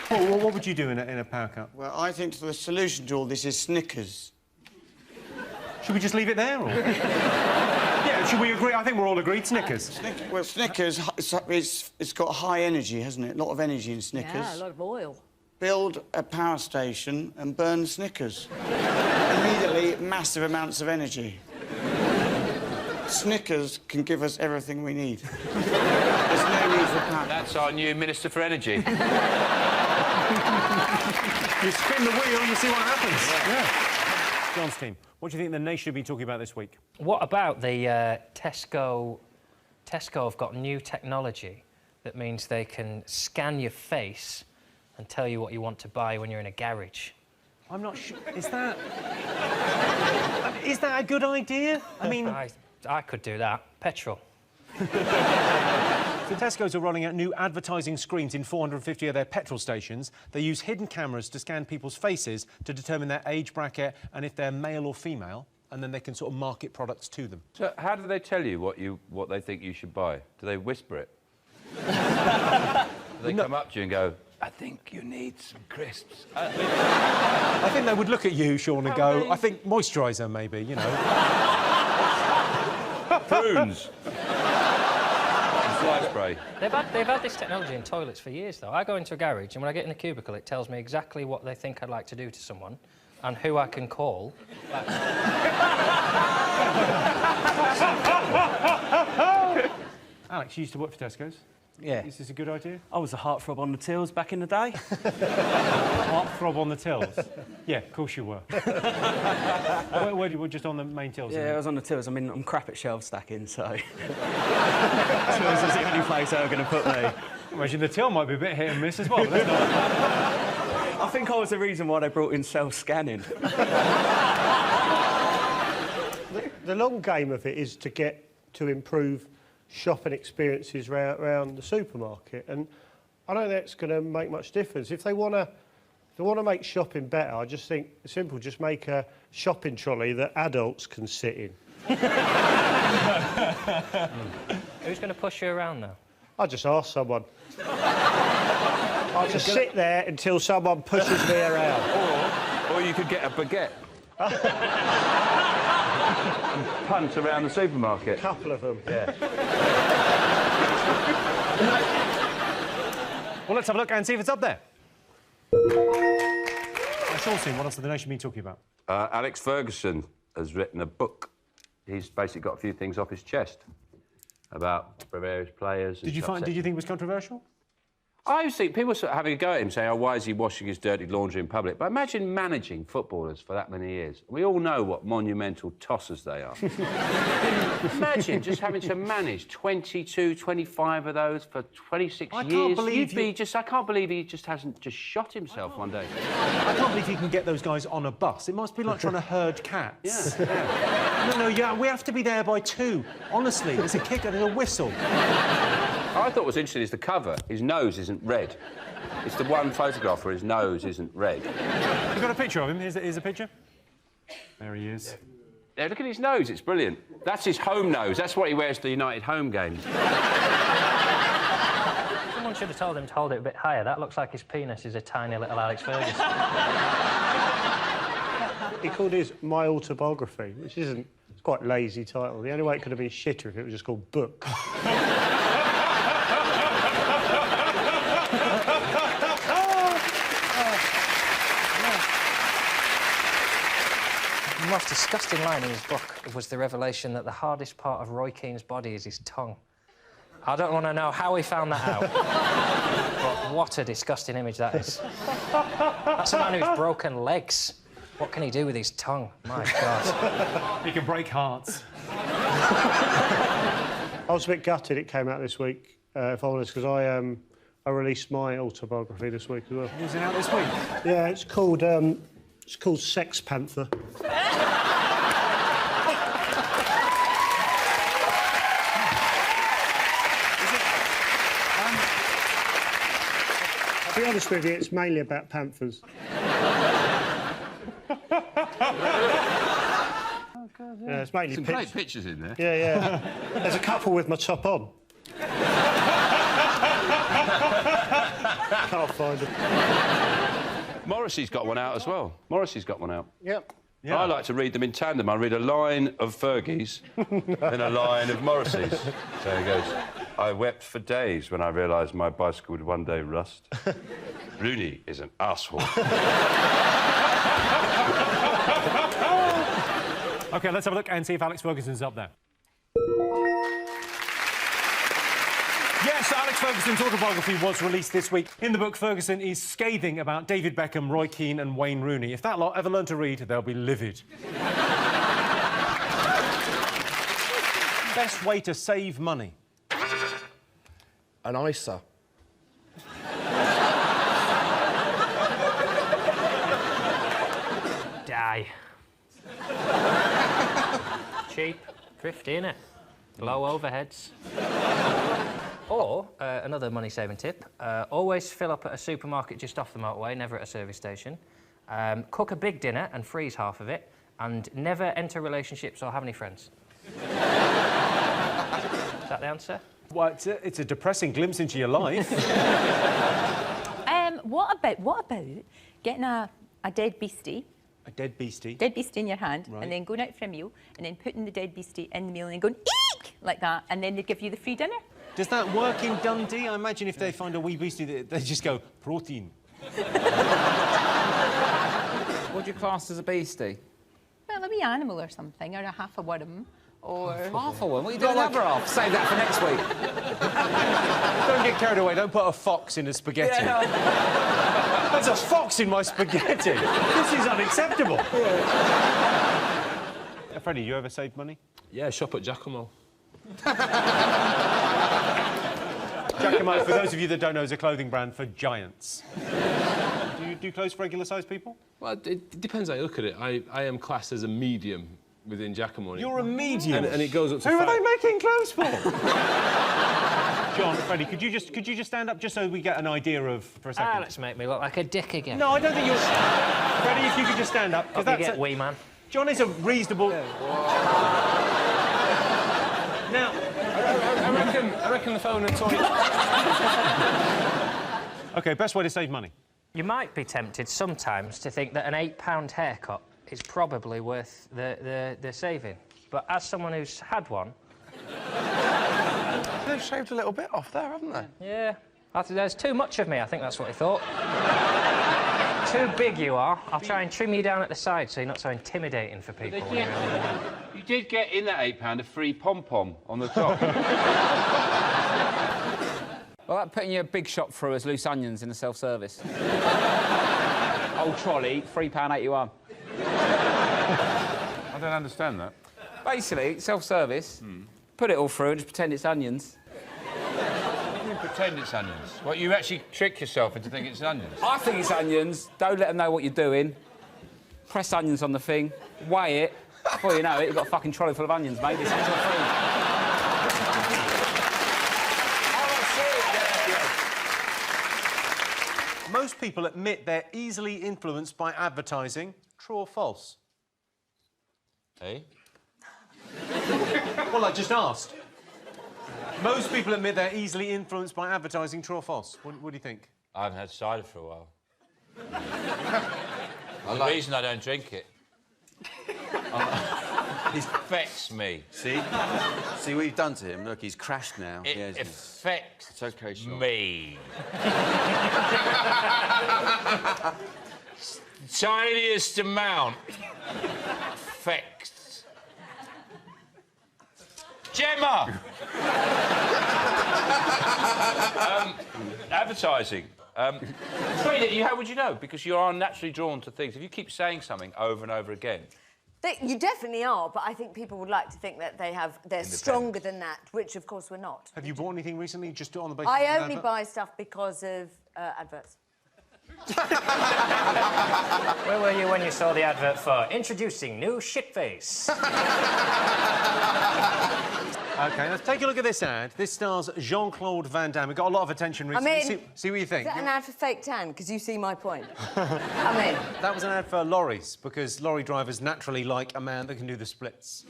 What would you do in a power cut? Well, I think the solution to all this is Snickers. Should we just leave it there, or...? Yeah, should we agree? I think we're all agreed. Snickers. Well, Snickers, it's got high energy, hasn't it? A lot of energy in Snickers. Yeah, a lot of oil. Build a power station and burn Snickers. Immediately, massive amounts of energy. Snickers can give us everything we need. There's no need for power. That's our new Minister for Energy. You spin the wheel and you see what happens. Yeah. John's team, what do you think the nation should be talking about this week? What about the Tesco? Tesco have got new technology that means they can scan your face and tell you what you want to buy when you're in a garage. I'm not sure. Is that a good idea? I mean... I could do that. Petrol. So Tesco's are rolling out new advertising screens in 450 of their petrol stations. They use hidden cameras to scan people's faces to determine their age bracket and if they're male or female, and then they can sort of market products to them. So how do they tell you what they think you should buy? Do they whisper it? Do they come up to you and go, I think you need some crisps? I think they would look at you, Sean, and go, I think moisturiser, maybe, you know. Prunes. Fly spray. They've had this technology in toilets for years, though. I go into a garage, and when I get in a cubicle, it tells me exactly what they think I'd like to do to someone and who I can call. Alex, you used to work for Tesco's. Yeah. Is this a good idea? I was a heartthrob on the tills back in the day. Heartthrob on the tills? Yeah, of course you were. Where you were just on the main tills? Yeah, I was on the tills. I mean, I'm crap at shelf stacking, so... tills is the only place they were going to put me. Imagine the till might be a bit hit and miss as well. But I think I was the reason why they brought in self-scanning. The long game of it is to improve shopping experiences around the supermarket, and I don't think it's going to make much difference. If they want to make shopping better, I just think it's simple. Just make a shopping trolley that adults can sit in. Who's going to push you around, though? I'll just ask someone. I'll just sit there until someone pushes me around. Or you could get a baguette. And punt around the supermarket. A couple of them. Yeah. Well, let's have a look and see if it's up there. Sean, what else has the nation been talking about? Alex Ferguson has written a book. He's basically got a few things off his chest about various players. Did you think it was controversial? I always think people sort of having a go at him, saying, "Oh, why is he washing his dirty laundry in public?" But imagine managing footballers for that many years. We all know what monumental tossers they are. Imagine just having to manage 22, 25 of those for 26 years. Can't believe I can't believe he just hasn't just shot himself one day. I can't believe you can get those guys on a bus. It must be like trying to herd cats. Yeah. We have to be there by 2. Honestly, there's a kicker, there's a whistle. I thought what was interesting is the cover. His nose isn't red. It's the one photograph where his nose isn't red. You've got a picture of him? Here's a picture. There he is. Yeah, look at his nose, it's brilliant. That's his home nose. That's what he wears to the United home games. Someone should have told him to hold it a bit higher. That looks like his penis is a tiny little Alex Ferguson. He called his My Autobiography, which isn't... It's quite a lazy title. The only way it could have been shitter if it was just called Book. The most disgusting line in his book was the revelation that the hardest part of Roy Keane's body is his tongue. I don't want to know how he found that out. But what a disgusting image that is. That's a man who's broken legs. What can he do with his tongue? My God. He can break hearts. I was a bit gutted it came out this week, if I'm honest, because I released my autobiography this week as well. Is it out this week? Yeah, it's called Sex Panther. I'll be honest with you, it's mainly about panthers. Yeah, it's mainly some great pictures in there. Yeah, yeah. There's a couple with my top on. Can't find them. Morrissey's got one out as well. Morrissey's got one out. Yep. Yeah. I like to read them in tandem. I read a line of Fergie's, then a line of Morrissey's. So he goes, I wept for days when I realised my bicycle would one day rust. Rooney is an arsehole. OK, let's have a look and see if Alex Ferguson's up there. Yes, Alex Ferguson's autobiography was released this week. In the book, Ferguson is scathing about David Beckham, Roy Keane and Wayne Rooney. If that lot ever learn to read, they'll be livid. Best way to save money? An ISA. Die. Cheap, thrifty, innit? Low overheads. Or, another money-saving tip, always fill up at a supermarket just off the motorway, never at a service station. Cook a big dinner and freeze half of it, and never enter relationships or have any friends. Is that the answer? Well, it's a depressing glimpse into your life. What about getting a dead beastie? A dead beastie? Dead beastie in your hand, Right. and then going out for a meal, and then putting the dead beastie in the meal and then going, eek! Like that, and then they give you the free dinner. Does that work in Dundee? I imagine if they find a wee beastie, they just go, protein. What do you class as a beastie? Well, a wee animal or something, or a half a worm, or... Half a one? What are you doing with the other half? Save that for next week. Don't get carried away. Don't put a fox in a spaghetti. Yeah, no. There's a fox in my spaghetti. This is unacceptable. Freddie, you ever saved money? Yeah, shop at Giacomo. Giacomo, for those of you that don't know, is a clothing brand for giants. Do you do clothes for regular-sized people? Well, it depends how you look at it. I am classed as a medium within Giacomo. You're a medium? And it goes up to... Who are they making clothes for? John, Freddie, could you just stand up just so we get an idea of for a second? Let's make me look like a dick again. No, I don't think you're... Freddie, if you could just stand up. Hope you get wee man. John is a reasonable... Now, I reckon the phone and toilet. OK, best way to save money. You might be tempted sometimes to think that an £8 haircut is probably worth the saving. But as someone who's had one... They've shaved a little bit off there, haven't they? Yeah. There's too much of me, I think that's what he thought. Too big you are. I'll try and trim you down at the side so you're not so intimidating for people. You did get in that £8 a free pom-pom on the top. Well, like putting your big shop through as loose onions in the self-service. Old trolley, £3.81. I don't understand that. Basically, self-service, put it all through and just pretend it's onions. You pretend it's onions. What, you actually trick yourself into thinking it's onions? I think it's onions. Don't let them know what you're doing. Press onions on the thing, weigh it. Before you know it, you've got a fucking trolley full of onions, mate. It's all free. Most people admit they're easily influenced by advertising. True or false? Hey? Well, I just asked. Most people admit they're easily influenced by advertising. True or false? What do you think? I haven't had cider for a while. The reason I don't drink it... It affects me. See? See what you've done to him? Look, he's crashed now. It affects it's okay, Sean. me. Tiniest amount affects... Gemma! Advertising. How would you know? Because you are naturally drawn to things. If you keep saying something over and over again... You definitely are, but I think people would like to think that they're stronger than that, which, of course, we're not. Have you bought anything recently just on the basis of I an only advert? buy stuff because of adverts. Where were you when you saw the advert for introducing new shitface? OK, let's take a look at this ad. This stars Jean-Claude Van Damme. It got a lot of attention recently. I mean, see what you think. Is that an ad for fake tan? Because you see my point. That was an ad for lorries, because lorry drivers naturally like a man that can do the splits.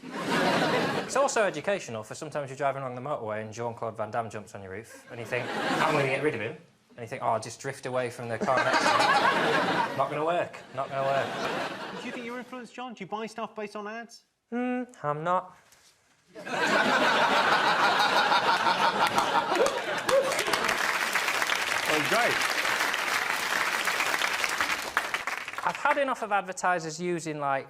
It's also educational for sometimes you're driving along the motorway and Jean-Claude Van Damme jumps on your roof and you think, I'm going to get rid of him. And you think, oh, I'll just drift away from the car next to me. Not going to work. Not going to work. Do you think you're influenced, John? Do you buy stuff based on ads? I'm not. Oh, great. I've had enough of advertisers using, like...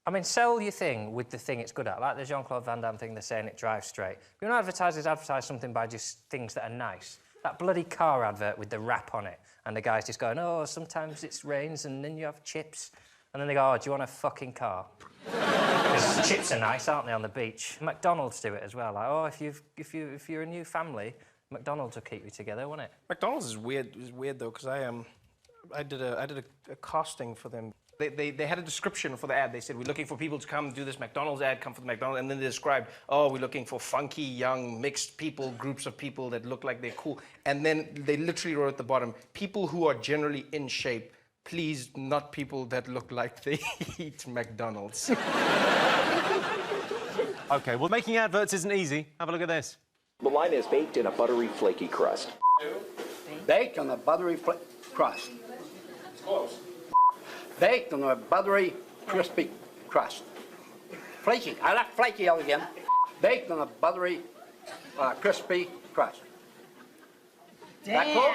I mean, sell your thing with the thing it's good at. Like the Jean-Claude Van Damme thing, they're saying it drives straight. You know, advertisers advertise something by just things that are nice. That bloody car advert with the wrap on it. And the guy's just going, oh, sometimes it rains and then you have chips. And then they go, oh, do you want a fucking car? Because chips are nice, aren't they, on the beach? McDonald's do it as well. Like, oh, if you're a new family, McDonald's will keep you together, won't it? McDonald's is weird. Is weird though, because I did a casting for them. They had a description for the ad. They said, we're looking for people to come do this McDonald's ad, come for the McDonald's. And then they described, oh, we're looking for funky, young, mixed people, groups of people that look like they're cool. And then they literally wrote at the bottom, people who are generally in shape, please not people that look like they eat McDonald's. OK, well, making adverts isn't easy. Have a look at this. The line is baked in a buttery, flaky crust. Baked on a buttery crust. It's close. Baked on a buttery, crispy crust. Flaky. I like flaky again. Baked on a buttery, crispy crust. Damn,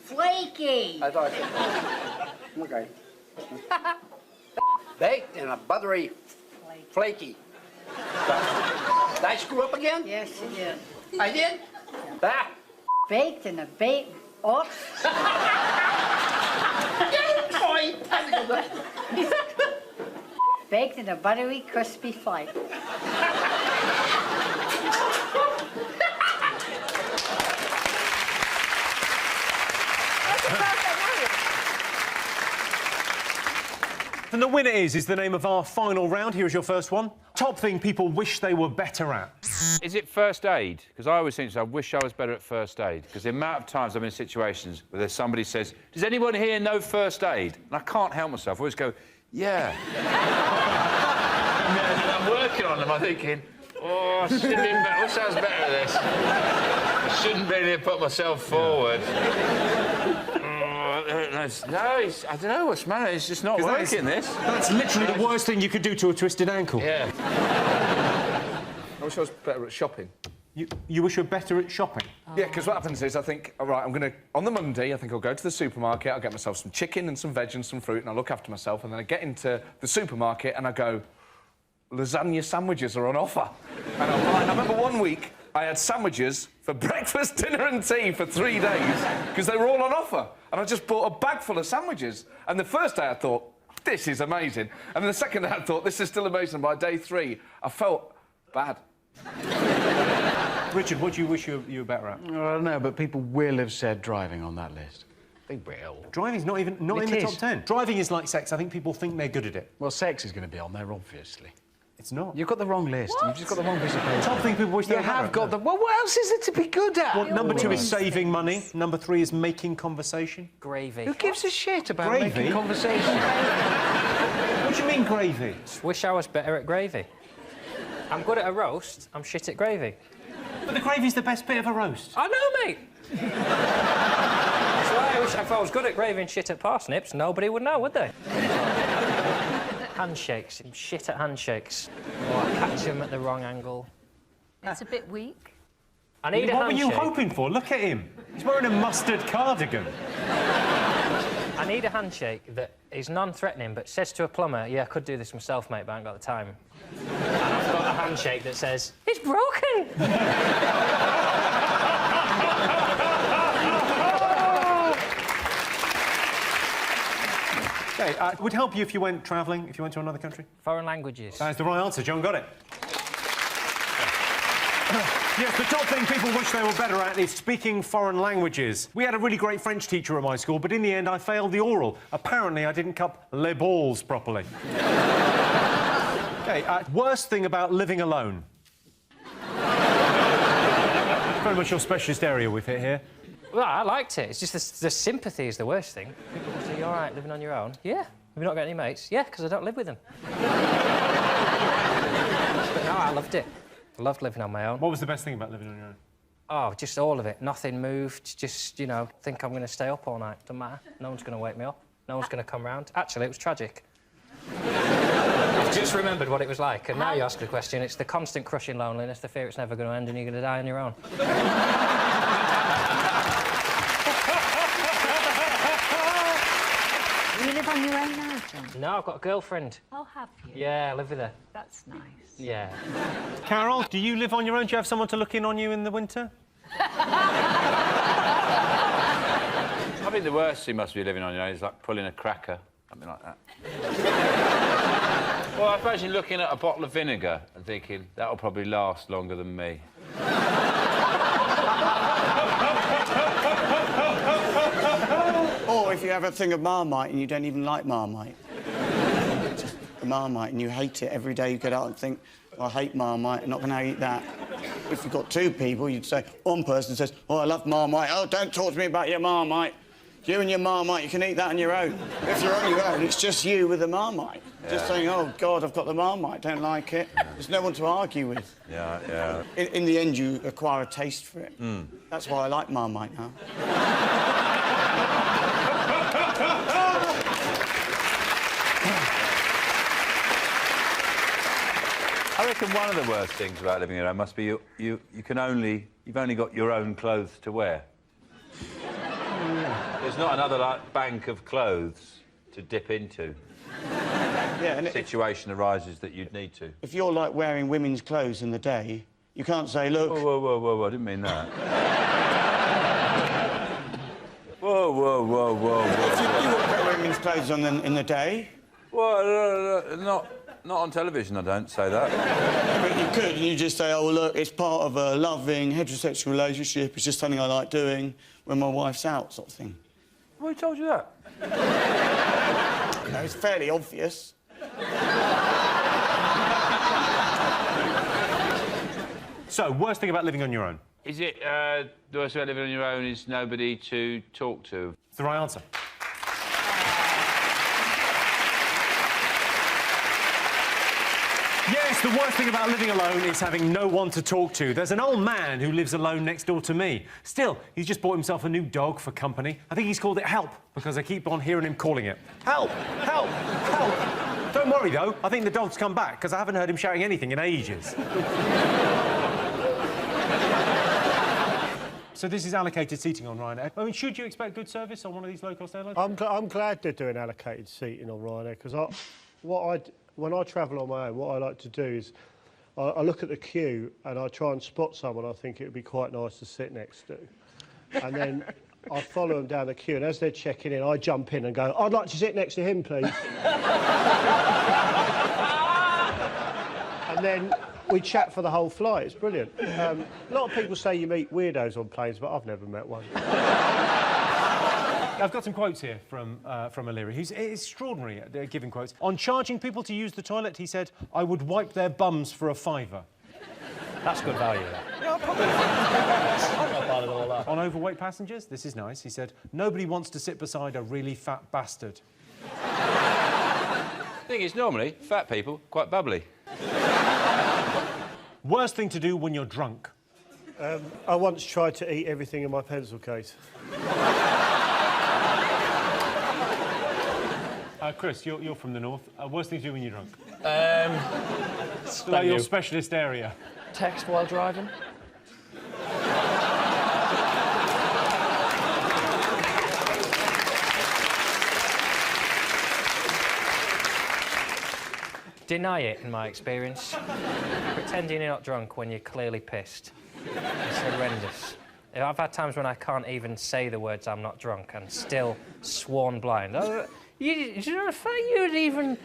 flaky. I thought. Okay. Baked in a buttery, flaky crust. Did I screw up again? Yes, you did. I did? That. Baked in a oops. Baked in a buttery, crispy flake. And the winner is the name of our final round. Here is your first one. Top thing people wish they were better at. Is it first aid? Because I always think, I wish I was better at first aid. Because the amount of times I'm in situations where there's somebody says, does anyone here know first aid? And I can't help myself. I always go, yeah. And I'm working on them. I'm thinking, Oh, I should have been better. What sounds better at this? I shouldn't really have put myself forward. No, I don't know what's the matter. It's just not working, this. That's literally the worst thing you could do to a twisted ankle. Yeah. I wish I was better at shopping. You wish you were better at shopping? Yeah, because what happens is I think, all right, I'm going to... On the Monday, I think I'll go to the supermarket, I'll get myself some chicken and some veg and some fruit, and I'll look after myself, and then I get into the supermarket and I go, lasagna sandwiches are on offer. And I'm like, I remember one week I had sandwiches for breakfast, dinner and tea for 3 days because they were all on offer. And I just bought a bag full of sandwiches. And the first day I thought, this is amazing. And then the second day I thought, this is still amazing. By day 3, I felt bad. Richard, what do you wish you were better at? I don't know, but people will have said driving on that list. They will. Driving's not in the top 10. Driving is like sex. I think people think they're good at it. Well, sex is going to be on there, obviously. It's not. You've got the wrong list. What? You've just got the wrong piece of paper. Top thing people wish they You were better have at, got no. the... Well, what else is there to be good at? Well, number 2 is saving money. Number 3 is making conversation. Gravy. Who gives a shit about Gravy? making conversation? What do you mean, gravy? Wish I was better at gravy. I'm good at a roast, I'm shit at gravy. But the gravy's the best bit of a roast. I know, mate! That's why I wish if I was good at gravy and shit at parsnips, nobody would know, would they? Handshakes. I'm shit at handshakes. Or I catch them at the wrong angle. It's a bit weak. I need a What were handshake. you hoping for? Look at him. He's wearing a mustard cardigan. I need a handshake that is non-threatening but says to a plumber, yeah, I could do this myself, mate, but I ain't got the time. And I've got a handshake that says, it's broken! Okay, it would help you if you went travelling, if you went to another country. Foreign languages. That is the right answer. John got it. Yes, the top thing people wish they were better at is speaking foreign languages. We had a really great French teacher at my school, but in the end I failed the oral. Apparently I didn't cup les balls properly. Okay, worst thing about living alone. Very much your specialist area we've hit here. Well, I liked it. It's just the sympathy is the worst thing. People will say, you all right, living on your own? Yeah. Have you not got any mates? Yeah, because I don't live with them. But no, I loved it. I loved living on my own. What was the best thing about living on your own? Oh, just all of it. Nothing moved. Just, you know, think I'm going to stay up all night. Doesn't matter. No one's going to wake me up. No one's going to come round. Actually, it was tragic. I've just remembered what it was like, and now you ask the question, it's the constant crushing loneliness, the fear it's never going to end and you're going to die on your own. You live on your own now, John? No, I've got a girlfriend. Oh, have you? Yeah, I live with her. That's nice. Yeah. Carol, do you live on your own? Do you have someone to look in on you in the winter? I think the worst thing must be living on your own is like pulling a cracker, something like that. Well, I imagine looking at a bottle of vinegar and thinking, that'll probably last longer than me. Or if you have a thing of Marmite and you don't even like Marmite. Just a Marmite and you hate it every day you get out and think, I hate Marmite, I'm not going to eat that. If you've got 2 people, you'd say, one person says, oh, I love Marmite. Oh, don't talk to me about your Marmite. You and your Marmite, you can eat that on your own. If you're on your own, it's just you with the Marmite. Yeah. Just saying, oh, God, I've got the Marmite, don't like it. There's no one to argue with. Yeah, yeah. In the end, you acquire a taste for it. Mm. That's why I like Marmite now. I reckon one of the worst things about living alone must be you've only got your own clothes to wear. There's not another like bank of clothes to dip into. Yeah, and situation arises that you'd need to. If you're like wearing women's clothes in the day, you can't say, look. Whoa, I didn't mean that. Whoa. If you wouldn't wear women's clothes on in the day. Well, not on television, I don't say that. But you could, and you just say, oh, look, it's part of a loving heterosexual relationship. It's just something I like doing when my wife's out, sort of thing. Who told you that? No, it's fairly obvious. So, worst thing about living on your own? Is it, the worst thing about living on your own is nobody to talk to? It's the right answer. Yes, the worst thing about living alone is having no one to talk to. There's an old man who lives alone next door to me. Still, he's just bought himself a new dog for company. I think he's called it Help, because I keep on hearing him calling it. Help! Help! Help! Don't worry, though. I think the dog's come back, because I haven't heard him shouting anything in ages. So this is allocated seating on Ryanair. I mean, should you expect good service on one of these low-cost airlines? I'm glad they're doing allocated seating on Ryanair, because when I travel on my own, what I like to do is I look at the queue and I try and spot someone I think it would be quite nice to sit next to. And then I follow them down the queue, and as they're checking in, I jump in and go, I'd like to sit next to him, please. And then we chat for the whole flight. It's brilliant. A lot of people say you meet weirdos on planes, but I've never met one. I've got some quotes here from O'Leary, who's extraordinary at giving quotes. On charging people to use the toilet, he said, I would wipe their bums for a £5. That's good value, that. Yeah, probably. On overweight passengers, this is nice, he said, nobody wants to sit beside a really fat bastard. The thing is, normally, fat people, quite bubbly. Worst thing to do when you're drunk? I once tried to eat everything in my pencil case. Chris, you're from the north. Worst thing to do when you're drunk? Like your specialist area. Text while driving. Deny it, in my experience. Pretending you're not drunk when you're clearly pissed. It's horrendous. I've had times when I can't even say the words I'm not drunk and still sworn blind. Oh, you know, the fact you'd even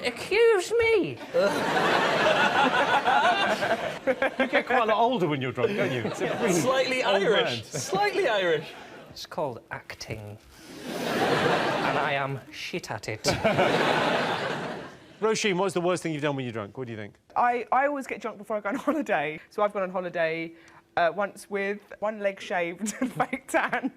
accuse me. You get quite a lot older when you're drunk, don't you? It's Slightly Irish. Slightly Irish. It's called acting. And I am shit at it. Roisin, what's the worst thing you've done when you're drunk? What do you think? I always get drunk before I go on holiday. So I've gone on holiday once with one leg shaved and fake tanned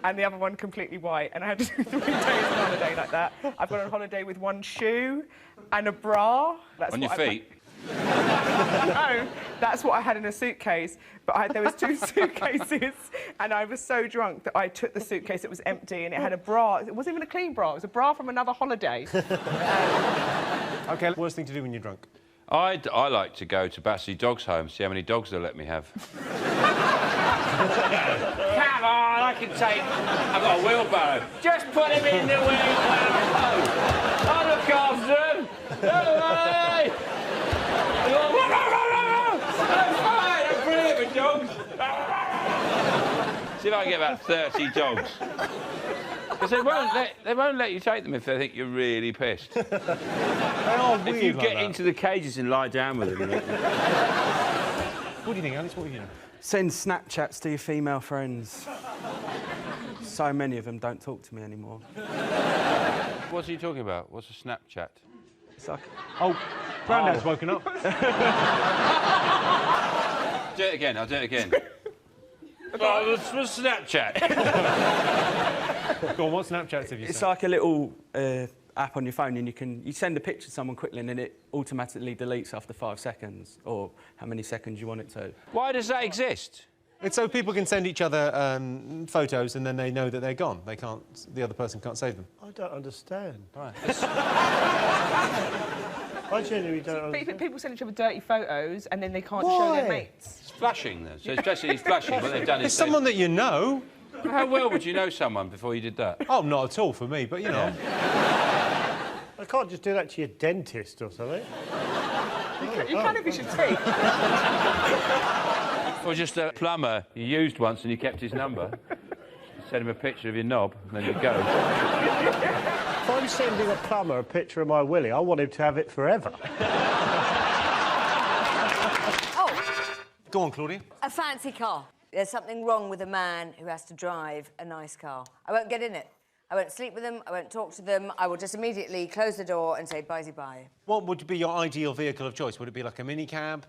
and the other one completely white, and I had to do 3 days on holiday like that. I've gone on holiday with one shoe and a bra. That's on your feet? No, that's what I had in a suitcase, but there was 2 suitcases and I was so drunk that I took the suitcase that was empty and it had a bra. It wasn't even a clean bra, it was a bra from another holiday. OK, worst thing to do when you're drunk? I like to go to Battersea Dogs Home, see how many dogs they'll let me have. Come on, I can take... I've got a wheelbarrow. Just put him in the wheelbarrow. I'll look after him. Hey! I'm fine, I'm brilliant with dogs. See if I can get about 30 dogs. Because they won't let you take them if they think you're really pissed. They are weird. If you like get that. into the cages and lie down with them. What do you think, Alice? What are you doing? Send Snapchats to your female friends. So many of them don't talk to me anymore. What's he talking about? What's a Snapchat? It's like... Oh, Grandad's woken up. Do it again, I'll do it again. Oh, what's Snapchat? Go on, what Snapchats have you It's sent? like a little app on your phone, and you send a picture to someone quickly, and then it automatically deletes after 5 seconds, or how many seconds you want it to. Why does that exist? It's so people can send each other photos and then they know that they're gone. They can't. The other person can't save them. I don't understand. Right. I genuinely don't understand. People send each other dirty photos and then they can't show their mates. It's flashing, then. So it's basically flashing. What they've done is... It's someone that you know. How well would you know someone before you did that? Oh, not at all for me, but, you know. I can't just do that to your dentist or something. You can if you should take. Or just a plumber you used once and you kept his number. Send him a picture of your knob, and then you go. If I'm sending a plumber a picture of my willy, I want him to have it forever. Oh, Go on, Claudia. a fancy car. There's something wrong with a man who has to drive a nice car. I won't get in it. I won't sleep with them. I won't talk to them. I will just immediately close the door and say bye-bye. What would be your ideal vehicle of choice? Would it be like a minicab?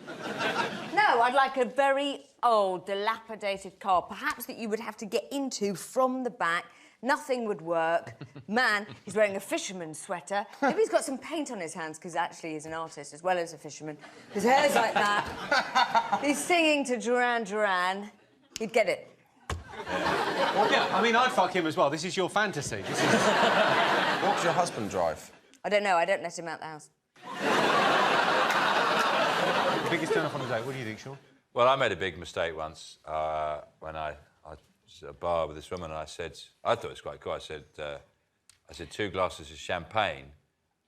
No, I'd like a very old, dilapidated car, perhaps that you would have to get into from the back, Nothing would work. Man, he's wearing a fisherman's sweater. Maybe he's got some paint on his hands because actually he's an artist as well as a fisherman. His hair's like that. He's singing to Duran Duran. He'd get it. Well, yeah, I mean, I'd fuck him as well. This is your fantasy. This is... What does your husband drive? I don't know. I don't let him out the house. Biggest turn off on the date. What do you think, Sean? Well, I made a big mistake once when I was at a bar with this woman, and I thought it was quite cool. I said 2 glasses of champagne,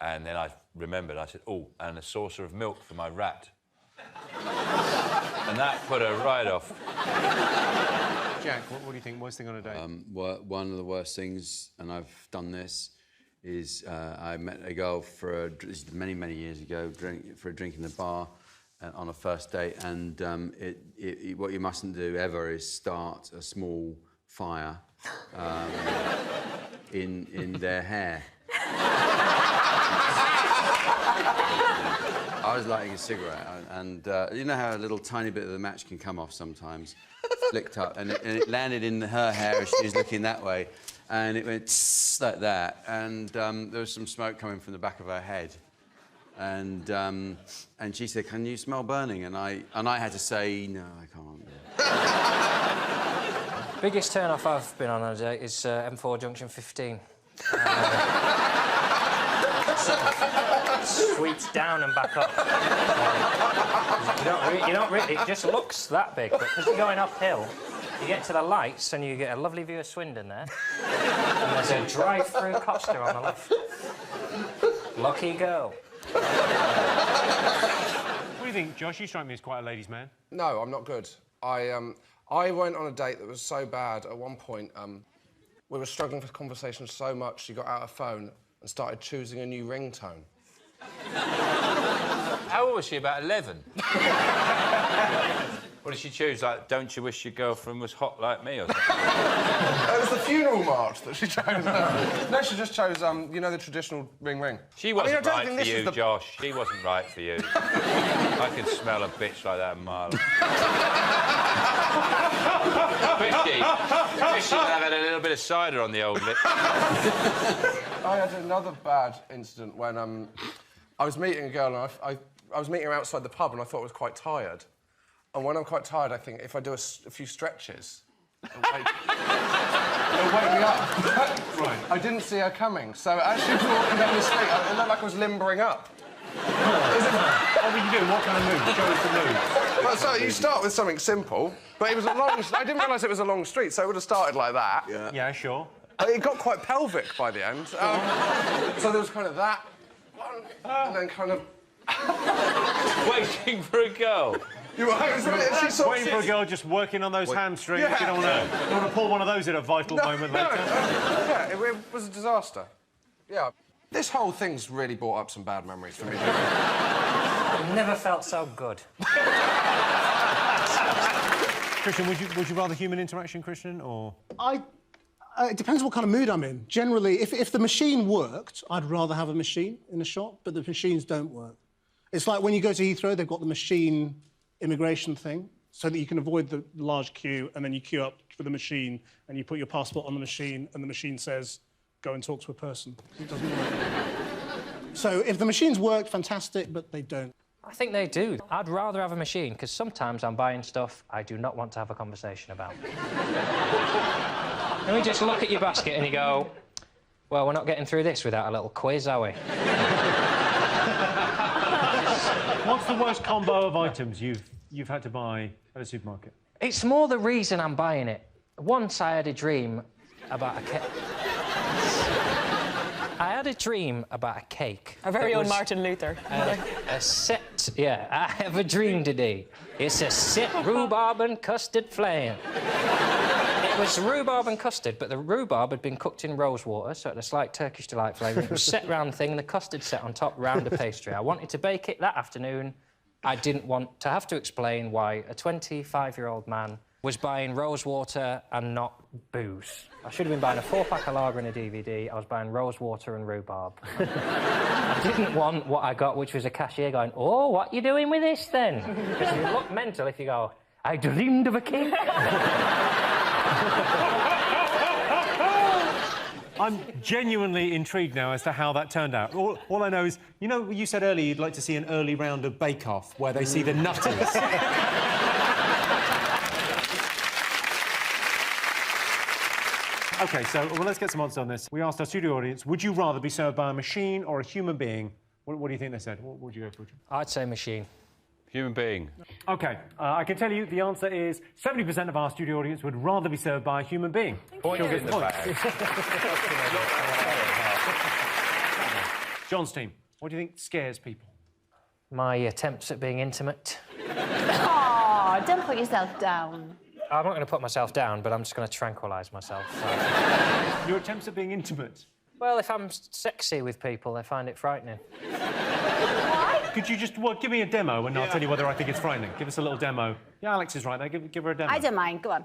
and then I remembered. I said, oh, and a saucer of milk for my rat. And that put her right off. Jack, what do you think? Worst thing on a date? One of the worst things, and I've done this, is I met a girl this is many, many years ago, for a drink in the bar on a first date, and what you mustn't do ever is start a small fire in their hair. I was lighting a cigarette, and you know how a little tiny bit of the match can come off sometimes? Flicked up, and it landed in her hair as she was looking that way, and it went tss, like that, and there was some smoke coming from the back of her head, and she said, "Can you smell burning?" And I had to say, "No, I can't." Biggest turn-off I've been on a date is M4 Junction 15. Sweeps down and back up. You don't really... It just looks that big, but because you're going uphill, you get to the lights and you get a lovely view of Swindon there. And there's a drive-through Costa on the left. Lucky girl. What do you think, Josh? You strike me as quite a ladies' man. No, I'm not good. I went on a date that was so bad at one point. We were struggling for conversation so much, she got out her phone and started choosing a new ringtone. How old was she? About 11? What did she choose? Like, don't you wish your girlfriend was hot like me or something? It was the funeral march that she chose. No, she just chose, you know, the traditional ring ring. She wasn't right for you, Josh. She wasn't right for you. I could smell a bitch like that a mile away. Wish she'd have had a little bit of cider on the old lip. I had another bad incident when I was meeting a girl and I was meeting her outside the pub and I thought I was quite tired. And when I'm quite tired, I think if I do a few stretches, it'll wake me up. Right. I didn't see her coming, so as she was walking down the street, it looked like I was limbering up. What were you doing? What kind of move? Show us the move. Well, so you start with something simple, but it was a long... I didn't realise it was a long street, so it would have started like that. Yeah, sure. It got quite pelvic by the end. So there was kind of that one, and then kind of... Waiting for a girl. You're right, waiting for a girl just working on those hamstrings. Yeah. You don't want to pull one of those at a vital moment later. Yeah, it was a disaster. Yeah. This whole thing's really brought up some bad memories for me. I've never felt so good. Christian, would you rather human interaction, Christian, or...? It depends what kind of mood I'm in. Generally, if the machine worked, I'd rather have a machine in a shop, but the machines don't work. It's like when you go to Heathrow, they've got the machine immigration thing, so that you can avoid the large queue, and then you queue up for the machine, and you put your passport on the machine, and the machine says, go and talk to a person. It doesn't work. So if the machines work, fantastic, but they don't. I think they do. I'd rather have a machine, because sometimes I'm buying stuff I do not want to have a conversation about. Let me just look at your basket and you go, well, we're not getting through this without a little quiz, are we? What's the worst combo of items you've had to buy at a supermarket? It's more the reason I'm buying it. Once I had a dream about a cake. I had a dream about a cake. Our very own Martin Luther. A set, yeah, I have a dream today. It's a set rhubarb and custard flan. It was rhubarb and custard, but the rhubarb had been cooked in rose water, so it had a slight Turkish delight flavour. It was set round the thing, and the custard set on top round a pastry. I wanted to bake it that afternoon. I didn't want to have to explain why a 25-year-old man was buying rose water and not booze. I should have been buying a 4-pack of lager and a DVD. I was buying rose water and rhubarb. I didn't want what I got, which was a cashier going, oh, what are you doing with this, then? Because you look mental if you go, I dreamed of a cake. I'm genuinely intrigued now as to how that turned out. All I know is, you know, you said earlier you'd like to see an early round of Bake Off where they see the nutters. OK, so let's get some odds on this. We asked our studio audience, would you rather be served by a machine or a human being? What do you think they said? What would you go for? I'd say machine. Human being. OK, I can tell you the answer is 70% of our studio audience would rather be served by a human being. Point Still in gets the points. bag. John's team, what do you think scares people? My attempts at being intimate. Oh, don't put yourself down. I'm not going to put myself down, but I'm just going to tranquilise myself. Your attempts at being intimate? Well, if I'm sexy with people, they find it frightening. Could you just, give me a demo and I'll tell you whether I think it's frightening. Give us a little demo. Yeah, Alex is right there. Give her a demo. I don't mind. Go on.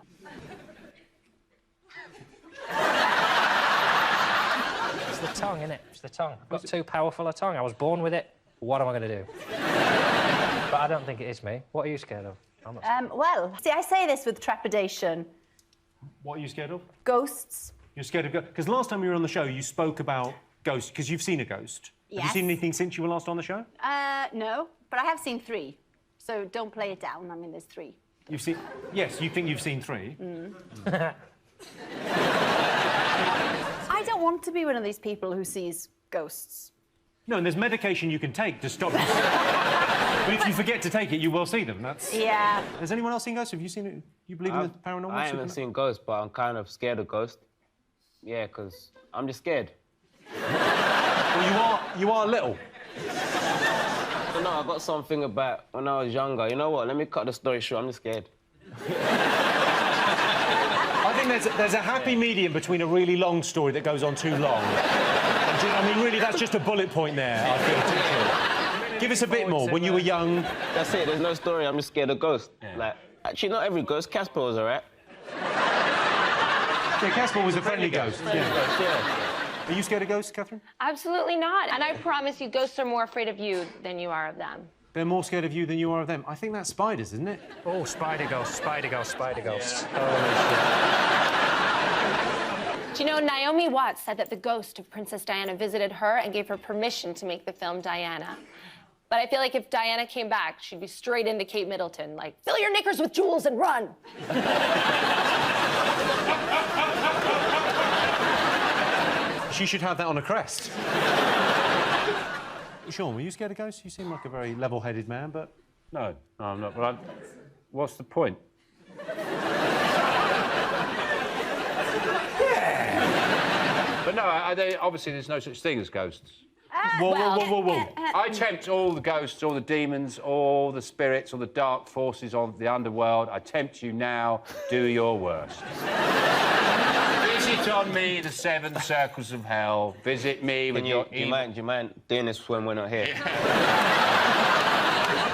It's the tongue, innit? It's the tongue. I've got too powerful a tongue. I was born with it. What am I going to do? But I don't think it is me. What are you scared of? I'm not scared. Well, see, I say this with trepidation. What are you scared of? Ghosts. You're scared of ghosts? Because last time you were on the show, you spoke about ghosts, because you've seen a ghost. Yes. Have you seen anything since you were last on the show? No, but I have seen 3. So don't play it down. I mean, there's 3. You've seen... Yes, you think you've seen 3. I don't want to be one of these people who sees ghosts. No, and there's medication you can take to stop But if you forget to take it, you will see them. That's... Yeah. Has anyone else seen ghosts? Have you seen it? You believe in the paranormal? I haven't seen ghosts, but I'm kind of scared of ghosts. Yeah, because I'm just scared. Well, you are little. You know, I got something about when I was younger. You know what? Let me cut the story short. I'm just scared. I think there's a happy medium between a really long story that goes on too long. I mean, really, that's just a bullet point there, I feel, too short. Give us a bit more. When you were young... That's it. There's no story. I'm just scared of ghosts. Yeah. Like, actually, not every ghost. Casper was all right. Yeah, Casper was a friendly ghost. Yeah. Are you scared of ghosts, Catherine? Absolutely not. And I promise you, ghosts are more afraid of you than you are of them. They're more scared of you than you are of them. I think that's spiders, isn't it? Oh, spider ghosts, spider ghosts, spider ghosts. Do you know, Naomi Watts said that the ghost of Princess Diana visited her and gave her permission to make the film Diana. But I feel like if Diana came back, she'd be straight into Kate Middleton, like, fill your knickers with jewels and run. She should have that on a crest. Sean, were you scared of ghosts? You seem like a very level-headed man, but... No, I'm not. But what's the point? Yeah. But no, obviously there's no such thing as ghosts. Whoa. I tempt all the ghosts, all the demons, all the spirits, all the dark forces of the underworld. I tempt you now. Do your worst. Visit on me the 7 circles of hell. Visit me with your... Do you mind doing this when we're not here?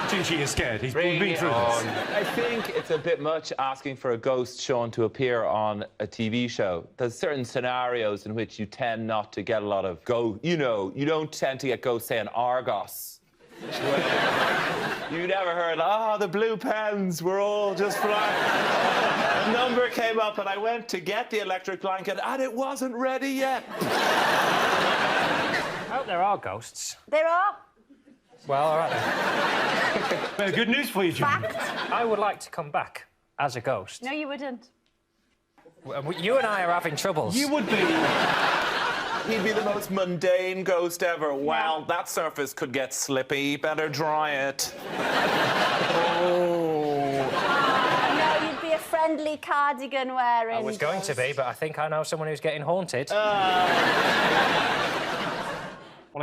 Tinchi is scared. He's been through this. I think it's a bit much asking for a ghost, Sean, to appear on a TV show. There's certain scenarios in which you tend not to get a lot of ghosts. You know, you don't tend to get ghosts, say, in Argos. You never heard, the blue pens were all just flying. A number came up and I went to get the electric blanket and it wasn't ready yet. I hope there are ghosts. There are. Well, all right then. Good news for you, Jim. I would like to come back as a ghost. No, you wouldn't. You and I are having troubles. You would be. He'd be the most mundane ghost ever. Well, that surface could get slippy. Better dry it. No, you'd be a friendly cardigan wearing. I was going to be, but I think I know someone who's getting haunted. Well,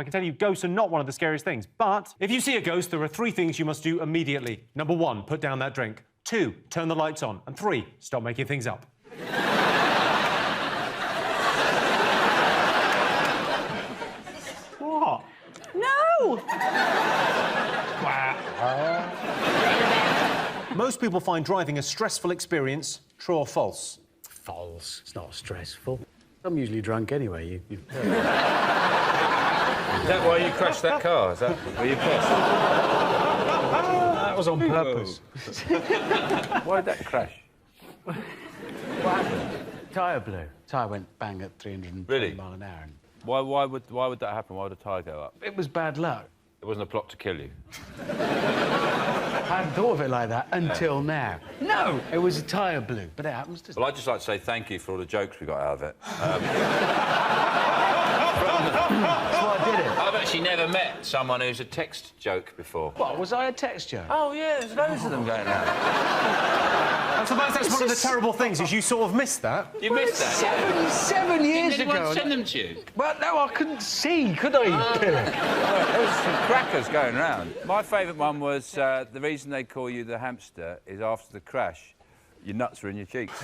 I can tell you, ghosts are not one of the scariest things. But if you see a ghost, there are 3 things you must do immediately. Number 1, put down that drink. 2, turn the lights on. And 3, stop making things up. What? No! Most people find driving a stressful experience. True or false? False. It's not stressful. I'm usually drunk anyway. Is that why you crashed that car? Is that why you pissed? That was on purpose. Why did that crash? What happened? Tyre blew. Tyre went bang at 320 mile an hour. And Why would that happen? Why would a tyre go up? it was bad luck. It wasn't a plot to kill you. I hadn't thought of it like that until now. No, it was a tyre blew, but it happens to... Well, I'd just like to say thank you for all the jokes we got out of it. That's why I did it. I've actually never met someone who's a text joke before. What, was I a text joke? Oh, yeah, there's loads of them going around. I suppose that's one of the terrible things, is you sort of missed that. You missed that? 7 years Did ago. anyone send them to you? Well, no, I couldn't see, could I, Philip? There was some crackers going round. My favourite one was the reason they call you the hamster is after the crash, your nuts were in your cheeks.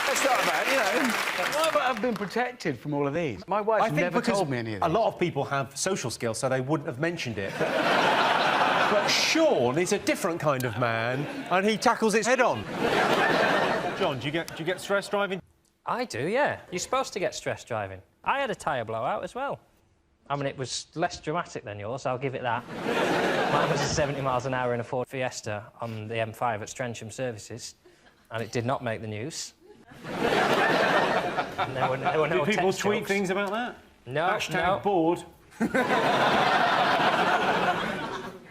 That's not bad, you know. Why have I been protected from all of these? My wife's never told me any of a this. lot of people have social skills, so they wouldn't have mentioned it. But Sean is a different kind of man, and he tackles it head on. John, do you get stressed driving? I do, yeah. You're supposed to get stressed driving. I had a tyre blowout as well. I mean, it was less dramatic than yours, I'll give it that. Mine was 70 miles an hour in a Ford Fiesta on the M5 at Stransham Services, and it did not make the news. And there were no Did people text tweet jokes. things about that? No, Hashtag bored.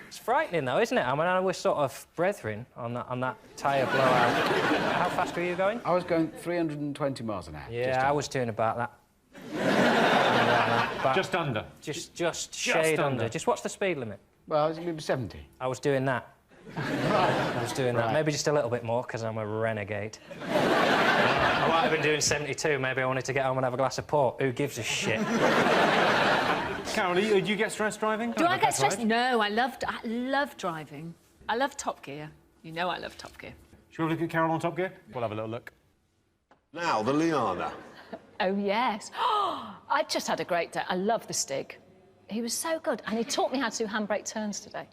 It's frightening, though, isn't it? I mean, I was sort of brethren on that tyre blowout. How fast were you going? I was going 320 miles an hour. Yeah, I was doing about that. Just under? Just shade under. Just what's the speed limit? Well, it was 70. I was doing that. I was doing that. Maybe just a little bit more, because I'm a renegade. I might have been doing 72. Maybe I wanted to get home and have a glass of port. Who gives a shit? Carol, do you get stressed driving? Do I get stressed? No, I love driving. I love Top Gear. You know I love Top Gear. Should we look at Carol on Top Gear? We'll have a little look. Now, the Liana. Oh, yes. I just had a great day. I love the Stig. He was so good, and he taught me how to do handbrake turns today.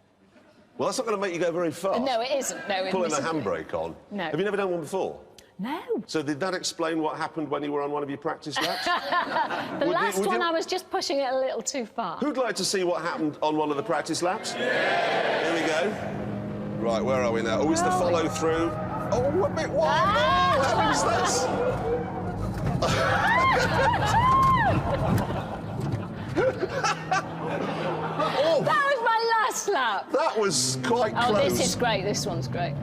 Well, that's not going to make you go very fast. No, it isn't. No, it Pulling a isn't. handbrake on. No. Have you never done one before? No. So did that explain what happened when you were on one of your practice laps? The last one, I was just pushing it a little too far. Who'd like to see what happened on one of the practice laps? Yeah. Here we go. Right, where are we now? Oh, it's the follow through. Oh, a bit wide. Oh, how is this? Oh. That was my last lap. That was quite close. Oh, this is great. This one's great.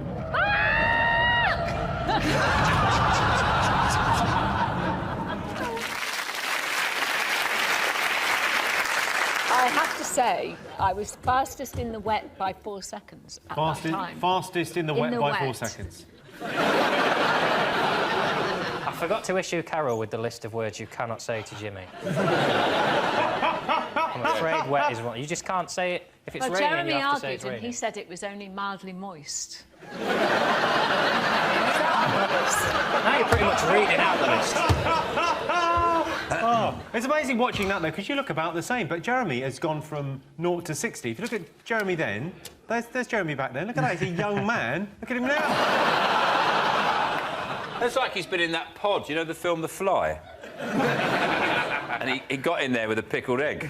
I have to say, I was fastest in the wet by 4 seconds at that time. Fastest in the wet by 4 wet. seconds. I forgot to issue Carol with the list of words you cannot say to Jimmy. I'm afraid wet is one. You just can't say it. If it's Well, raining, Jeremy you have to say argued, it's and raining. he said it was only mildly moist. Now you're pretty much reading out the list. Oh, it's amazing watching that, though, because you look about the same, but Jeremy has gone from 0 to 60. If you look at Jeremy then, there's Jeremy back then. Look at that, he's a young man. Look at him now. It's like he's been in that pod, you know the film The Fly? And he got in there with a pickled egg.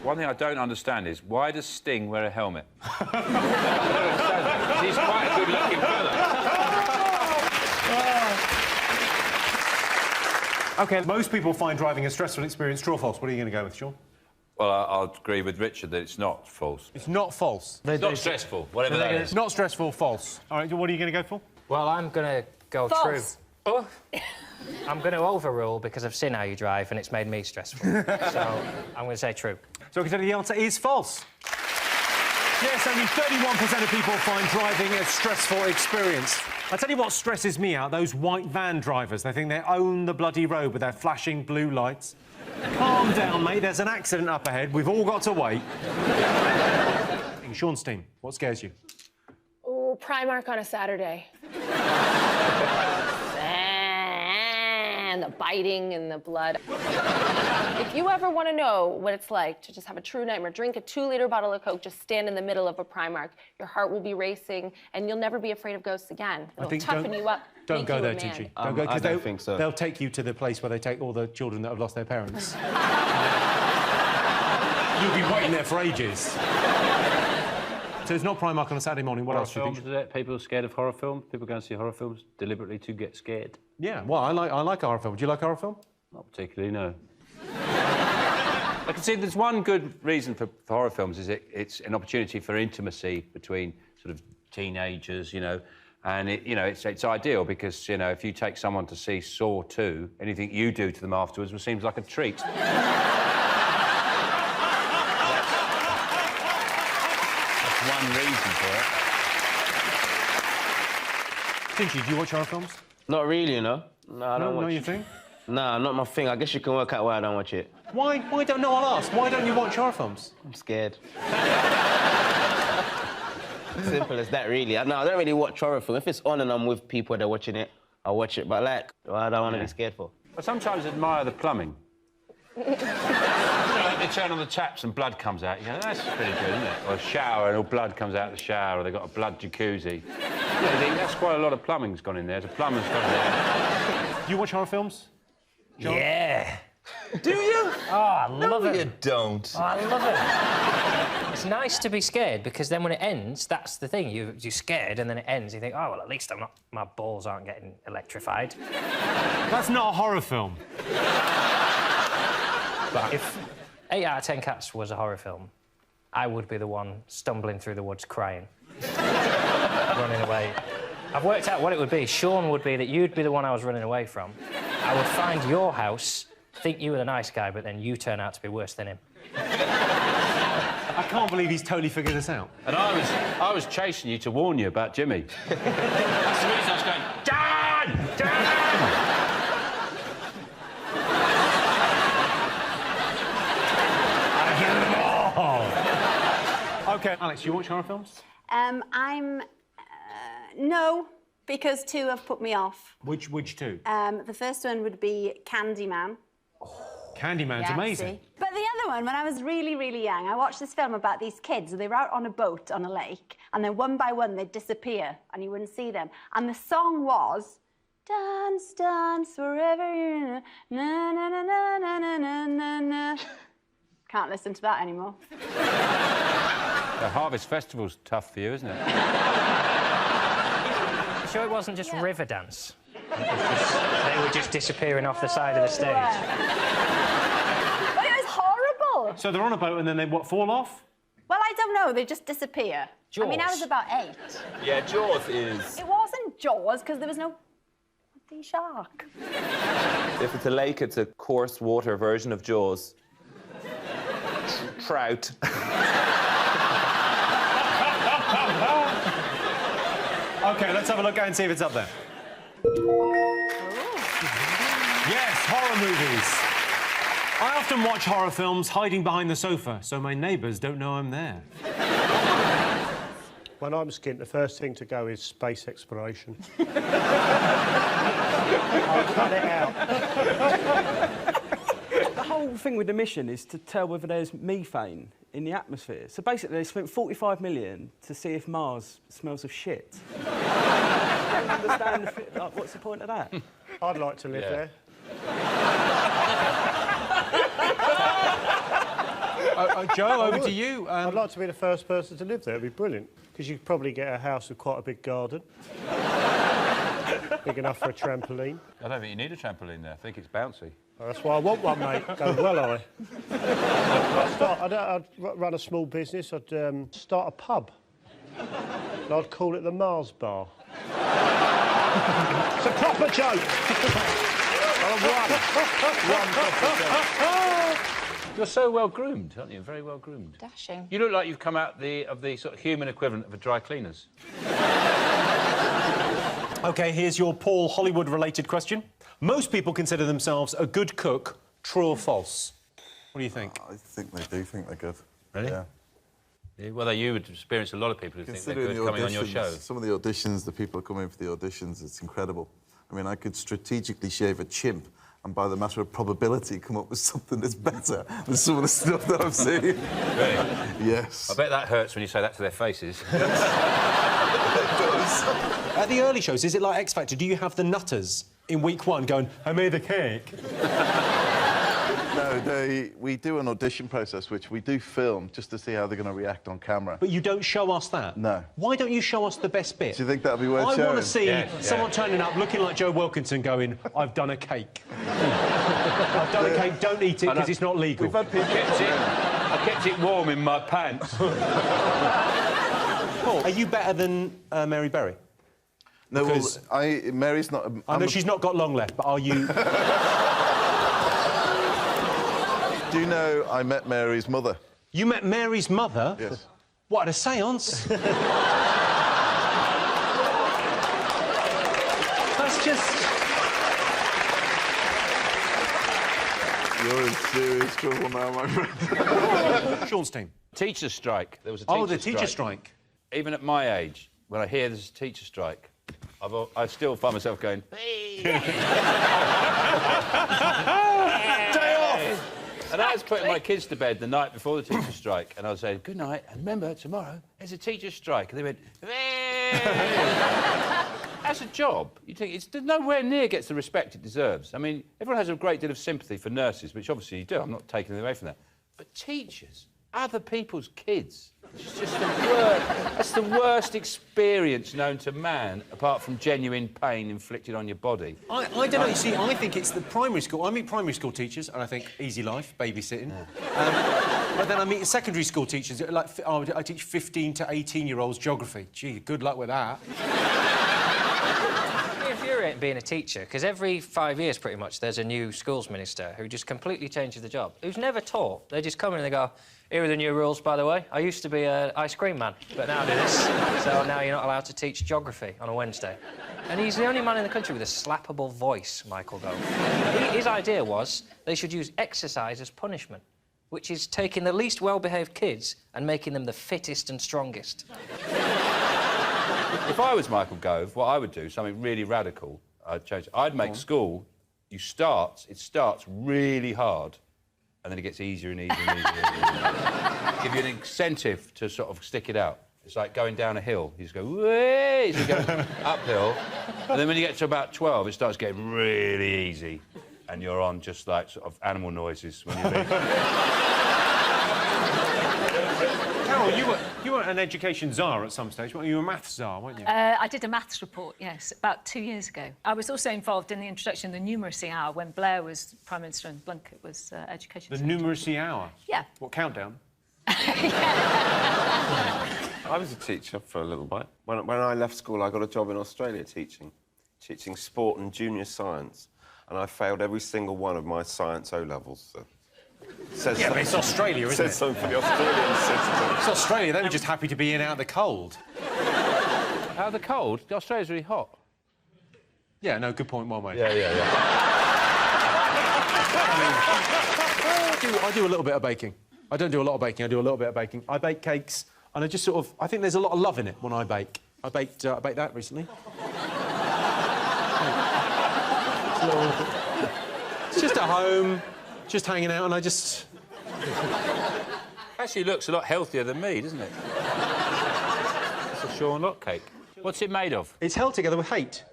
One thing I don't understand is, why does Sting wear a helmet? I don't understand that, 'cause he's quite a good-looking fella. OK, most people find driving a stressful experience. True or false? What are you going to go with, Sean? Well, I'll agree with Richard that it's not false. It's not false. It's not stressful, whatever that is. Not stressful, false. All right, what are you going to go for? Well, I'm going to go False. true. Oh. I'm going to overrule because I've seen how you drive and it's made me stressful. So I'm going to say true. So the answer is false. Yes, only 31% of people find driving a stressful experience. I tell you what stresses me out, those white van drivers. They think they own the bloody road with their flashing blue lights. Calm down, mate, there's an accident up ahead. We've all got to wait. Sean's team, what scares you? Oh, Primark on a Saturday. And the biting and the blood. If you ever want to know what it's like to just have a true nightmare, drink a 2-liter bottle of Coke, just stand in the middle of a Primark. Your heart will be racing, and you'll never be afraid of ghosts again. It'll toughen you up. Don't make go you there, a man. Tucci. Don't go, I don't think so. They'll take you to the place where they take all the children that have lost their parents. you'll be waiting there for ages. So it's not Primark on a Saturday morning. What else do you think? Is it? People are scared of horror films. People go and see horror films deliberately to get scared. Yeah, well, I like a horror film. Do you like a horror film? Not particularly, no. I can see there's one good reason for horror films is it's an opportunity for intimacy between sort of teenagers, you know, and it's ideal because, you know, if you take someone to see Saw 2, anything you do to them afterwards seems like a treat. One reason for it. Tinchy, do you watch horror films? Not really, you know. No, I don't watch Not your thing? Nah, not my thing. I guess you can work out why I don't watch it. Why don't... No, I'll ask. Why don't you watch horror films? I'm scared. Simple as that, really. No, I don't really watch horror films. If it's on and I'm with people that are watching it, I'll watch it. But, like, I don't want to be scared for. I sometimes admire the plumbing. You know, they turn on the taps and blood comes out. You go, that's pretty good, isn't it? Or a shower and all blood comes out of the shower, or they've got a blood jacuzzi. Yeah, I think that's quite a lot of plumbing's gone in there. The plumber's gone in there. Do you watch horror films? John? Yeah. Do you? Oh, I love it. No, you don't. Oh, I love it. It's nice to be scared because then when it ends, that's the thing. You're scared and then it ends. You think, oh, well, at least my balls aren't getting electrified. That's not a horror film. But if 8 out of 10 Cats was a horror film, I would be the one stumbling through the woods crying. Running away. I've worked out what it would be. Sean would be that you'd be the one I was running away from. I would find your house, think you were the nice guy, but then you turn out to be worse than him. I can't believe he's totally figured this out. And I was chasing you to warn you about Jimmy. That's the reason I was going, Dan! Dan! OK, Alex, you watch horror films? No, because 2 have put me off. Which 2? The first one would be Candyman. Candyman's amazing. But the other one, when I was really, really young, I watched this film about these kids. They were out on a boat on a lake, and then one by one they'd disappear, and you wouldn't see them. And the song was, dance, dance, forever, na na na na na na na na na. Can't listen to that anymore. The Harvest Festival's tough for you, isn't it? Sure it wasn't just Riverdance? They were just disappearing off the side of the stage. But it was horrible. So they're on a boat and then they, fall off? Well, I don't know. They just disappear. Jaws. I mean, I was about 8. Yeah, Jaws is... It wasn't Jaws, because there was no bloody shark. If it's a lake, it's a coarse water version of Jaws. Trout. OK, let's have a look and see if it's up there. Yes, horror movies. I often watch horror films hiding behind the sofa, so my neighbours don't know I'm there. When I'm skint, the first thing to go is space exploration. I'll cut it out. The whole thing with the mission is to tell whether there's methane in the atmosphere. So basically, they spent 45 million to see if Mars smells of shit. I don't understand what's the point of that? I'd like to live there. Joe, over to you. I'd like to be the first person to live there. It'd be brilliant, because you'd probably get a house with quite a big garden. Big enough for a trampoline. I don't think you need a trampoline there. I think it's bouncy. Well, that's why I want one, mate. Go well, I'd run a small business. I'd start a pub. And I'd call it the Mars Bar. It's a proper joke. One proper joke. You're so well groomed, aren't you? Very well groomed. Dashing. You look like you've come out of the sort of human equivalent of a dry cleaners. OK, here's your Paul Hollywood-related question. Most people consider themselves a good cook. True or false? What do you think? I think they do think they're good. Really? Yeah. Yeah, well, you would experience a lot of people who think they're good coming on your show. Some of the auditions, the people who come in for the auditions, it's incredible. I mean, I could strategically shave a chimp and by the matter of probability come up with something that's better than some of the stuff that I've seen. Really? Yes. I bet that hurts when you say that to their faces. At the early shows, is it like X Factor? Do you have the nutters in week 1 going, I made a cake? No, we do an audition process, which we do film just to see how they're going to react on camera. But you don't show us that? No. Why don't you show us the best bit? Do you think that'd be worth showing? I want to see someone turning up looking like Joe Wilkinson going, I've done a cake. I've done a cake, don't eat it because it's not legal. We've had people... I kept it warm in my pants. Paul, are you better than Mary Berry? No, because Mary's not... I know she's not got long left, but are you... Do you know I met Mary's mother? You met Mary's mother? Yes. What, at a séance? That's just... You're in serious trouble now, my friend. Sean's team. Teacher strike. There was a teacher strike. Oh, the teacher strike. Even at my age, when I hear there's a teacher strike, I still find myself going, Day off! And I was putting my kids to bed the night before the teacher strike, and I was saying, good night, and remember, tomorrow there's a teacher strike. And they went, That's a job. You think it's nowhere near gets the respect it deserves. I mean, everyone has a great deal of sympathy for nurses, which obviously you do. I'm not taking away from that. But teachers, other people's kids, it's just the worst. That's the worst experience known to man, apart from genuine pain inflicted on your body. I don't know. You see, I think it's the primary school. I meet primary school teachers, and I think easy life, babysitting. But then I meet secondary school teachers. Like, I teach 15 to 18-year-olds geography. Gee, good luck with that. Infuriating being a teacher, because every 5 years, pretty much, there's a new schools minister who just completely changes the job, who's never taught. They just come in and they go, here are the new rules, by the way. I used to be an ice cream man, but now I do this. So now you're not allowed to teach geography on a Wednesday. And he's the only man in the country with a slappable voice, Michael Gove. His idea was they should use exercise as punishment, which is taking the least well-behaved kids and making them the fittest and strongest. If I was Michael Gove, what I would do, something really radical, I'd make school, it starts really hard, and then it gets easier and easier and easier. Give you an incentive to sort of stick it out. It's like going down a hill. You just go, way, so you go uphill, and then when you get to about 12, it starts getting really easy, and you're on just like sort of animal noises when you leave. Carol, you were an education czar at some stage, weren't you? You were a maths czar, weren't you? I did a maths report, yes, about 2 years ago. I was also involved in the introduction of the numeracy hour when Blair was Prime Minister and Blunkett was Education The Secretary. numeracy hour? Yeah. What, countdown? I was a teacher for a little while. When I left school, I got a job in Australia teaching sport and junior science, and I failed every single one of my science O-levels. So. Yeah, but it's Australia, isn't it? Says something for the Australian citizens. It's Australia, they were just happy to be in out of the cold. Out of the cold? Australia's really hot. Yeah, no, good point, well made. Yeah. I do a little bit of baking. I don't do a lot of baking, I do a little bit of baking. I bake cakes, and I just sort of... I think there's a lot of love in it when I bake. I baked that recently. It's just at home, just hanging out, and I just... Actually looks a lot healthier than me, doesn't it? It's a Sean Locke cake. What's it made of? It's held together with hate.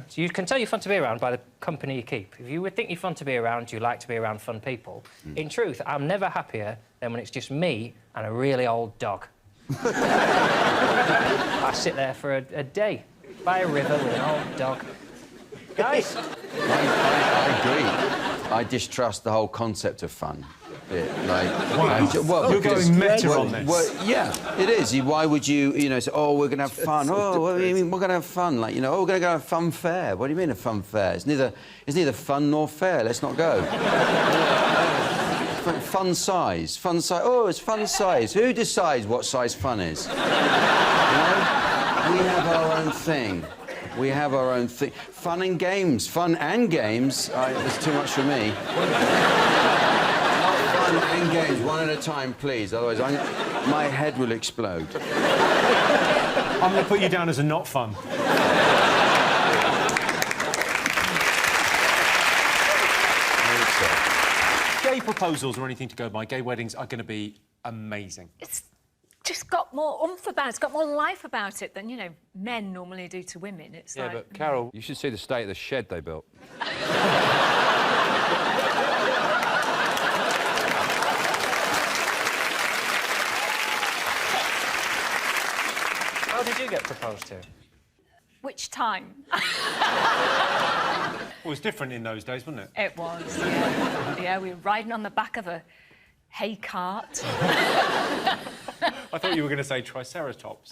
So you can tell you're fun to be around by the company you keep. If you would think you're fun to be around, you like to be around fun people. In truth, I'm never happier than when it's just me and a really old dog. I sit there for a day by a river with an old dog. Guys? I agree. I distrust the whole concept of fun. You're going meta on this. Well, yeah, it is. Why would you, say, oh, we're going to have fun. Oh, what do you mean we're going to have fun? Like, oh, we're going to go to a fun fair. What do you mean a fun fair? It's neither fun nor fair. Let's not go. Fun size. Oh, it's fun size. Who decides what size fun is? We have our own thing. We have our own thing. Fun and games. It's too much for me. Fun and games, one at a time, please. Otherwise, my head will explode. I'm going to put you down as a not fun. Gay proposals or anything to go by, gay weddings are going to be amazing. It's just got more oomph about it. It's got more life about it than, you know, men normally do to women. It's Yeah, like... but Carol, you should see the state of the shed they built. How did you get proposed to? Which time? Well, it was different in those days, wasn't it? It was, yeah. Yeah, we were riding on the back of a hay cart. I thought you were going to say triceratops.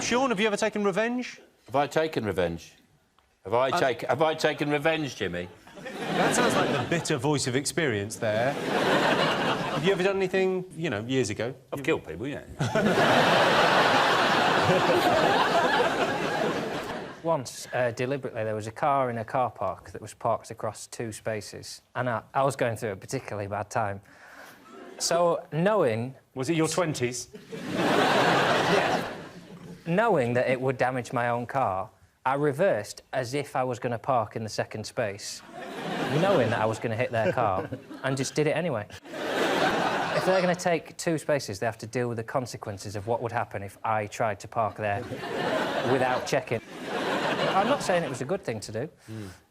Sean, have you ever taken revenge? Have I taken revenge? Have I taken revenge, Jimmy? That sounds like the bitter voice of experience there. Have you ever done anything, you know, years ago? I've killed people, yeah. Once, deliberately, there was a car in a car park that was parked across 2 spaces, and I was going through a particularly bad time. So, knowing... Was it your 20s? Yeah. Knowing that it would damage my own car, I reversed as if I was going to park in the second space, knowing that I was going to hit their car, and just did it anyway. If they're going to take 2 spaces, they have to deal with the consequences of what would happen if I tried to park there without checking. I'm not saying it was a good thing to do,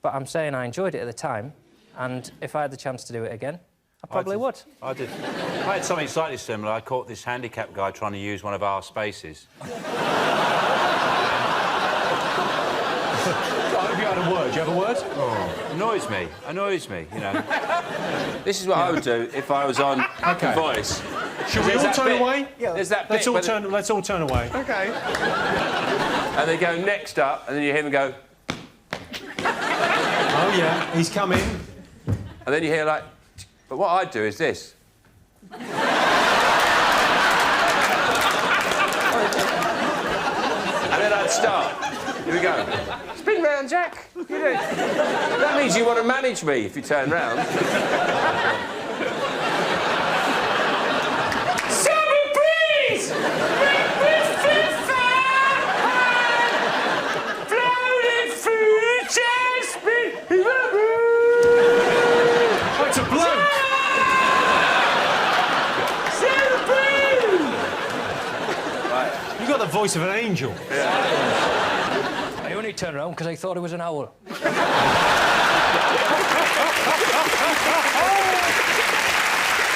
but I'm saying I enjoyed it at the time, and if I had the chance to do it again, I probably would. I did. I had something slightly similar. I caught this handicapped guy trying to use one of our spaces. Have you had a word? Do you have a word? Oh, annoys me, you know. This is what I would do if I was on The Voice. Should we all turn away? Yeah. There's that Let's bit all turn away. OK. And they go next up, and then you hear them go... Oh, yeah, he's coming. And then you hear, like... But what I'd do is this. And then I'd start. Here we go. Spin round, Jack. You do. That means you want to manage me if you turn round. Someone please! Make me feel fine! Floating through the chest. Oh, it's a bloke! Right. You got the voice of an angel. Yeah. I only turned around because I thought it was an owl.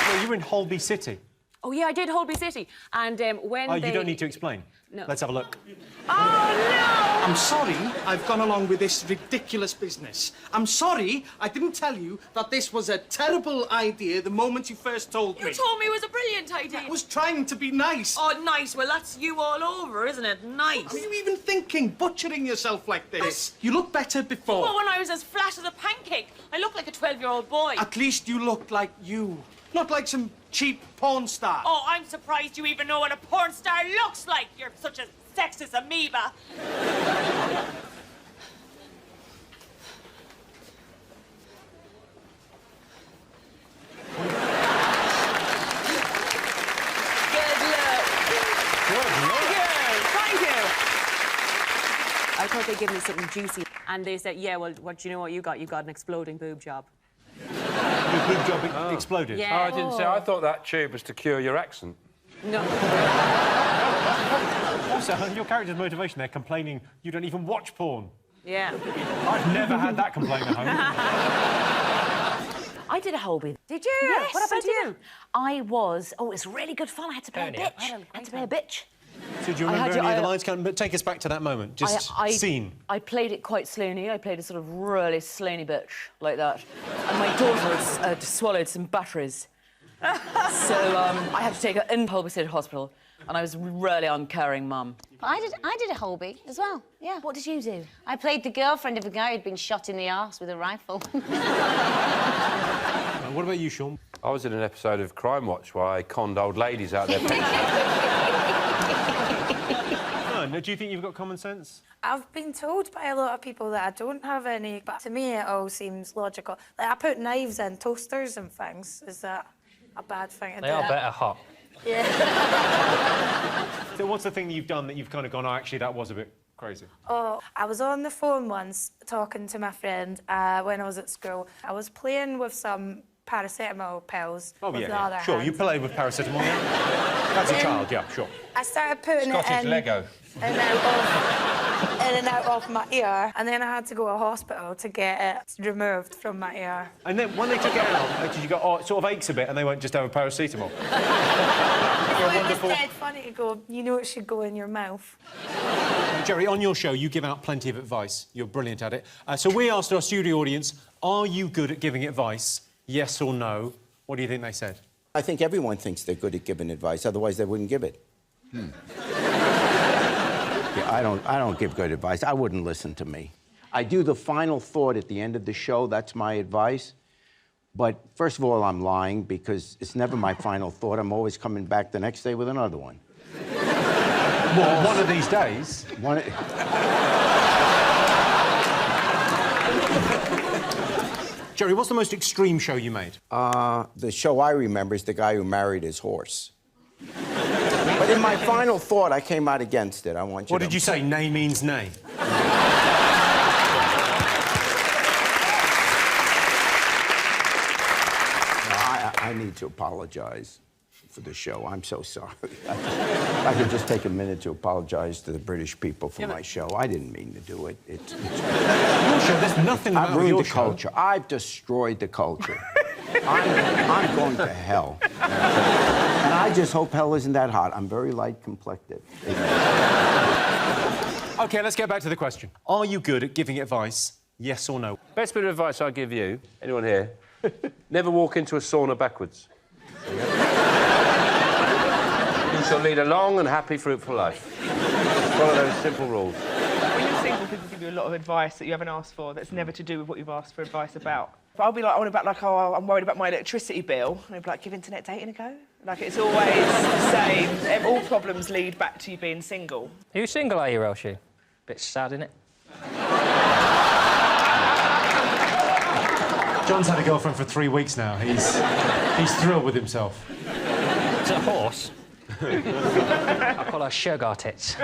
Well, you were in Holby City. Oh, yeah, I did Holby City. And when Oh, you don't need to explain. No. Let's have a look. Oh, no! I'm sorry I've gone along with this ridiculous business. I'm sorry I didn't tell you that this was a terrible idea the moment you first told me. You told me it was a brilliant idea. I was trying to be nice. Oh, nice. Well, that's you all over, isn't it? Nice. Are you even thinking, butchering yourself like this? You look better before. Well, when I was as flat as a pancake, I looked like a 12-year-old boy. At least you looked like you. Not like some cheap porn star. Oh, I'm surprised you even know what a porn star looks like. You're such a sexist amoeba. Thank you. I thought they'd give me something juicy. And they said, yeah, well, what do you know what you got? You got an exploding boob job. Your boob job exploded? Yeah. Oh, I didn't say. I thought that tube was to cure your accent. No. Also, your character's motivation, they're complaining you don't even watch porn. Yeah. I've never had that complaint at home. I did a Holby. Did you? Yes, What happened I to you? did. I was... Oh, it's really good fun. I had to play a bitch. I had to play a bitch. So do you remember any of the lines? But take us back to that moment. Just scene. I played it quite sloony. I played a sort of really sloony bitch like that. And my daughter had swallowed some batteries. So I had to take her in Holby City Hospital. And I was really uncaring mum. I did a Holby as well, yeah. What did you do? I played the girlfriend of a guy who'd been shot in the arse with a rifle. What about you, Sean? I was in an episode of Crime Watch where I conned old ladies out their pensions. Do you think you've got common sense? I've been told by a lot of people that I don't have any, but to me it all seems logical. Like, I put knives in toasters and things. Is that a bad thing to do? They are better hot. Yeah. So what's the thing that you've done that you've kind of gone, oh, actually, that was a bit Crazy. Oh, I was on the phone once talking to my friend when I was at school. I was playing with some paracetamol pills with the other Sure, hand. you play with paracetamol, yeah? That's a child, yeah, sure. I started putting Scottish it in Lego. in and out of my ear, and then I had to go to hospital to get it removed from my ear. And then when they took it out, did you go, oh, it sort of aches a bit, and they won't just have a paracetamol? It was dead funny to go, you know it should go in your mouth. Jerry, on your show, you give out plenty of advice. You're brilliant at it. So we asked our studio audience, are you good at giving advice? Yes or no? What do you think they said? I think everyone thinks they're good at giving advice, otherwise they wouldn't give it. Yeah, I don't give good advice. I wouldn't listen to me. I do the final thought at the end of the show. That's my advice. But first of all, I'm lying because it's never my final thought. I'm always coming back the next day with another one. Well, one of these days. Jerry, what's the most extreme show you made? The show I remember is the guy who married his horse. But in my final thought, I came out against it. I want you What to... did you say? Nay means nay. I need to apologize for the show. I'm so sorry. I could just take a minute to apologize to the British people for my show. I didn't mean to do it. Your show, there's nothing about I've ruined your the show. culture. I've destroyed the culture. I'm going to hell. And I just hope hell isn't that hot. I'm very light-complected. OK, let's get back to the question. Are you good at giving advice, yes or no? Best bit of advice I'll give you, anyone here, never walk into a sauna backwards. You shall lead a long and happy, fruitful life. Follow those simple rules. When you're single, people give you a lot of advice that you haven't asked for that's never to do with what you've asked for advice about. But I'll be like, oh, I'm worried about my electricity bill. And I'll be like, give internet dating a go. Like, it's always the same. All problems lead back to you being single. Are you single, are you, Elshie? Bit sad, innit? John's had a girlfriend for 3 weeks now. He's thrilled with himself. It's a horse. I call her sugar tits.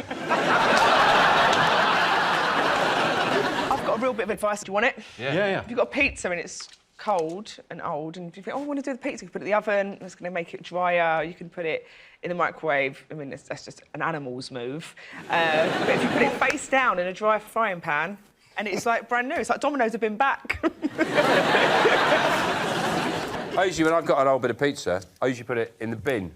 I've got a real bit of advice. Do you want it? Yeah. If you've got a pizza and it's cold and old, and you think, oh, I want to do the pizza, you can put it in the oven, it's going to make it drier, you can put it in the microwave. I mean, that's just an animal's move. But if you put it face down in a dry frying pan, and it's like brand new, it's like Domino's have been back. I usually, when I've got an old bit of pizza, I usually put it in the bin.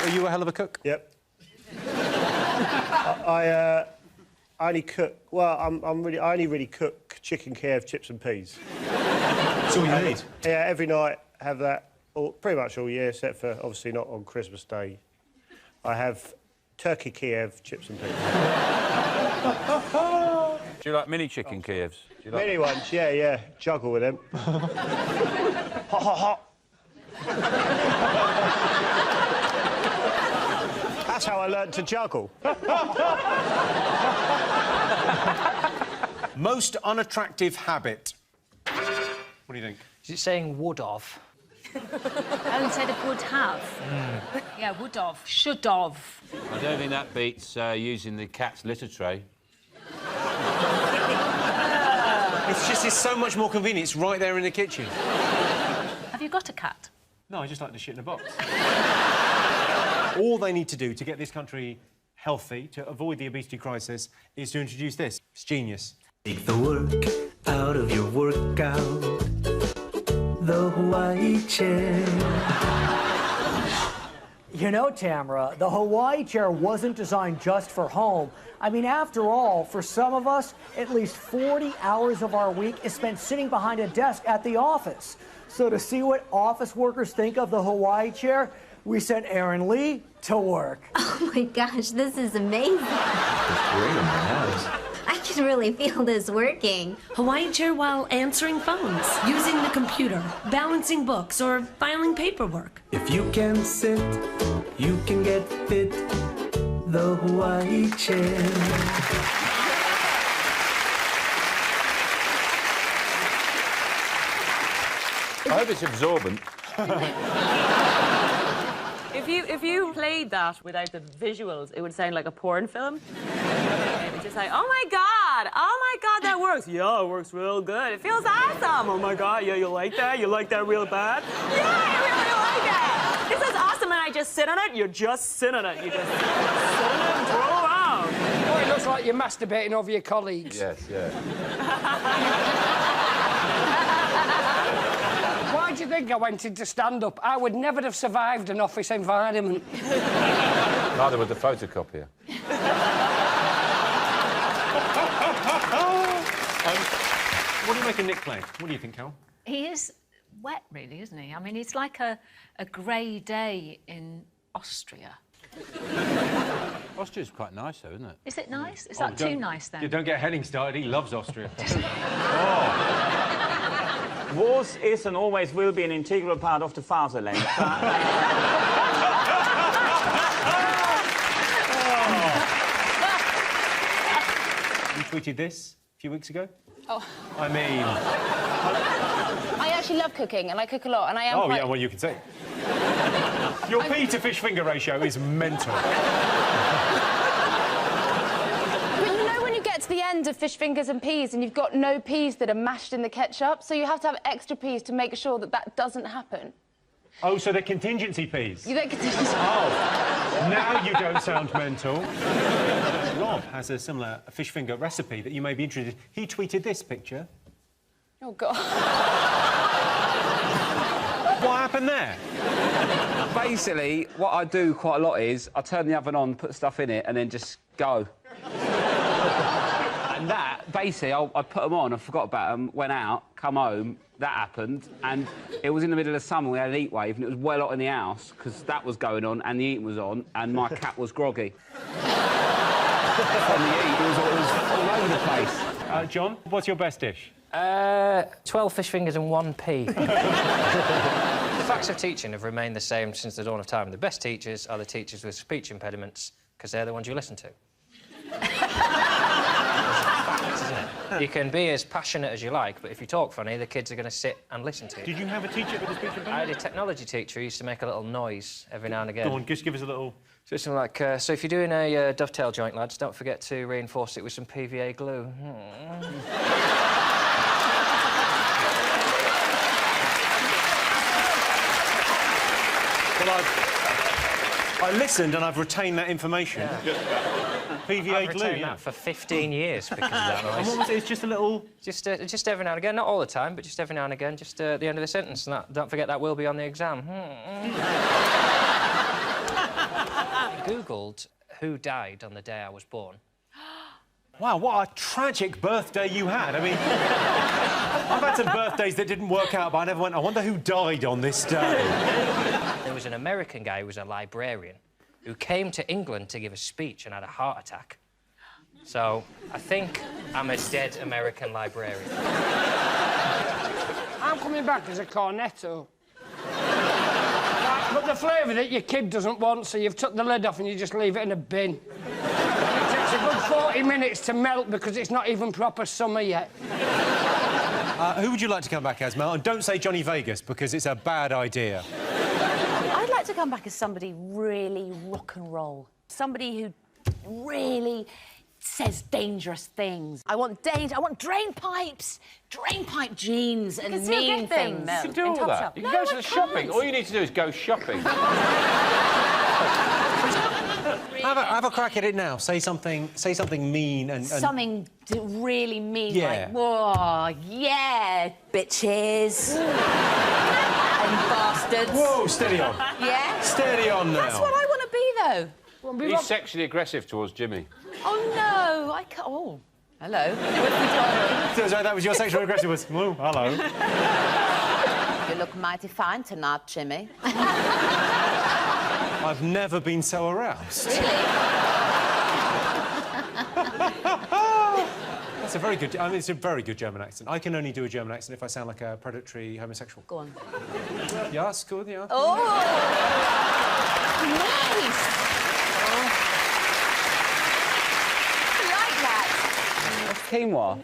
Are you a hell of a cook? Yep. I only cook. Well, I only really cook chicken, Kiev, chips and peas. That's all you need. Yeah, every night have that. Pretty much all year, except for obviously not on Christmas Day. I have turkey Kiev, chips and peas. Do you like mini chicken Kievs? Do you like Mini ones, yeah. Juggle with them. Hot, hot, hot. That's how I learnt to juggle. Most unattractive habit. What do you think? Is it saying would of? Oh, instead of would have. Yeah, would have. Should have. I don't think that beats using the cat's litter tray. It's so much more convenient. It's right there in the kitchen. Have you got a cat? No, I just like to shit in a box. All they need to do to get this country healthy, to avoid the obesity crisis, is to introduce this. It's genius. Take the work out of your workout. The Hawaii chair. You know, Tamara, the Hawaii chair wasn't designed just for home. I mean, after all, for some of us, at least 40 hours of our week is spent sitting behind a desk at the office. So to see what office workers think of the Hawaii chair, we sent Aaron Lee to work. Oh my gosh, this is amazing. It's great on my hands. I can really feel this working. Hawaii chair while answering phones, using the computer, balancing books, or filing paperwork. If you can sit, you can get fit. The Hawaii chair. I hope it's absorbent. if you played that without the visuals, it would sound like a porn film. It would just like, oh my god, that works. Yeah, it works real good. It feels awesome. Oh my god, yeah, you like that? You like that real bad? Yeah, I really like that. This is awesome, and I just sit on it. You just sit on it. You just sit on it and twirl around. Oh, it looks like you're masturbating over your colleagues. Yes, yeah. Why do you think I went into stand-up? I would never have survived an office environment. Neither would the photocopier. What do you make of Nick Clegg? What do you think, Cal? He is wet, really, isn't he? I mean, it's like a grey day in Austria. Austria's quite nice, though, isn't it? Is it nice? Is that too nice, then? Yeah, don't get Henning started. He loves Austria. Wars is and always will be an integral part of the fatherland. You tweeted this a few weeks ago? Oh. I mean... I actually love cooking, and I cook a lot, and I am yeah, well, you can say. Your pea to fish finger ratio is mental. But you know when you get to the end of fish fingers and peas and you've got no peas that are mashed in the ketchup, so you have to have extra peas to make sure that that doesn't happen. Oh, so they're contingency peas? You don't contingency. Oh, now you don't sound mental. Rob has a similar fish finger recipe that you may be interested in. He tweeted this picture. Oh, God. What happened there? Basically, what I do quite a lot is I turn the oven on, put stuff in it, and then just go. And that, basically, I put them on, I forgot about them, went out, come home, that happened, and it was in the middle of summer, we had an heat wave, and it was well hot in the house, because that was going on, and the heat was on, and my cat was groggy. From the heat, it was all over the place. John, what's your best dish? 12 fish fingers and 1 pea. The facts of teaching have remained the same since the dawn of time. The best teachers are the teachers with speech impediments, because they're the ones you listen to. Facts, isn't it? You can be as passionate as you like, but if you talk funny, the kids are going to sit and listen to you. Did you have a teacher with a speech impediment? I had a technology teacher who used to make a little noise every now and again. Go on, just give us a little... So it's something like, so if you're doing a dovetail joint, lads, don't forget to reinforce it with some PVA glue. Well, I listened and I've retained that information. Yeah. PVA I've glue, retained that for 15 years because of that noise. And what was it? It's just a little... Just every now and again, not all the time, but just every now and again, just at the end of the sentence. And that, don't forget that will be on the exam. I Googled who died on the day I was born. Wow, what a tragic birthday you had. I mean, I've had some birthdays that didn't work out, but I never went, I wonder who died on this day. There was an American guy who was a librarian who came to England to give a speech and had a heart attack. So I think I'm a dead American librarian. I'm coming back as a cornetto. But the flavour that your kid doesn't want, so you've took the lid off and you just leave it in a bin. It takes a good 40 minutes to melt because it's not even proper summer yet. Who would you like to come back as, Mel? And don't say Johnny Vegas, because it's a bad idea. I'd like to come back as somebody really rock and roll. Somebody who really says dangerous things. I want danger. I want drain pipes, drain pipe jeans, and mean things. You can do all that. You can go to the shopping. All you need to do is go shopping. Have a crack at it now. Say something mean and... Something really mean, Yeah. like, whoa, yeah, bitches. And bastards. Whoa, steady on. Yeah? Steady on now. That's what I want to be, though. He's sexually aggressive towards Jimmy. Oh, no, I can't... Oh, hello. So that was your sexual aggressive was, oh, hello. You look mighty fine tonight, Jimmy. I've never been so aroused. That's a very good... I mean, it's a very good German accent. I can only do a German accent if I sound like a predatory homosexual. Go on. Yeah, it's good, yeah. Oh! Nice! I like that. What's quinoa?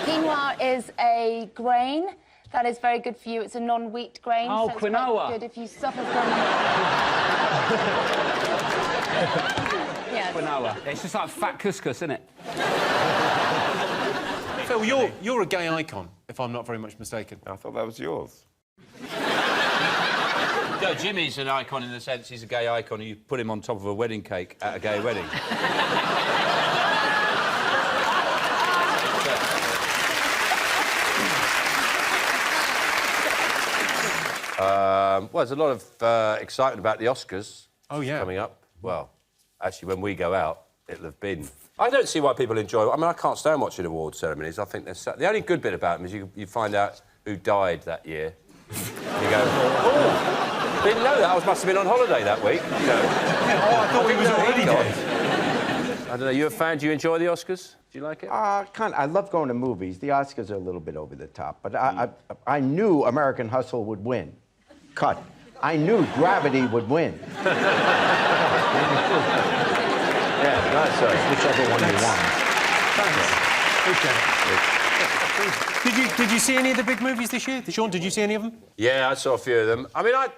Quinoa is a grain That is very good for you. It's a non-wheat grain, Oh, so it's quinoa. quite good if you suffer from... Yes. Quinoa. It's just like fat couscous, isn't it? Phil, you're a gay icon, if I'm not very much mistaken. I thought that was yours. No, Jimmy's an icon in the sense he's a gay icon. You put him on top of a wedding cake at a gay wedding. Well, there's a lot of excitement about the Oscars. Oh, yeah. Coming up. Well, actually, when we go out, it'll have been. I don't see why people enjoy... I mean, I can't stand watching award ceremonies. I think there's... The only good bit about them is you find out who died that year. You go, oh, didn't know that. I must have been on holiday that week, you know. Oh, I thought he was already dead. I don't know, you a fan? Do you enjoy the Oscars? Do you like it? I love going to movies. The Oscars are a little bit over the top, but I knew American Hustle would win. Cut. I knew Gravity would win. Yeah, that's whichever one you want. Thanks. Did you see any of the big movies this year? Sean, did you see any of them? Yeah, I saw a few of them. I mean, I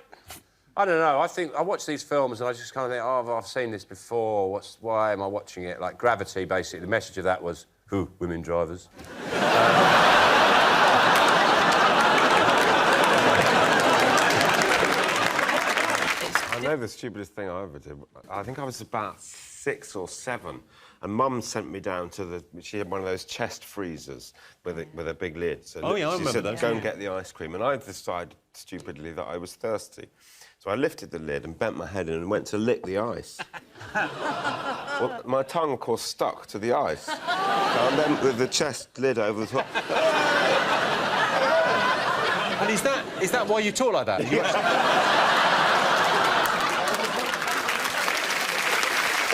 don't know. I think I watch these films and I just kind of think, oh, I've seen this before. Why am I watching it? Like Gravity, basically, the message of that was, who, women drivers? I know the stupidest thing I ever did. I think I was about 6 or 7, and Mum sent me down to the... She had one of those chest freezers with a big lid. So oh, yeah, I remember said, those. go and get the ice cream. And I decided, stupidly, that I was thirsty. So I lifted the lid and bent my head in and went to lick the ice. Well, my tongue, of course, stuck to the ice. And then with the chest lid over the top... And is that why you talk like that?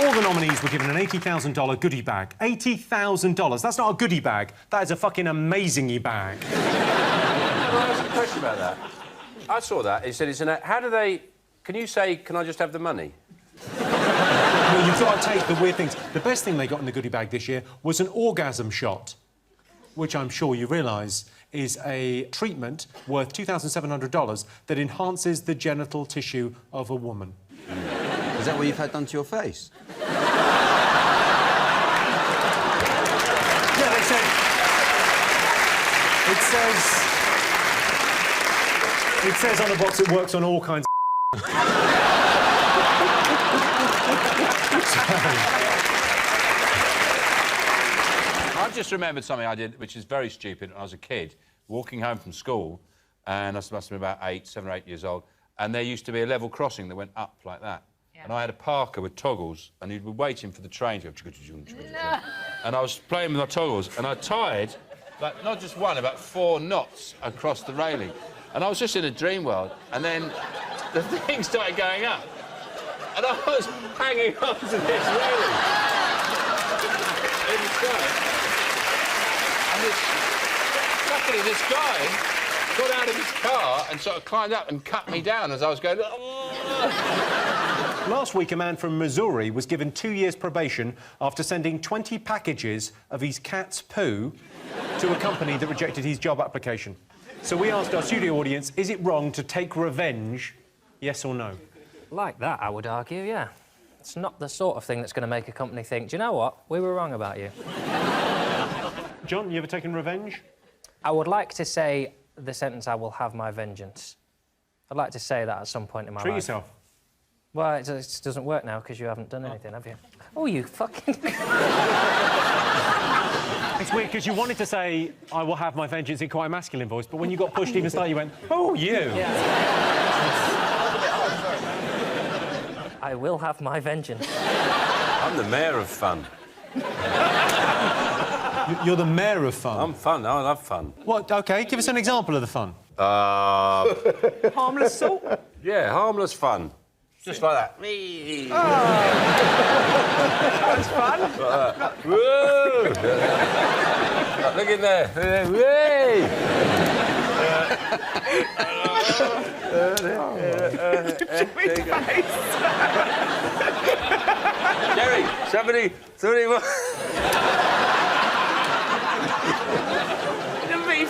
All the nominees were given an $80,000 goodie bag. $80,000. That's not a goodie bag. That is a fucking amazing-y bag. Can I ask a question about that? I saw that. It said it's an... How do they... Can you say, can I just have the money? Well, you've got to take the weird things. The best thing they got in the goodie bag this year was an orgasm shot, which I'm sure you realise is a treatment worth $2,700 that enhances the genital tissue of a woman. Is that what you've had done to your face? Yeah, they said... It says on the box it works on all kinds of... I've just remembered something I did, which is very stupid when I was a kid, walking home from school, and I must have been about 7 or 8 years old, and there used to be a level crossing that went up like that. Yeah. And I had a Parker with toggles, and he'd be waiting for the train to go... No. And I was playing with my toggles, and I tied, like, not just one, about 4 knots across the railing. And I was just in a dream world, and then the thing started going up. And I was hanging on to this railing in the sky. And luckily, this guy got out of his car and sort of climbed up and cut me down as I was going... Last week, a man from Missouri was given 2 years probation after sending 20 packages of his cat's poo to a company that rejected his job application. So we asked our studio audience, is it wrong to take revenge, yes or no? Like that, I would argue, yeah. It's not the sort of thing that's going to make a company think, do you know what, we were wrong about you. John, you ever taken revenge? I would like to say the sentence, I will have my vengeance. I'd like to say that at some point in my life. Treat yourself. Well, it doesn't work now, because you haven't done anything, have you? Oh, you fucking... It's weird, because you wanted to say, I will have my vengeance in quite a masculine voice, but when you got pushed even slightly, you went, oh, you! Yeah. I will have my vengeance. I'm the mayor of fun. You're the mayor of fun? I'm fun. I love fun. What? OK, give us an example of the fun. Harmless salt? Yeah, harmless fun. Just like that. Oh. That's fun. Whoa! Look in there. Whee! Jerry, somebody... The beef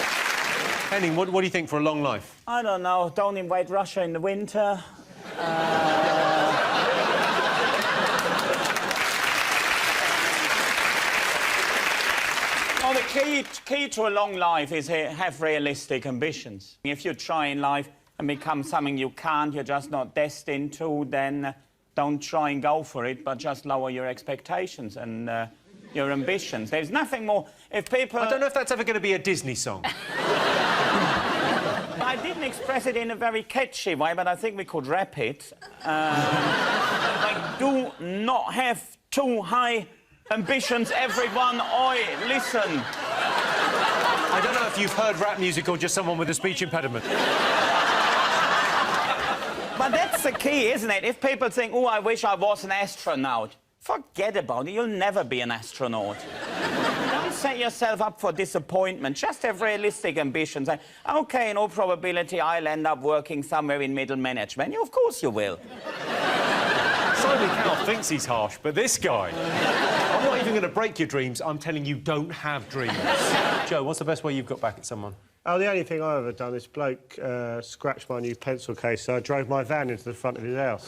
Henning, what do you think for a long life? I don't know. Don't invade Russia in the winter. Well, the key to a long life is have realistic ambitions. If you try in life and become something you can't, you're just not destined to, then don't try and go for it, but just lower your expectations and your ambitions. There's nothing more... If people... I don't know if that's ever going to be a Disney song. I didn't express it in a very catchy way, but I think we could rap it. Like, do not have too high ambitions, everyone. Oi, listen. I don't know if you've heard rap music or just someone with a speech impediment. But that's the key, isn't it? If people think, oh, I wish I was an astronaut, forget about it. You'll never be an astronaut. Don't set yourself up for disappointment. Just have realistic ambitions. Like, OK, in all probability, I'll end up working somewhere in middle management. Of course you will. Simon Cowell thinks he's harsh, but this guy... I'm not even going to break your dreams. I'm telling you, don't have dreams. Joe, what's the best way you've got back at someone? Oh, the only thing I've ever done, this bloke scratched my new pencil case, so I drove my van into the front of his house.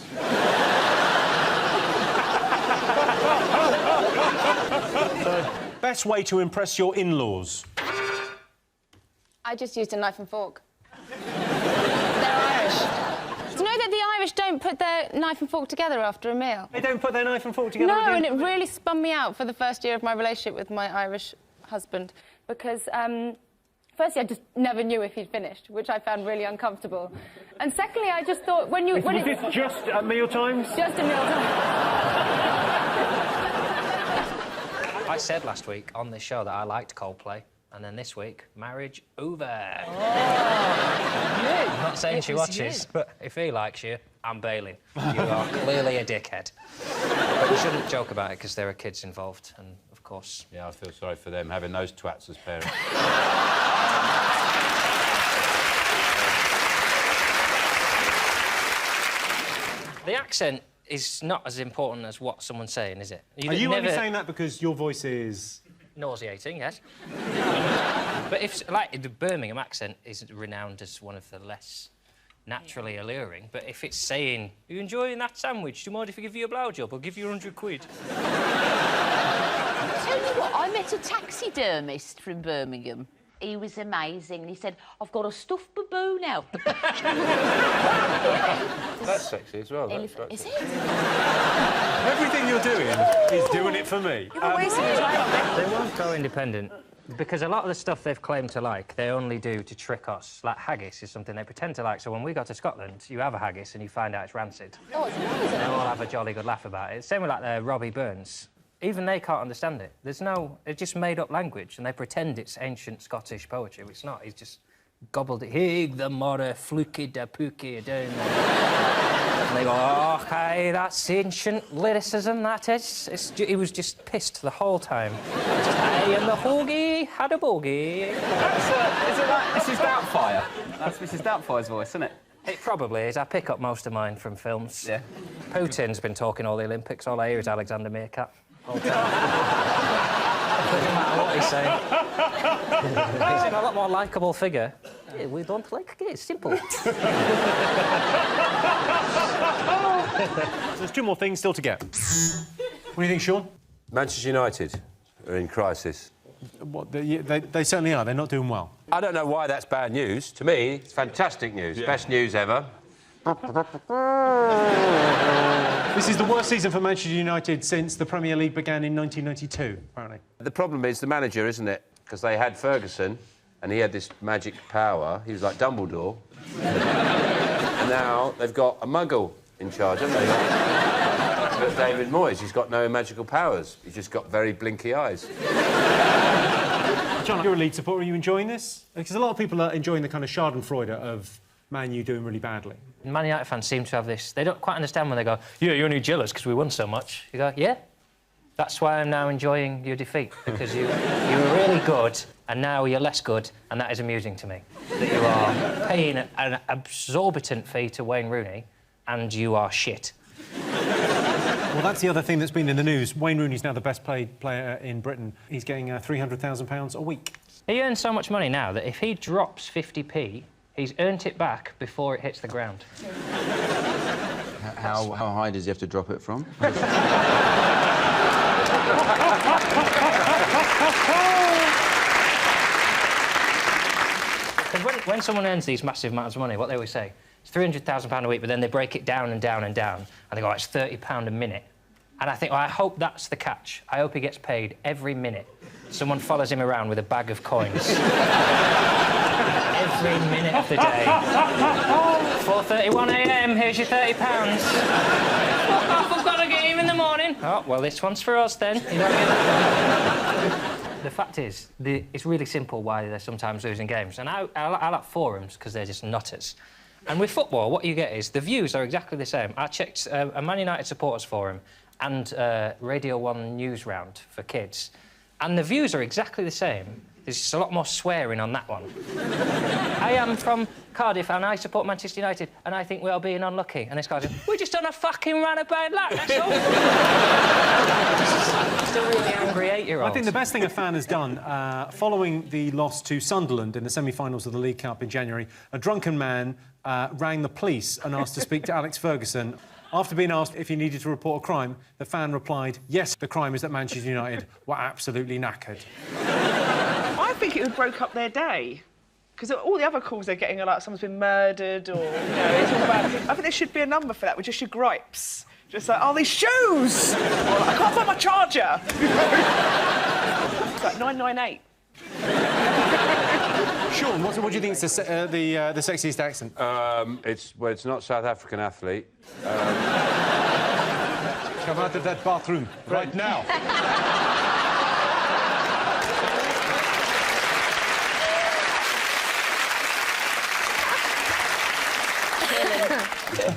Best way to impress your in-laws? I just used a knife and fork. They're Irish. Do you know that the Irish don't put their knife and fork together after a meal? They don't put their knife and fork together No, again? and it really spun me out for the first year of my relationship with my Irish husband because, firstly, I just never knew if he'd finished, which I found really uncomfortable. And secondly, I just thought when you... Was this just at meal times? Just at meal times. I said last week on this show that I liked Coldplay, and then this week, marriage over. Oh. I'm not saying she watches, but if he likes you, I'm bailing. You are clearly a dickhead. But you shouldn't joke about it because there are kids involved, and of course... Yeah, I feel sorry for them having those twats as parents. The accent is not as important as what someone's saying, is it? Are you only saying that because your voice is... Nauseating, yes. But if, like, the Birmingham accent is renowned as one of the less naturally alluring, but if it's saying, "Are you enjoying that sandwich? Do you mind if I give you a blowjob? I'll give you 100 quid." Tell you what, I met a taxidermist from Birmingham. He was amazing, and he said, "I've got a stuffed baboon out the back." That's sexy as well. Is it? Everything you're doing is doing it for me. They won't go independent because a lot of the stuff they've claimed to like, they only do to trick us. Like haggis is something they pretend to like. So when we go to Scotland, you have a haggis and you find out it's rancid. Oh, it's amazing. They all have a jolly good laugh about it. Same with, like, Robbie Burns. Even they can't understand it. It's just made-up language, and they pretend it's ancient Scottish poetry. It's not. He's just gobbled it. Hig the mora fluki da pookie down there. And they go, oh, OK, that's ancient lyricism, that is. He was just pissed the whole time. Just, hey, and the hoagie had a bogey. Is it like Mrs. Doubtfire? That's Mrs. Doubtfire's voice, isn't it? It probably is. I pick up most of mine from films. Yeah. Putin's been talking all the Olympics. All I hear is Alexander Meerkat. Doesn't matter what he's saying. He's a lot more likeable figure. Yeah, we don't like it. It's simple. There's two more things still to get. What do you think, Sean? Manchester United are in crisis. What, they certainly are. They're not doing well. I don't know why that's bad news. To me, it's fantastic news. Yeah. Best news ever. This is the worst season for Manchester United since the Premier League began in 1992, apparently. The problem is the manager, isn't it? Because they had Ferguson, and he had this magic power. He was like Dumbledore. And now they've got a muggle in charge, haven't they? But David Moyes, he's got no magical powers. He's just got very blinky eyes. John, you're a Leeds supporter. Are you enjoying this? Because a lot of people are enjoying the kind of schadenfreude of Man U doing really badly. Man United fans seem to have this... They don't quite understand when they go, yeah, you're only jealous because we won so much. You go, yeah, that's why I'm now enjoying your defeat, because you were really good, and now you're less good, and that is amusing to me. That you are paying an exorbitant fee to Wayne Rooney, and you are shit. Well, that's the other thing that's been in the news. Wayne Rooney's now the best paid player in Britain. He's getting £300,000 a week. He earns so much money now that if he drops 50p, he's earned it back before it hits the ground. How high does he have to drop it from? Because when someone earns these massive amounts of money, what they always say, it's £300,000 a week, but then they break it down and down and down, and they go, oh, it's £30 a minute. And I think, well, I hope that's the catch. I hope he gets paid every minute. Someone follows him around with a bag of coins. Every minute of the day. 4:31 a.m, here's your £30. I've got to get him in the morning. Oh, well, this one's for us, then. You don't get that. The fact is, it's really simple why they're sometimes losing games. And I like forums, because they're just nutters. And with football, what you get is the views are exactly the same. I checked a Man United supporters forum and Radio 1 news round for kids. And the views are exactly the same. There's just a lot more swearing on that one. I am from Cardiff and I support Manchester United and I think we are being unlucky. And this guy's going, we're just on a fucking roundabout luck, that's all. Just a really angry 8-year-old. I think the best thing a fan has done, following the loss to Sunderland in the semi-finals of the League Cup in January, a drunken man rang the police and asked to speak to Alex Ferguson. After being asked if he needed to report a crime, the fan replied, yes, the crime is that Manchester United were absolutely knackered. I think it would broke up their day. Because all the other calls they're getting are like someone's been murdered or, you know, it's all about... I think there should be a number for that, with just your gripes. Just like, oh, these shoes! Or, I can't find my charger! It's like 998. Sean, what do you think is the sexiest accent? It's not South African athlete. Come out of that bathroom right now.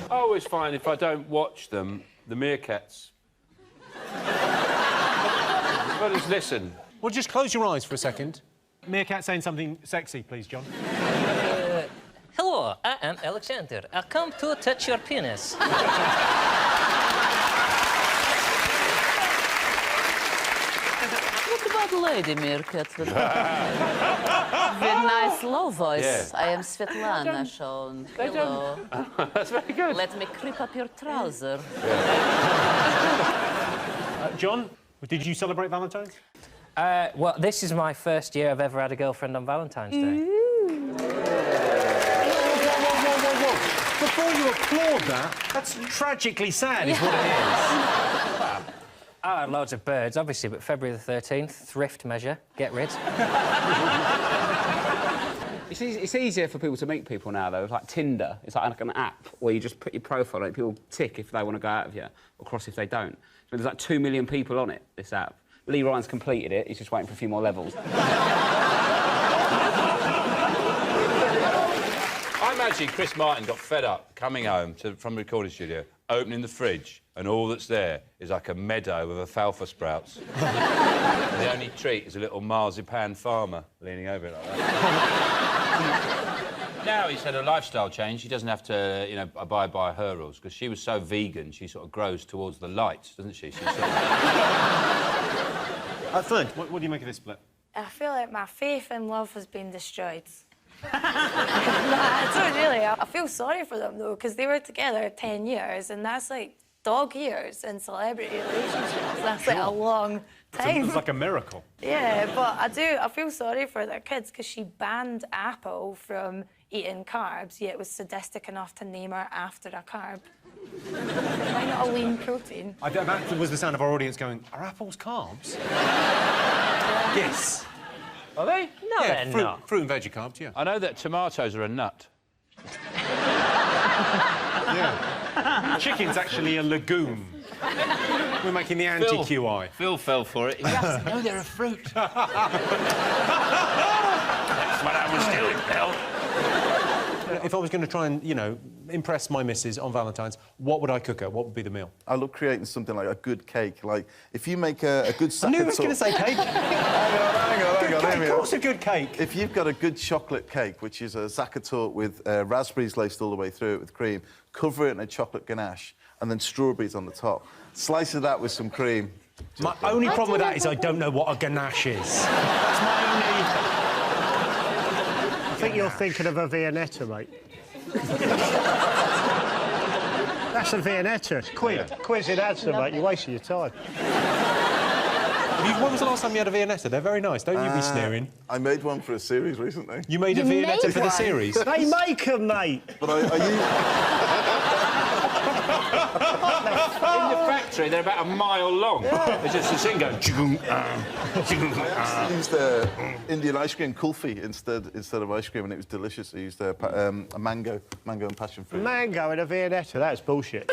I always find if I don't watch them, the meerkats. Well, just listen. Well, just close your eyes for a second. Meerkat saying something sexy, please, John. Hello, I am Alexander. I come to touch your penis. What about Lady Meerkat with nice low voice? Yeah. I am Svetlana, Sean. Hello. That's very good. Let me creep up your trouser. John, did you celebrate Valentine's? Well, this is my first year I've ever had a girlfriend on Valentine's Day. Whoa. Before you applaud that, that's tragically sad, is what it is. I had loads of birds, obviously, but February the 13th, thrift measure, get rid. It's easier for people to meet people now, though. It's like Tinder. It's like an app where you just put your profile on it. People tick if they want to go out with you, or cross if they don't. But there's like 2 million people on it, this app. Lee Ryan's completed it. He's just waiting for a few more levels. I imagine Chris Martin got fed up coming home from the recording studio, opening the fridge, and all that's there is like a meadow of alfalfa sprouts. And the only treat is a little marzipan farmer leaning over it like that. Now he's had a lifestyle change. He doesn't have to, you know, abide by her rules, because she was so vegan, she sort of grows towards the light, doesn't she? She's sort of... Flint, what do you make of this split? I feel like my faith in love has been destroyed. No, I don't really. I feel sorry for them, though, because they were together 10 years, and that's like dog years in celebrity relationships. That's like a long time. It's like a miracle. Yeah, but I feel sorry for their kids, because she banned Apple from eating carbs, yet was sadistic enough to name her after a carb. Why not a lean protein? That was the sound of our audience going, are apples carbs? Yes. Are they? No, yeah, they're not. Fruit and veggie carbs, yeah. I know that tomatoes are a nut. Yeah. Chicken's actually a legume. We're making the anti-QI. Phil fell for it. Yes, no, they're a fruit. That's what I was doing, Phil. If I was going to try and, you know, impress my missus on Valentine's, what would I cook her? What would be the meal? I love creating something like a good cake. Like, if you make a good... I knew he was going to say cake. hang on. Of course, a good cake. If you've got a good chocolate cake, which is a Zacatort with raspberries laced all the way through it with cream, cover it in a chocolate ganache, and then strawberries on the top. Slice of that with some cream. My only problem with that is I don't know what a ganache is. That's my only... think you're thinking of a Viennetta, mate. That's a Viennetta. It's quizzing answer, mate. You're wasting your time. When was the last time you had a Viennetta? They're very nice. Don't you be sneering. I made one for a series recently. You made a Viennetta for the series? They make them, mate. But I In the factory, they're about a mile long. It's just a thing going... I used Indian ice cream kulfi instead of ice cream, and it was delicious. I used a mango and passion fruit. Mango in a Viennetta, that's bullshit.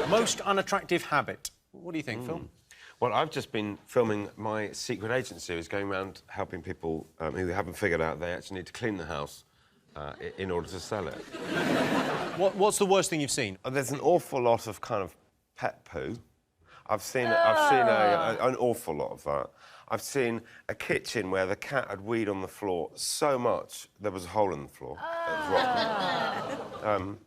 Most unattractive habit. What do you think, Phil? Well, I've just been filming my Secret Agent series, going around helping people who haven't figured out they actually need to clean the house in order to sell it. What's the worst thing you've seen? There's an awful lot of kind of pet poo. I've seen an awful lot of that. I've seen a kitchen where the cat had weed on the floor so much there was a hole in the floor. It was rotten.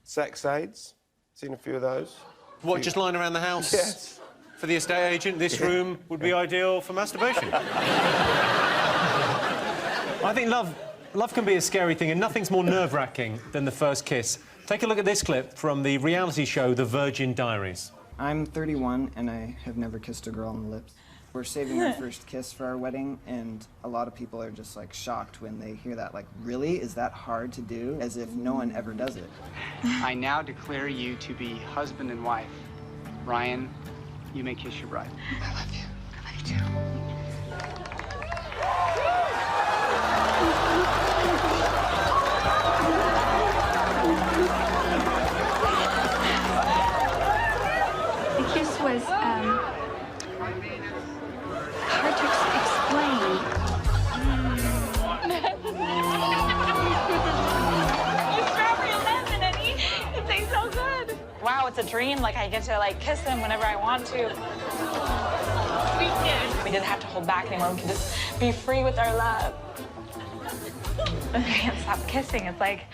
Sex aids. Seen a few of those. What, just lying around the house? Yes. For the estate agent, this room would be ideal for masturbation. I think love can be a scary thing, and nothing's more nerve-wracking than the first kiss. Take a look at this clip from the reality show The Virgin Diaries. I'm 31, and I have never kissed a girl on the lips. We're saving our first kiss for our wedding, and a lot of people are just, like, shocked when they hear that. Like, really? Is that hard to do? As if no one ever does it. I now declare you to be husband and wife. Ryan, you may kiss your bride. I love you. I love you, too. The kiss was, hard to explain. Strawberry lemon, honey. It tastes so good. Wow, it's a dream. Like, I get to, like, kiss them whenever I want to. Sweet kiss. We didn't have to hold back anymore. We could just be free with our love. I can't stop kissing. It's like,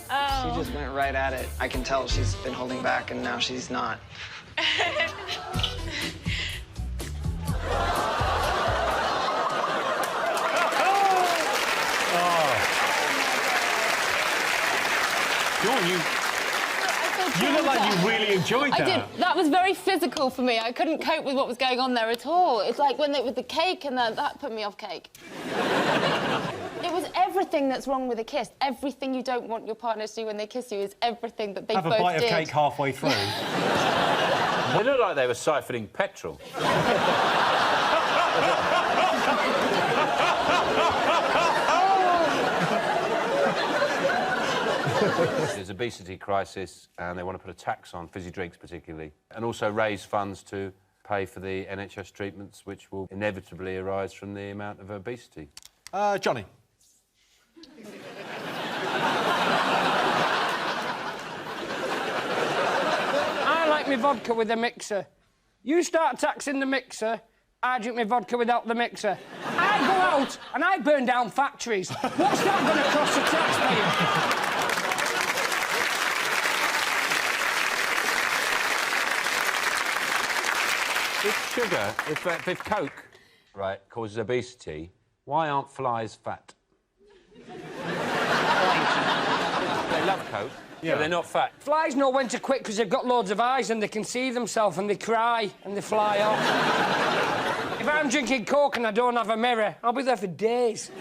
oh. She just went right at it. I can tell she's been holding back, and now she's not. Dawn, you look like you really enjoyed that. I did. That was very physical for me. I couldn't cope with what was going on there at all. It's like with the cake, and that put me off cake. It was everything that's wrong with a kiss. Everything you don't want your partner to do when they kiss you is everything that they both did. Have a bite of cake halfway through. They looked like they were siphoning petrol. There's obesity crisis, and they want to put a tax on fizzy drinks particularly, and also raise funds to pay for the NHS treatments which will inevitably arise from the amount of obesity. Johnny. I like my vodka with a mixer. You start taxing the mixer, I drink my vodka without the mixer. I go out and I burn down factories. What's that going to cost the taxpayer? If sugar, if Coke, right, causes obesity, why aren't flies fat? They love Coke, but they're not fat. Flies know when to quit because they've got loads of eyes and they can see themselves and they cry and they fly off. If I'm drinking Coke and I don't have a mirror, I'll be there for days.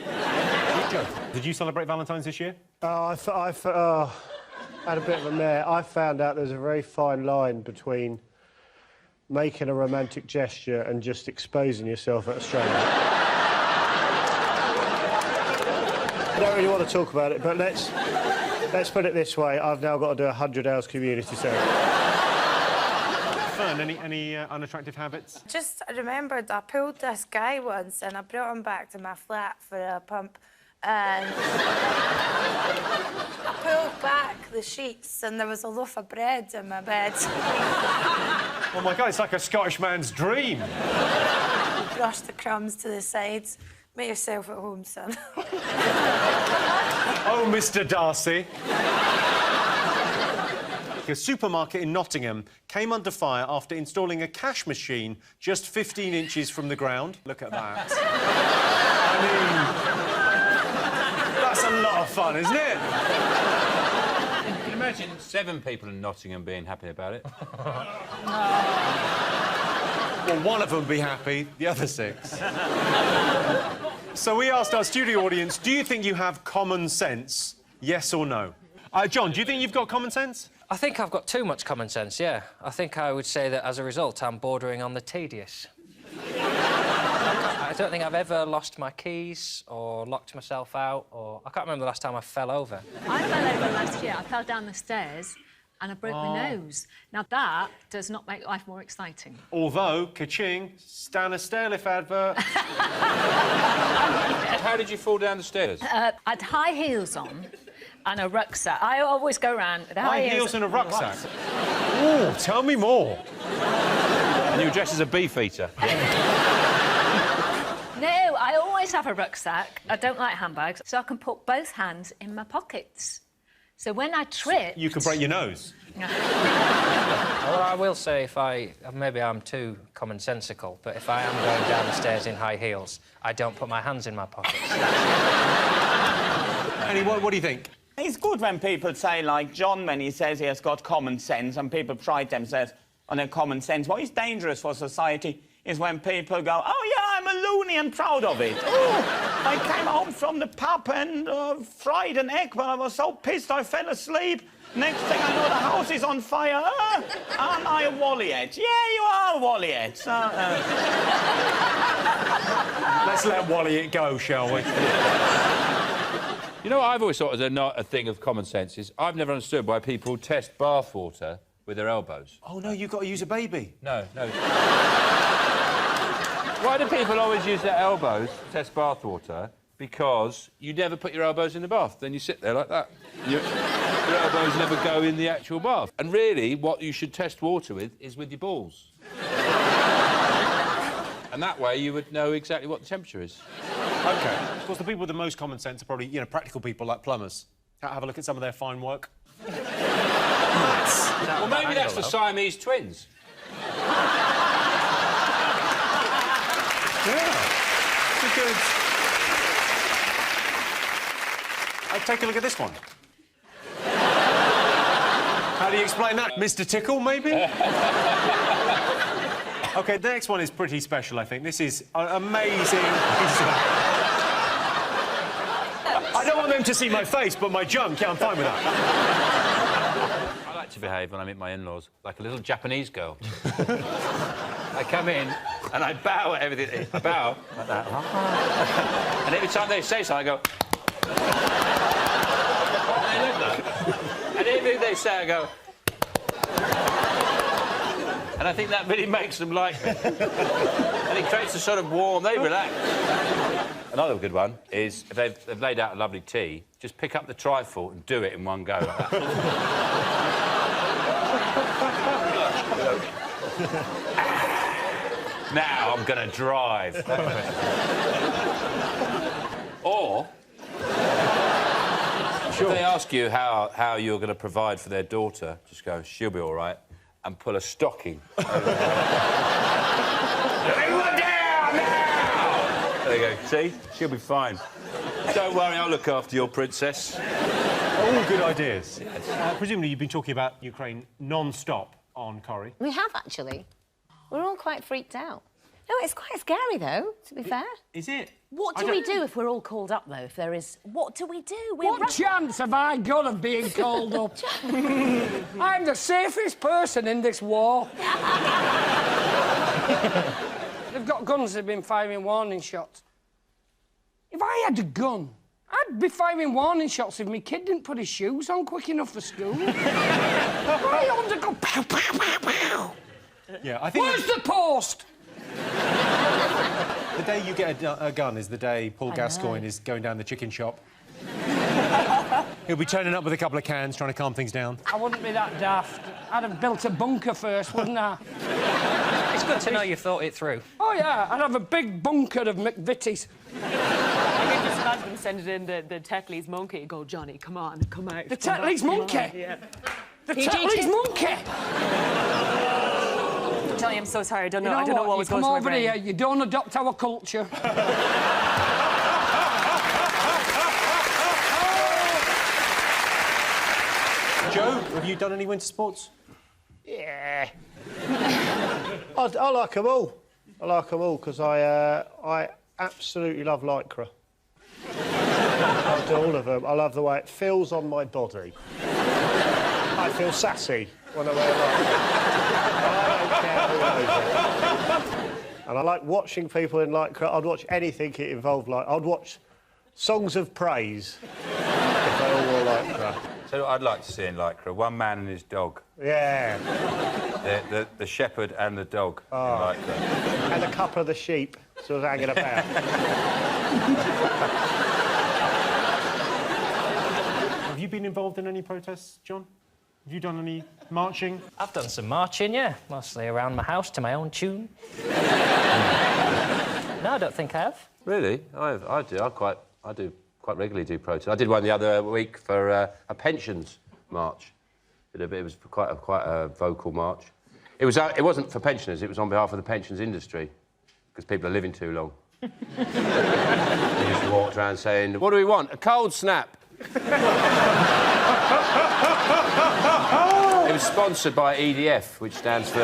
Did you celebrate Valentine's this year? I had a bit of a mare. I found out there's a very fine line between making a romantic gesture and just exposing yourself at a stranger. I don't really want to talk about it, but let's put it this way. I've now got to do 100 hours community service. Fern, any unattractive habits? Just remembered I pulled this guy once and I brought him back to my flat for a pump, and I pulled back the sheets and there was a loaf of bread in my bed. Oh my God, it's like a Scottish man's dream. Brush the crumbs to the sides. Make yourself at home, son. Oh, Mr. Darcy. A supermarket in Nottingham came under fire after installing a cash machine just 15 inches from the ground. Look at that. I mean, that's a lot of fun, isn't it? Can you imagine 7 people in Nottingham being happy about it? Well, one of them would be happy, the other 6. So we asked our studio audience, do you think you have common sense? Yes or no? John, do you think you've got common sense? I think I've got too much common sense, yeah. I think I would say that as a result, I'm bordering on the tedious. I don't think I've ever lost my keys or locked myself out, or... I can't remember the last time I fell over. I fell over last year. I fell down the stairs and I broke my nose. Now, that does not make life more exciting. Although, ka-ching, Stan a stairlift advert. How did you fall down the stairs? I had high heels on and a rucksack. I always go around with High heels and a rucksack? Ooh, tell me more. And you were dressed as a beefeater? No, I always have a rucksack. I don't like handbags, so I can put both hands in my pockets. So when I trip... You can break your nose. Well, I will say maybe I'm too commonsensical, but if I am going down the stairs in high heels, I don't put my hands in my pockets. Annie, what do you think? It's good when people say, like John, when he says he has got common sense and people pride themselves on their common sense. What is dangerous for society is when people go, oh, yeah, I'm a loony and proud of it. Oh, I came home from the pub and fried an egg, but I was so pissed I fell asleep. Next thing I know, the house is on fire. Aren't I a Walliet? Yeah, you are a Walliet. Let's let Walliet go, shall we? You know what I've always thought was a thing of common sense is I've never understood why people test bathwater with their elbows. Oh, no, you've got to use a baby. No. Why do people always use their elbows to test bathwater? Because you never put your elbows in the bath. Then you sit there like that. Your elbows never go in the actual bath. And really, what you should test water with is with your balls. And that way, you would know exactly what the temperature is. OK. Of course, the people with the most common sense are probably, you know, practical people like plumbers. Have a look at some of their fine work. Well, maybe that's for Siamese twins. Yeah. Because... take a look at this one. How do you explain that? Mr. Tickle, maybe? OK, the next one is pretty special, I think. This is an amazing piece of... I don't want them to see my face, but my junk, yeah, I'm fine with that. I like to behave when I meet my in-laws like a little Japanese girl. I come in and I bow at everything. I bow like that. And every time they say something, I go... And they love that. And everything they say, I go... And I think that really makes them like me. And it creates a sort of warm... They relax. Another good one is, if they've laid out a lovely tea, just pick up the trifle and do it in one go. Like that. Now I'm going to drive. Or... If they ask you how you're going to provide for their daughter, just go, she'll be all right, and pull a stocking. Everyone down now! There you go. See? She'll be fine. Don't worry, I'll look after your princess. All good ideas. Yes. Presumably you've been talking about Ukraine non-stop on Corrie. We have, actually. We're all quite freaked out. No, it's quite scary, though, to be fair. Is it? What do we do if we're all called up, though, if there is... What do we do? What chance have I got of being called up? I'm the safest person in this war. They've got guns that have been firing warning shots. If I had a gun, I'd be firing warning shots if my kid didn't put his shoes on quick enough for school. I ought to go pow, pow, pow, pow. Yeah, I think... Where's the post? The day you get a gun is the day Paul Gascoigne is going down the chicken shop. He'll be turning up with a couple of cans, trying to calm things down. I wouldn't be that daft. I'd have built a bunker first, wouldn't I? It's good to know you thought it through. Oh, yeah, I'd have a big bunker of McVitie's. I can just imagine them sending in the Tetley's monkey and go, Johnny, come on, come out. The Tetley's monkey? Yeah. The Chinese monkey! Johnny, I'm so sorry. I don't know. You know I don't know what was going come through my over brain. here, you don't adopt our culture. Joe, have you done any winter sports? Yeah. I like them all. I like them all because I absolutely love Lycra. I do all of them. I love the way it feels on my body. I feel sassy when I wear Lycra. I don't care who knows it. And I like watching people in Lycra. I'd watch anything it involved. Like I'd watch Songs of Praise if they all wore Lycra. So what I'd like to see in Lycra, one man and his dog. Yeah. The shepherd and the dog in Lycra. And a couple of the sheep sort of hanging about. Have you been involved in any protests, John? Have you done any marching? I've done some marching, yeah. Mostly around my house to my own tune. No, I don't think I have. Really? I do. I do quite regularly do protests. I did one the other week for a pensions march. It was quite a vocal march. It wasn't for pensioners. It was on behalf of the pensions industry because people are living too long. They just walked around saying, "What do we want? A cold snap." It was sponsored by EDF, which stands for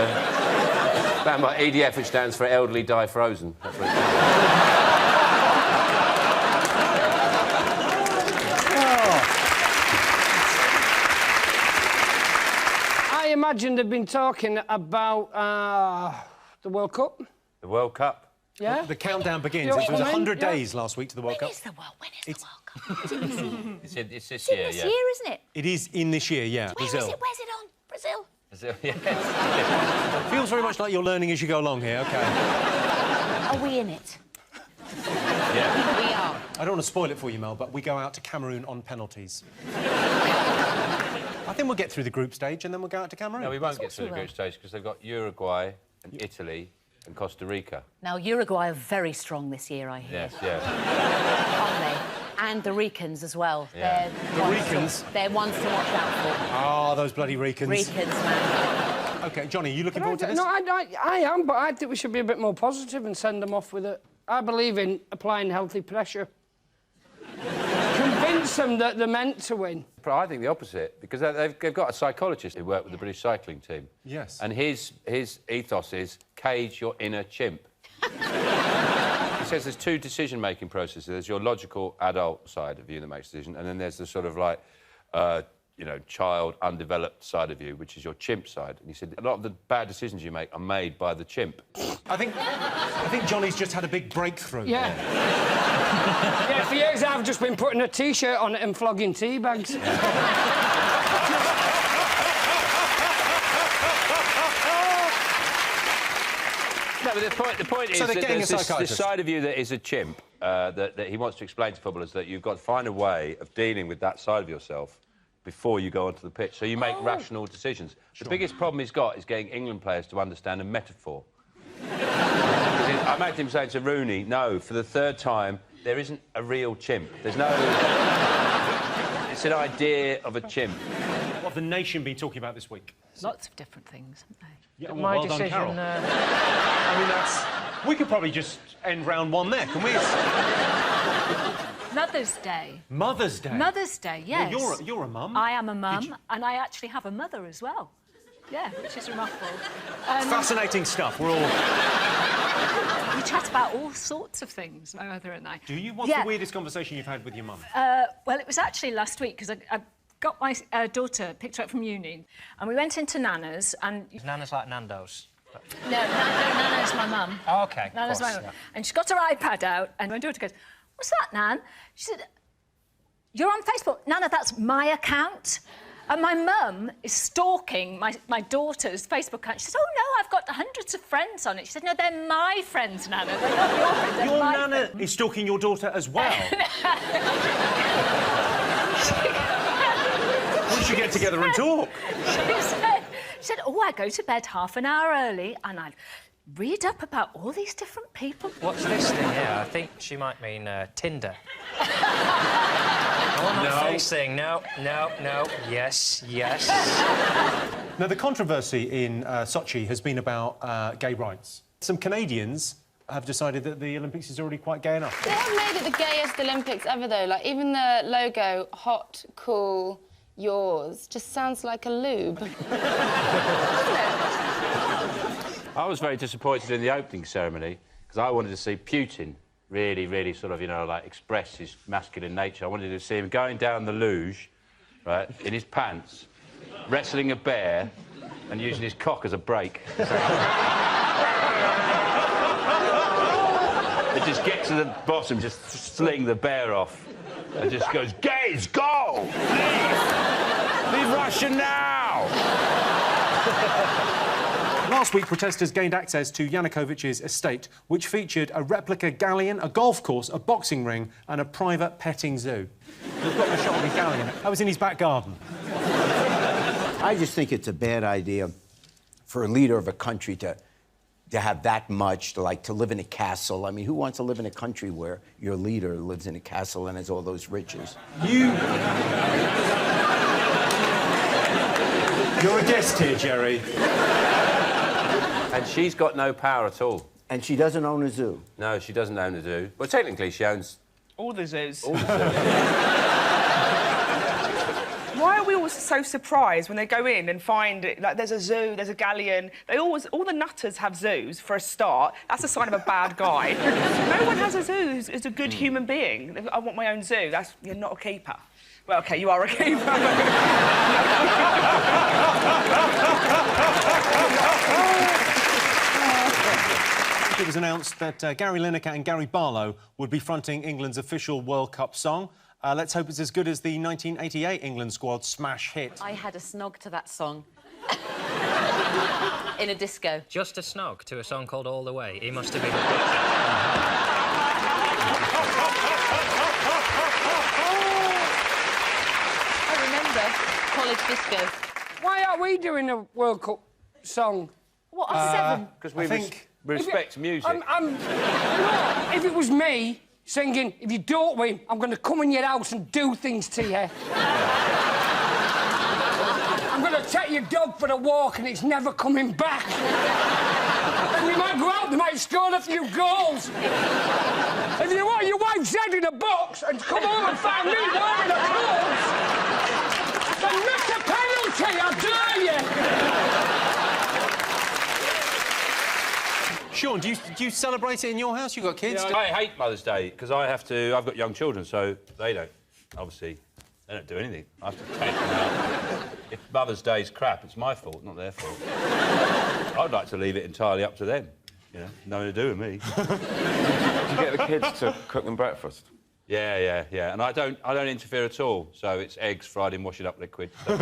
Elderly Die Frozen. That's what it I imagine they've been talking about the World Cup. The World Cup? Yeah? The countdown begins. You're It was coming, 100 yeah. days last week to the World Cup. When is the World Cup? Is it this year? It's this It's in year, this yeah. year, isn't it? It is in this year, yeah. Where is Brazil. it? Where's it on? Brazil? Brazil, yes. Feels very much like you're learning as you go along here, OK. Are we in it? Yeah. We are. I don't want to spoil it for you, Mel, but we go out to Cameroon on penalties. I think we'll get through the group stage and then we'll go out to Cameroon. No, we won't get through the group stage because they've got Uruguay and Italy and Costa Rica. Now, Uruguay are very strong this year, I hear. Yes, yeah. Aren't they? And the Ricans as well. Yeah. The Ricans? They're ones to watch out for. Ah, those bloody Ricans. Ricans, man. OK, Johnny, you looking forward to this? No, I am, but I think we should be a bit more positive and send them off with it. I believe in applying healthy pressure. Convince them that they're meant to win. But I think the opposite, because they've got a psychologist who worked with the British cycling team. Yes. And his ethos is cage your inner chimp. He says there's two decision-making processes. There's your logical adult side of you that makes a decision, and then there's the sort of like, you know, child, undeveloped side of you, which is your chimp side. And he said a lot of the bad decisions you make are made by the chimp. I think Johnny's just had a big breakthrough. Yeah. Yeah, for years I've just been putting a T-shirt on it and flogging tea bags. No, but the point is So that they're getting there's a this psychiatrist. side of you that is a chimp that he wants to explain to footballers that you've got to find a way of dealing with that side of yourself before you go onto the pitch, so you make rational decisions. The biggest problem he's got is getting England players to understand a metaphor. I imagine him saying to Rooney, no, for the third time, there isn't a real chimp. There's no... It's an idea of a chimp. What have the nation been talking about this week? Lots of different things, haven't they? Yeah, My well done, decision, Carol. I mean, that's... We could probably just end round one there, can we? Mother's Day. Mother's Day? Mother's Day, yes. Well, you're a mum. I am a mum, and I actually have a mother as well. Yeah, which is remarkable. Fascinating stuff. We're all... We chat about all sorts of things, my mother and I. Do you? What's the weirdest conversation you've had with your mum? Well, it was actually last week, because I got my daughter, picked her up from uni, and we went into Nana's, and... Is Nana's like Nando's? No, Nana's my mum. Oh, OK. Nana's my mum. Yeah. And she got her iPad out, and my daughter goes, "What's that, Nan?" She said, "You're on Facebook." "Nana, that's my account." And my mum is stalking my daughter's Facebook account. She says, "Oh, no, I've got hundreds of friends on it." She said, "No, they're my friends, Nana. They're not your friends, they're Your my Nana friends." is stalking your daughter as well? We should get together and talk. She said, "Oh, I go to bed half an hour early and I read up about all these different people." What's this thing here? I think she might mean Tinder. want that face thing. No. Yes. Now, the controversy in Sochi has been about gay rights. Some Canadians have decided that the Olympics is already quite gay enough. They have made it the gayest Olympics ever, though. Like, even the logo, hot, cool, yours, just sounds like a lube. I was very disappointed in the opening ceremony because I wanted to see Putin really sort of, you know, like, express his masculine nature. I wanted to see him going down the luge, right, in his pants, wrestling a bear and using his cock as a brake. It just gets to the bottom, just sling the bear off, and just goes, gays, go! Leave Russia now! Last week, protesters gained access to Yanukovych's estate, which featured a replica galleon, a golf course, a boxing ring and a private petting zoo. We've got a shot of his galleon. That was in his back garden. I just think it's a bad idea for a leader of a country to have that much, to live in a castle. I mean, who wants to live in a country where your leader lives in a castle and has all those riches? You're a guest here, Jerry. And she's got no power at all. And she doesn't own a zoo? No, she doesn't own a zoo. Well, technically, she owns... All the zoos. All the zoos. Why are we always so surprised when they go in and find, like, there's a zoo, there's a galleon? All the nutters have zoos, for a start. That's a sign of a bad guy. No one has a zoo who's a good human being. I want my own zoo. You're not a keeper. Well, OK, you are a keeper. It was announced that Gary Lineker and Gary Barlow would be fronting England's official World Cup song. Let's hope it's as good as the 1988 England squad smash hit. I had a snog to that song. In a disco. Just a snog to a song called All the Way. He must have been... I remember college disco. Why are we doing a World Cup song? What, us seven? Because we respect music. you know, if it was me singing, if you don't win, I'm going to come in your house and do things to you. I'm going to take your dog for a walk and it's never coming back. We might go out, they might score a few goals. If you want your wife's head in a box and come home and find me wearing a clothes, then miss a penalty, I dare you! Sean, do you celebrate it in your house? You got kids? Yeah, I hate Mother's Day because I've got young children, so they don't. Obviously, they don't do anything. I have to take them out. If Mother's Day's crap, it's my fault, not their fault. I'd like to leave it entirely up to them. You know, nothing to do with me. Do you get the kids to cook them breakfast? Yeah. And I don't interfere at all. So it's eggs fried in washing up liquid. So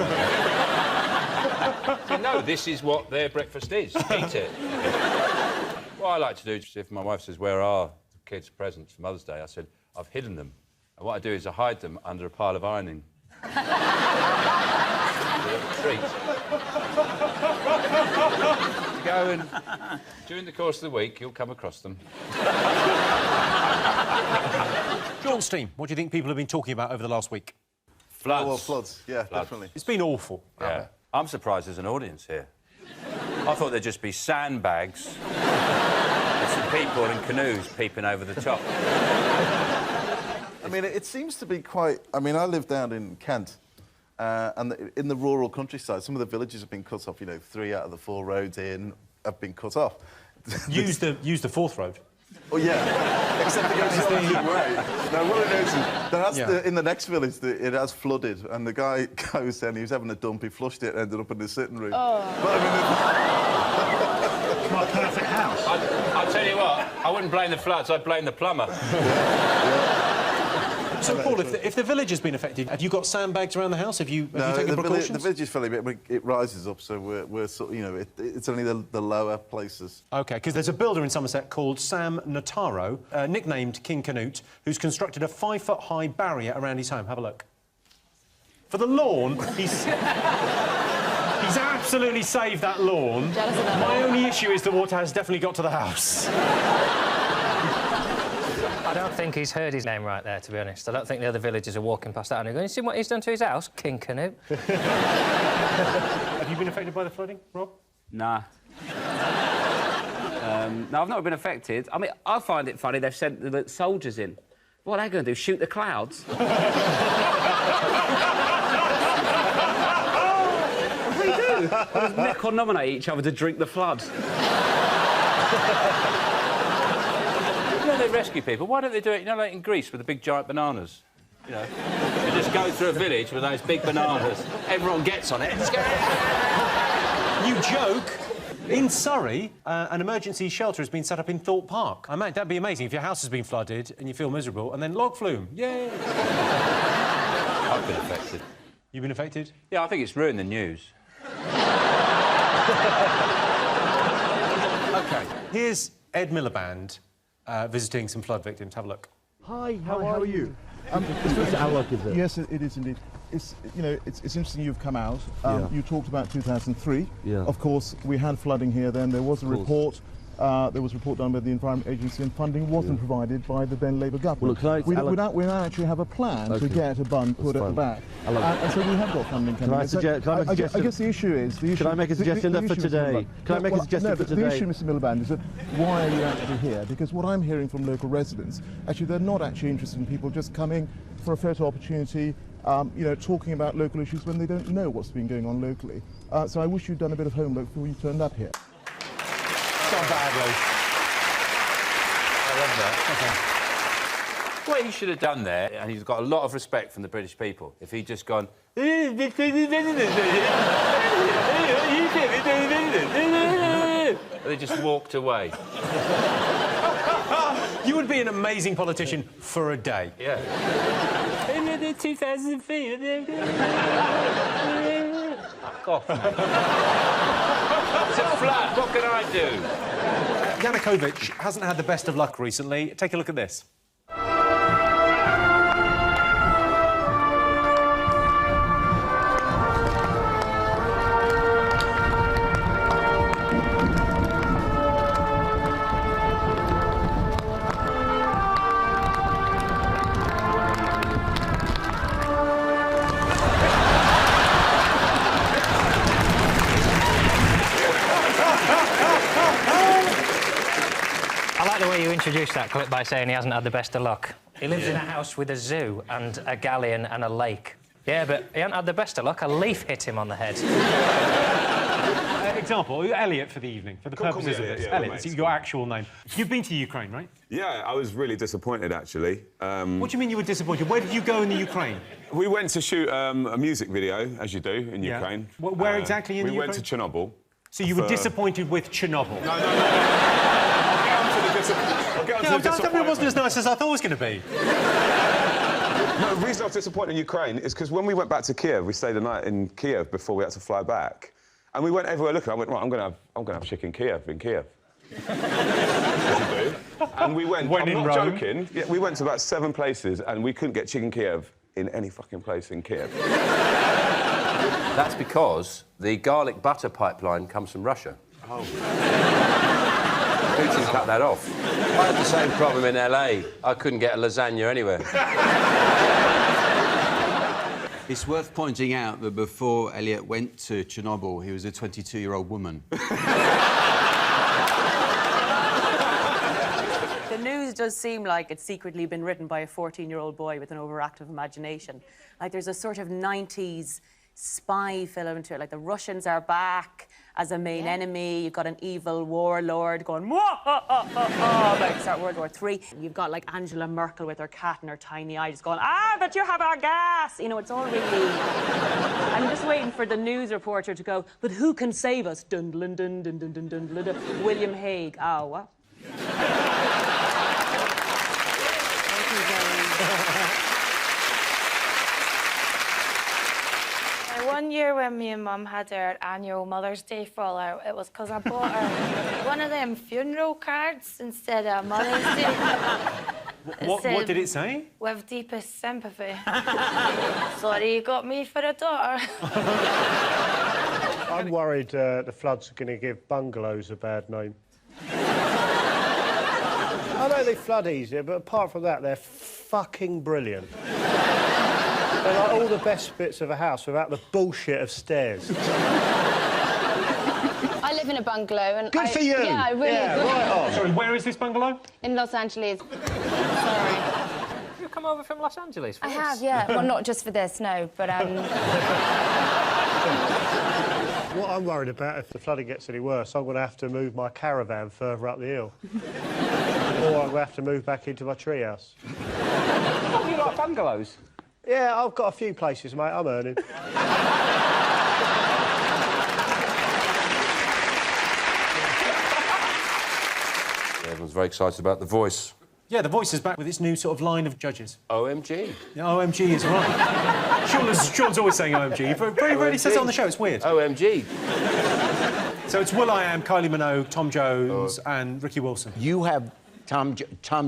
no, this is what their breakfast is. Eat it. What I like to do, if my wife says, where are the kids' presents for Mother's Day, I said, I've hidden them. And what I do is I hide them under a pile of ironing. A little treat. You go and, during the course of the week, you'll come across them. John Steam, what do you think people have been talking about over the last week? Floods. Oh, well, floods, yeah, definitely. It's been awful. Yeah. I'm surprised there's an audience here. I thought there'd just be sandbags and some people in canoes peeping over the top. I mean, it seems to be quite... I mean, I live down in Kent, and in the rural countryside, some of the villages have been cut off, you know, 3 out of the 4 roads in have been cut off. Use the 4th road. Oh, yeah. Except it goes the opposite way. Now, what it is in the next village, it has flooded, and the guy goes there and he was having a dump, he flushed it and ended up in the sitting room. Oh. But, I mean, My perfect house. I'll tell you what, I wouldn't blame the floods, I'd blame the plumber. So, Paul, if the village has been affected, have you got sandbags around the house? Have you taken precautions? The village is fairly big, but it rises up, so we're sort of, you know, it's only the lower places. OK, because there's a builder in Somerset called Sam Notaro, nicknamed King Canute, who's constructed a 5-foot-high barrier around his home. Have a look. For the lawn, he's absolutely saved that lawn. My only issue is the water has definitely got to the house. I don't think he's heard his name right there, to be honest. I don't think the other villagers are walking past that and going, you see what he's done to his house? King Canoe. Have you been affected by the flooding, Rob? Nah. No, I've not been affected. I mean, I find it funny they've sent the soldiers in. What are they going to do, shoot the clouds? What do they do? Well, neck or nominate each other to drink the flood. You know, they rescue people. Why don't they do it, you know, like in Greece with the big giant bananas? You know, they just go through a village with those big bananas. Everyone gets on it. You joke? In Surrey, an emergency shelter has been set up in Thorpe Park. I mean, that'd be amazing if your house has been flooded and you feel miserable, and then log flume. Yay! I've been affected. You've been affected? Yeah, I think it's ruined the news. OK, here's Ed Miliband visiting some flood victims. Have a look. Hi, how are you? It's our luck, is it? Yes, it is indeed. It's, you know, it's interesting you've come out. Yeah. You talked about 2003. Yeah. Of course, we had flooding here then. There was a report. There was a report done by the Environment Agency, and funding wasn't provided by the then Labour government. Well, look, we now actually have a plan to get a bund put at the back. And so we have got funding coming. Can I suggest I guess the issue is... Can I make a suggestion for today? Can I make a suggestion for today? The issue, Mr Miliband, is that why are you actually here? Because what I'm hearing from local residents, actually they're not actually interested in people just coming for a photo opportunity, you know, talking about local issues when they don't know what's been going on locally. So I wish you'd done a bit of homework before you turned up here. Not badly. I love that. Okay. What he should have done there, and he's got a lot of respect from the British people, if he'd just gone... They just walked away. You would be an amazing politician for a day. Yeah. 2,000 feet. Fuck off, mate. It's a flat. What can I do? Yanukovych hasn't had the best of luck recently. Take a look at this. You introduced that clip by saying he hasn't had the best of luck. He lives in a house with a zoo and a galleon and a lake. Yeah, but he hasn't had the best of luck. A leaf hit him on the head. Example, Elliot for the evening, for the purposes of this. Elliot, it's your actual name. You've been to Ukraine, right? Yeah, I was really disappointed, actually. What do you mean you were disappointed? Where did you go in the Ukraine? We went to shoot a music video, as you do, in Ukraine. Where exactly in the Ukraine? We went to Chernobyl. So you were disappointed with Chernobyl? No. It wasn't as nice as I thought it was going to be. No, the reason I was disappointed in Ukraine is because when we went back to Kiev, we stayed the night in Kiev before we had to fly back, and we went everywhere looking. I went, right, I'm going to have chicken Kiev in Kiev. And we went. I'm not joking. Yeah, we went to about 7 places, and we couldn't get chicken Kiev in any fucking place in Kiev. That's because the garlic butter pipeline comes from Russia. Oh. Putin cut that off. I had the same problem in LA. I couldn't get a lasagna anywhere. It's worth pointing out that before Elliot went to Chernobyl, he was a 22-year-old woman. The news does seem like it's secretly been written by a 14-year-old boy with an overactive imagination. Like there's a sort of 90s spy film to it, like the Russians are back as a main enemy. You've got an evil warlord going, about to start World War III. You've got like Angela Merkel with her cat and her tiny eye just going, but you have our gas. You know, it's all really... I'm just waiting for the news reporter to go, but who can save us? Dun dun dun dun dun dun dun dun. William Hague. Oh, what? Thank you very much. One year when me and Mum had our annual Mother's Day fallout, it was because I bought her one of them funeral cards instead of Mother's Day. What did it say? With deepest sympathy. Sorry you got me for a daughter. I'm worried the floods are going to give bungalows a bad name. I know they flood easier, but apart from that, they're fucking brilliant. They're like all the best bits of a house without the bullshit of stairs. I live in a bungalow and Good for you! Yeah, I really agree. Right on. Sorry, where is this bungalow? In Los Angeles. Sorry. You've come over from Los Angeles for I this? have, yeah. Well, not just for this, no, but, What I'm worried about, if the flooding gets any worse, I'm going to have to move my caravan further up the hill. Or I'm going to have to move back into my treehouse. Oh, you like bungalows? Yeah, I've got a few places, mate. I'm earning. Everyone's very excited about The Voice. Yeah, The Voice is back with its new sort of line of judges. OMG. Yeah, OMG is right. Sean's always saying OMG. Very rarely says it on the show. It's weird. OMG. So it's Will.i.am, Kylie Minogue, Tom Jones and Ricky Wilson. You have Tom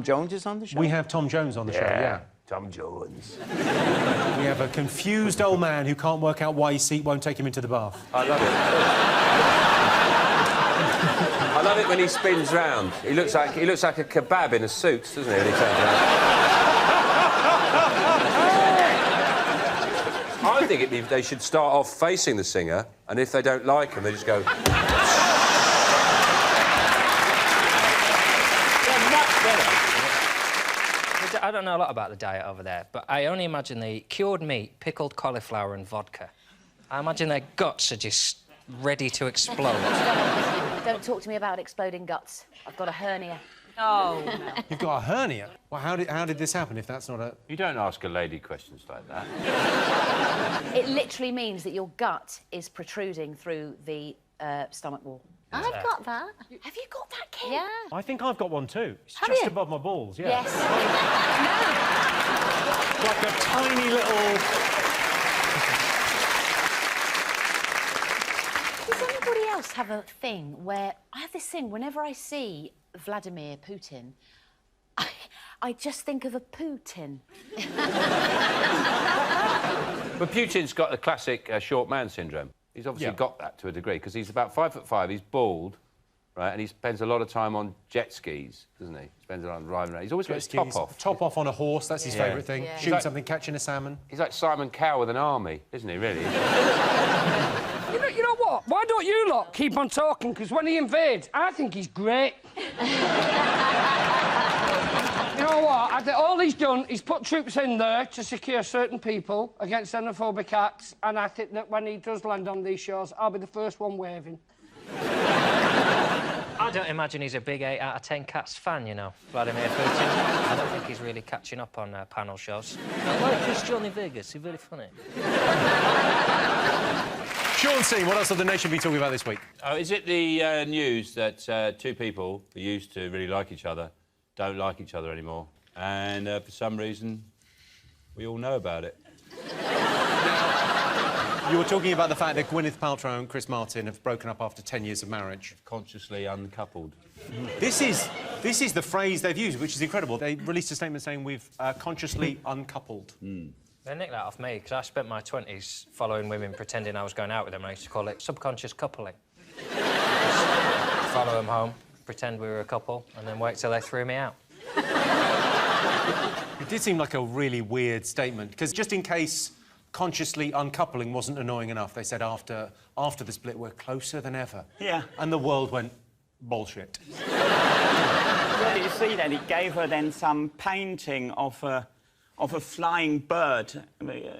Jones is on the show? We have Tom Jones on the show, yeah. Tom Jones. We have a confused old man who can't work out why his seat won't take him into the bath. I love it. I love it when he spins round. He looks like a kebab in a suit, doesn't he, when he turns round? I think they should start off facing the singer, and if they don't like him, they just go... I don't know a lot about the diet over there, but I only imagine they cured meat, pickled cauliflower and vodka. I imagine their guts are just ready to explode. Don't talk to me about exploding guts. I've got a hernia. Oh, no. You've got a hernia? Well, how did this happen if that's not a... You don't ask a lady questions like that. It literally means that your gut is protruding through the stomach wall. I've got that. Have you got that, Kim? Yeah. I think I've got one too. It's Have just you? above my balls, yeah. Yes. Like a tiny little... Does anybody else have a thing where... I have this thing, whenever I see Vladimir Putin, I just think of a Putin. But Putin's got the classic short man syndrome. He's obviously got that to a degree, because he's about 5'5", he's bald, right, and he spends a lot of time on jet skis, doesn't he? Spends a lot on driving around. He's always got his top off. Top off on a horse, that's his favourite thing. Yeah. Shooting something, catching a salmon. He's like Simon Cowell with an army, isn't he, really? You know what? Why don't you lot keep on talking? Because when he invades, I think he's great. You know what? I think all he's done is put troops in there to secure certain people against xenophobic acts, and I think that when he does land on these shores, I'll be the first one waving. I don't imagine he's a big 8 out of 10 Cats fan, you know, Vladimir Putin. I don't think he's really catching up on panel shows. I like this Johnny Vegas, he's very funny. Sean C, what else have the nation been talking about this week? Oh, is it the news that two people who used to really like each other don't like each other anymore? And for some reason, we all know about it. You were talking about the fact that Gwyneth Paltrow and Chris Martin have broken up after 10 years of marriage. Consciously uncoupled. This is the phrase they've used, which is incredible. They released a statement saying we've consciously uncoupled. They nicked that off me, because I spent my 20s following women pretending I was going out with them, and I used to call it subconscious coupling. Follow them home, pretend we were a couple, and then wait till they threw me out. It did seem like a really weird statement, because just in case consciously uncoupling wasn't annoying enough, they said after the split, we're closer than ever. Yeah. And the world went, bullshit. Well, you see then, he gave her then some painting of a flying bird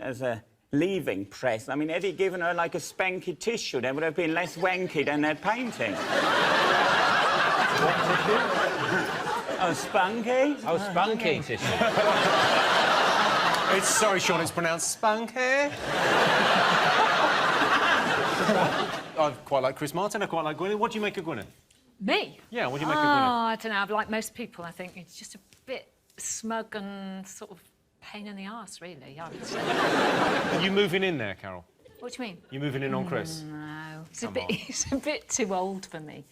as a leaving press. I mean, had he given her, like, a spanky tissue, there would have been less wanky than that painting. What tissue? Oh, spunky? Oh, spunky tissue. Sorry, Sean, it's pronounced spunky. I quite like Chris Martin, I quite like Gwyneth. What do you make of Gwyneth? Me? Yeah, what do you make of Gwyneth? I don't know. Like most people, I think it's just a bit smug and sort of pain in the arse, really, I would say. Are you moving in there, Carol? What do you mean? You moving in on Chris? No. He's a bit too old for me.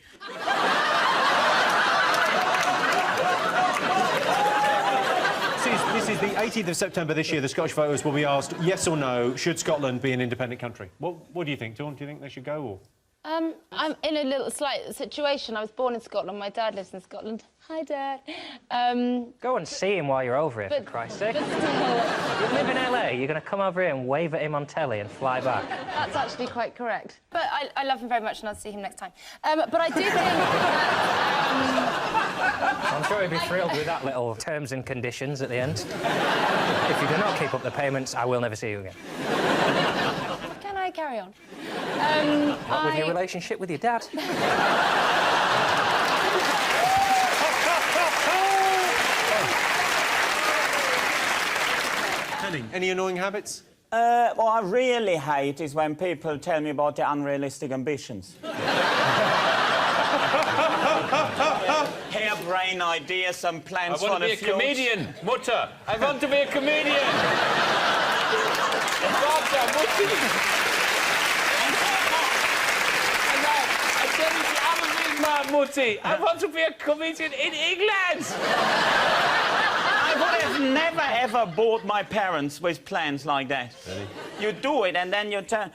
This is the 18th of September this year. The Scottish voters will be asked, yes or no, should Scotland be an independent country? What do you think, Dawn? Do you think they should go, or...? I'm in a little slight situation. I was born in Scotland. My dad lives in Scotland. Hi, Dad. Go and see him while you're over here, for Christ's sake. You live in LA, you're going to come over here and wave at him on telly and fly back. That's actually quite correct. But I love him very much and I'll see him next time. But I do think that... I'm sure he'd be thrilled with that little terms and conditions at the end. If you do not keep up the payments, I will never see you again. Can I carry on? What with your relationship with your dad? Henning, any annoying habits? What I really hate is when people tell me about their unrealistic ambitions. Harebrained ideas and plans for the future. I want to be a comedian, Mutter. I want to be a comedian. Mutti, I want to be a comedian in England! I would have never, ever bored my parents with plans like that. Really? You do it, and then you tell...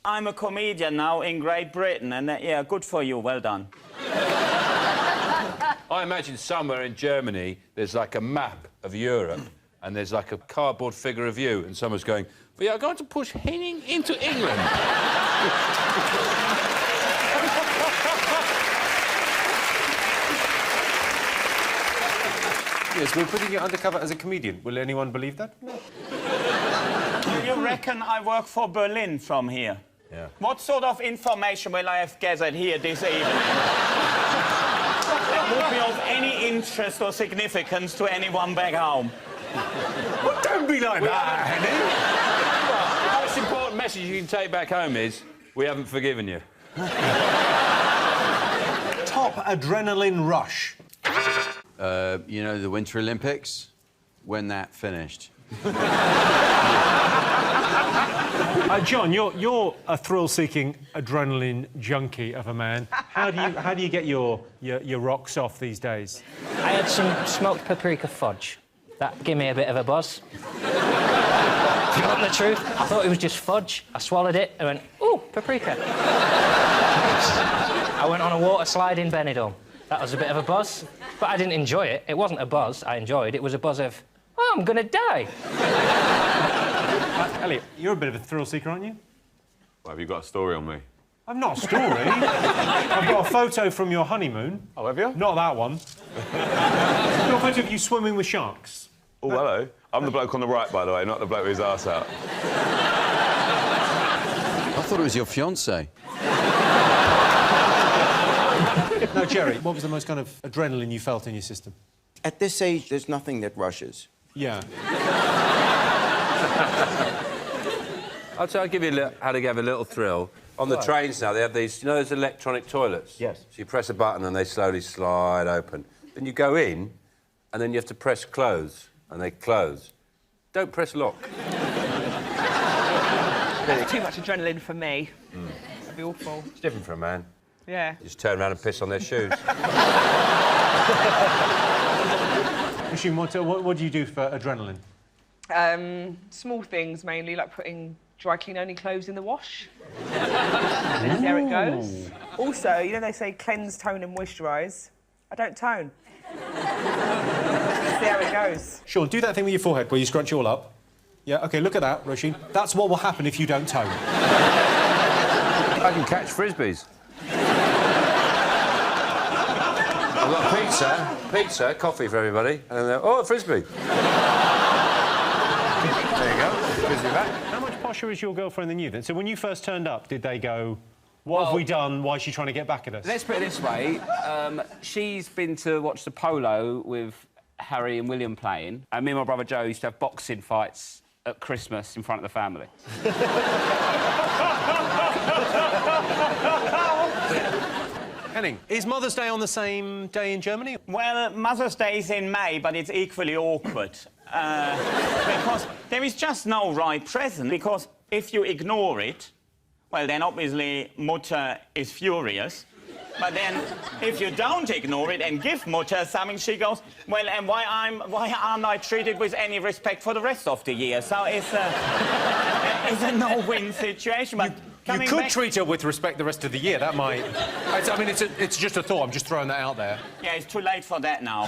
I'm a comedian now in Great Britain, and then, yeah, good for you, well done. I imagine somewhere in Germany, there's like a map of Europe, and there's like a cardboard figure of you, and someone's going, we are going to push Henning into England. Yes, we're putting you undercover as a comedian. Will anyone believe that? No. Do you reckon I work for Berlin from here? Yeah. What sort of information will I have gathered here this evening that would be of any interest or significance to anyone back home? Well, don't be like that, Henning. The most important message you can take back home is, we haven't forgiven you. Top adrenaline rush. You know, the Winter Olympics, when that finished. John, you're a thrill-seeking adrenaline junkie of a man. How do you get your rocks off these days? I had some smoked paprika fudge. That gave me a bit of a buzz. Do you want the truth? I thought it was just fudge. I swallowed it and went, ooh, paprika. I went on a water slide in Benidorm. That was a bit of a buzz, but I didn't enjoy it. It wasn't a buzz I enjoyed. It was a buzz of, oh, I'm gonna die. Elliot, you're a bit of a thrill-seeker, aren't you? Well, have you got a story on me? I've not a story. I've got a photo from your honeymoon. Oh, have you? Not that one. I've got a photo of you swimming with sharks. Oh, hello. I'm the bloke on the right, by the way, not the bloke with his arse out. I thought it was your fiancée. Now, Jerry, what was the most kind of adrenaline you felt in your system? At this age, there's nothing that rushes. Yeah. I'll give you how to give a little thrill. On the trains now, they have these, you know those electronic toilets? Yes. So you press a button and they slowly slide open. Then you go in, and then you have to press close, and they close. Don't press lock. Too much adrenaline for me. That'd be awful. It's different for a man. Yeah. You just turn around and piss on their shoes. Machine, what do you do for adrenaline? Small things mainly, like putting dry clean only clothes in the wash. And there it goes. Also, you know they say cleanse, tone and moisturise. I don't tone. There it goes. Sean, do that thing with your forehead where you scrunch it all up. Yeah, OK, look at that, Roisin. That's what will happen if you don't tone. I can catch frisbees. I've got pizza, coffee for everybody, and then oh, a frisbee. There you go, frisbee back. How much posher is your girlfriend than you then? So when you first turned up, did they go, what have we done? Why is she trying to get back at us? Let's put it this way. She's been to watch the polo with Harry and William playing, and me and my brother Joe used to have boxing fights at Christmas in front of the family. Henning, is Mother's Day on the same day in Germany? Well, Mother's Day is in May, but it's equally awkward. Because there is just no right present. Because if you ignore it, well, then obviously Mutter is furious. But then, if you don't ignore it and give Mutter something, she goes, well, and why aren't I treated with any respect for the rest of the year? So it's a no-win situation. But You could treat her with respect the rest of the year. That might... I mean, it's just a thought. I'm just throwing that out there. Yeah, it's too late for that now.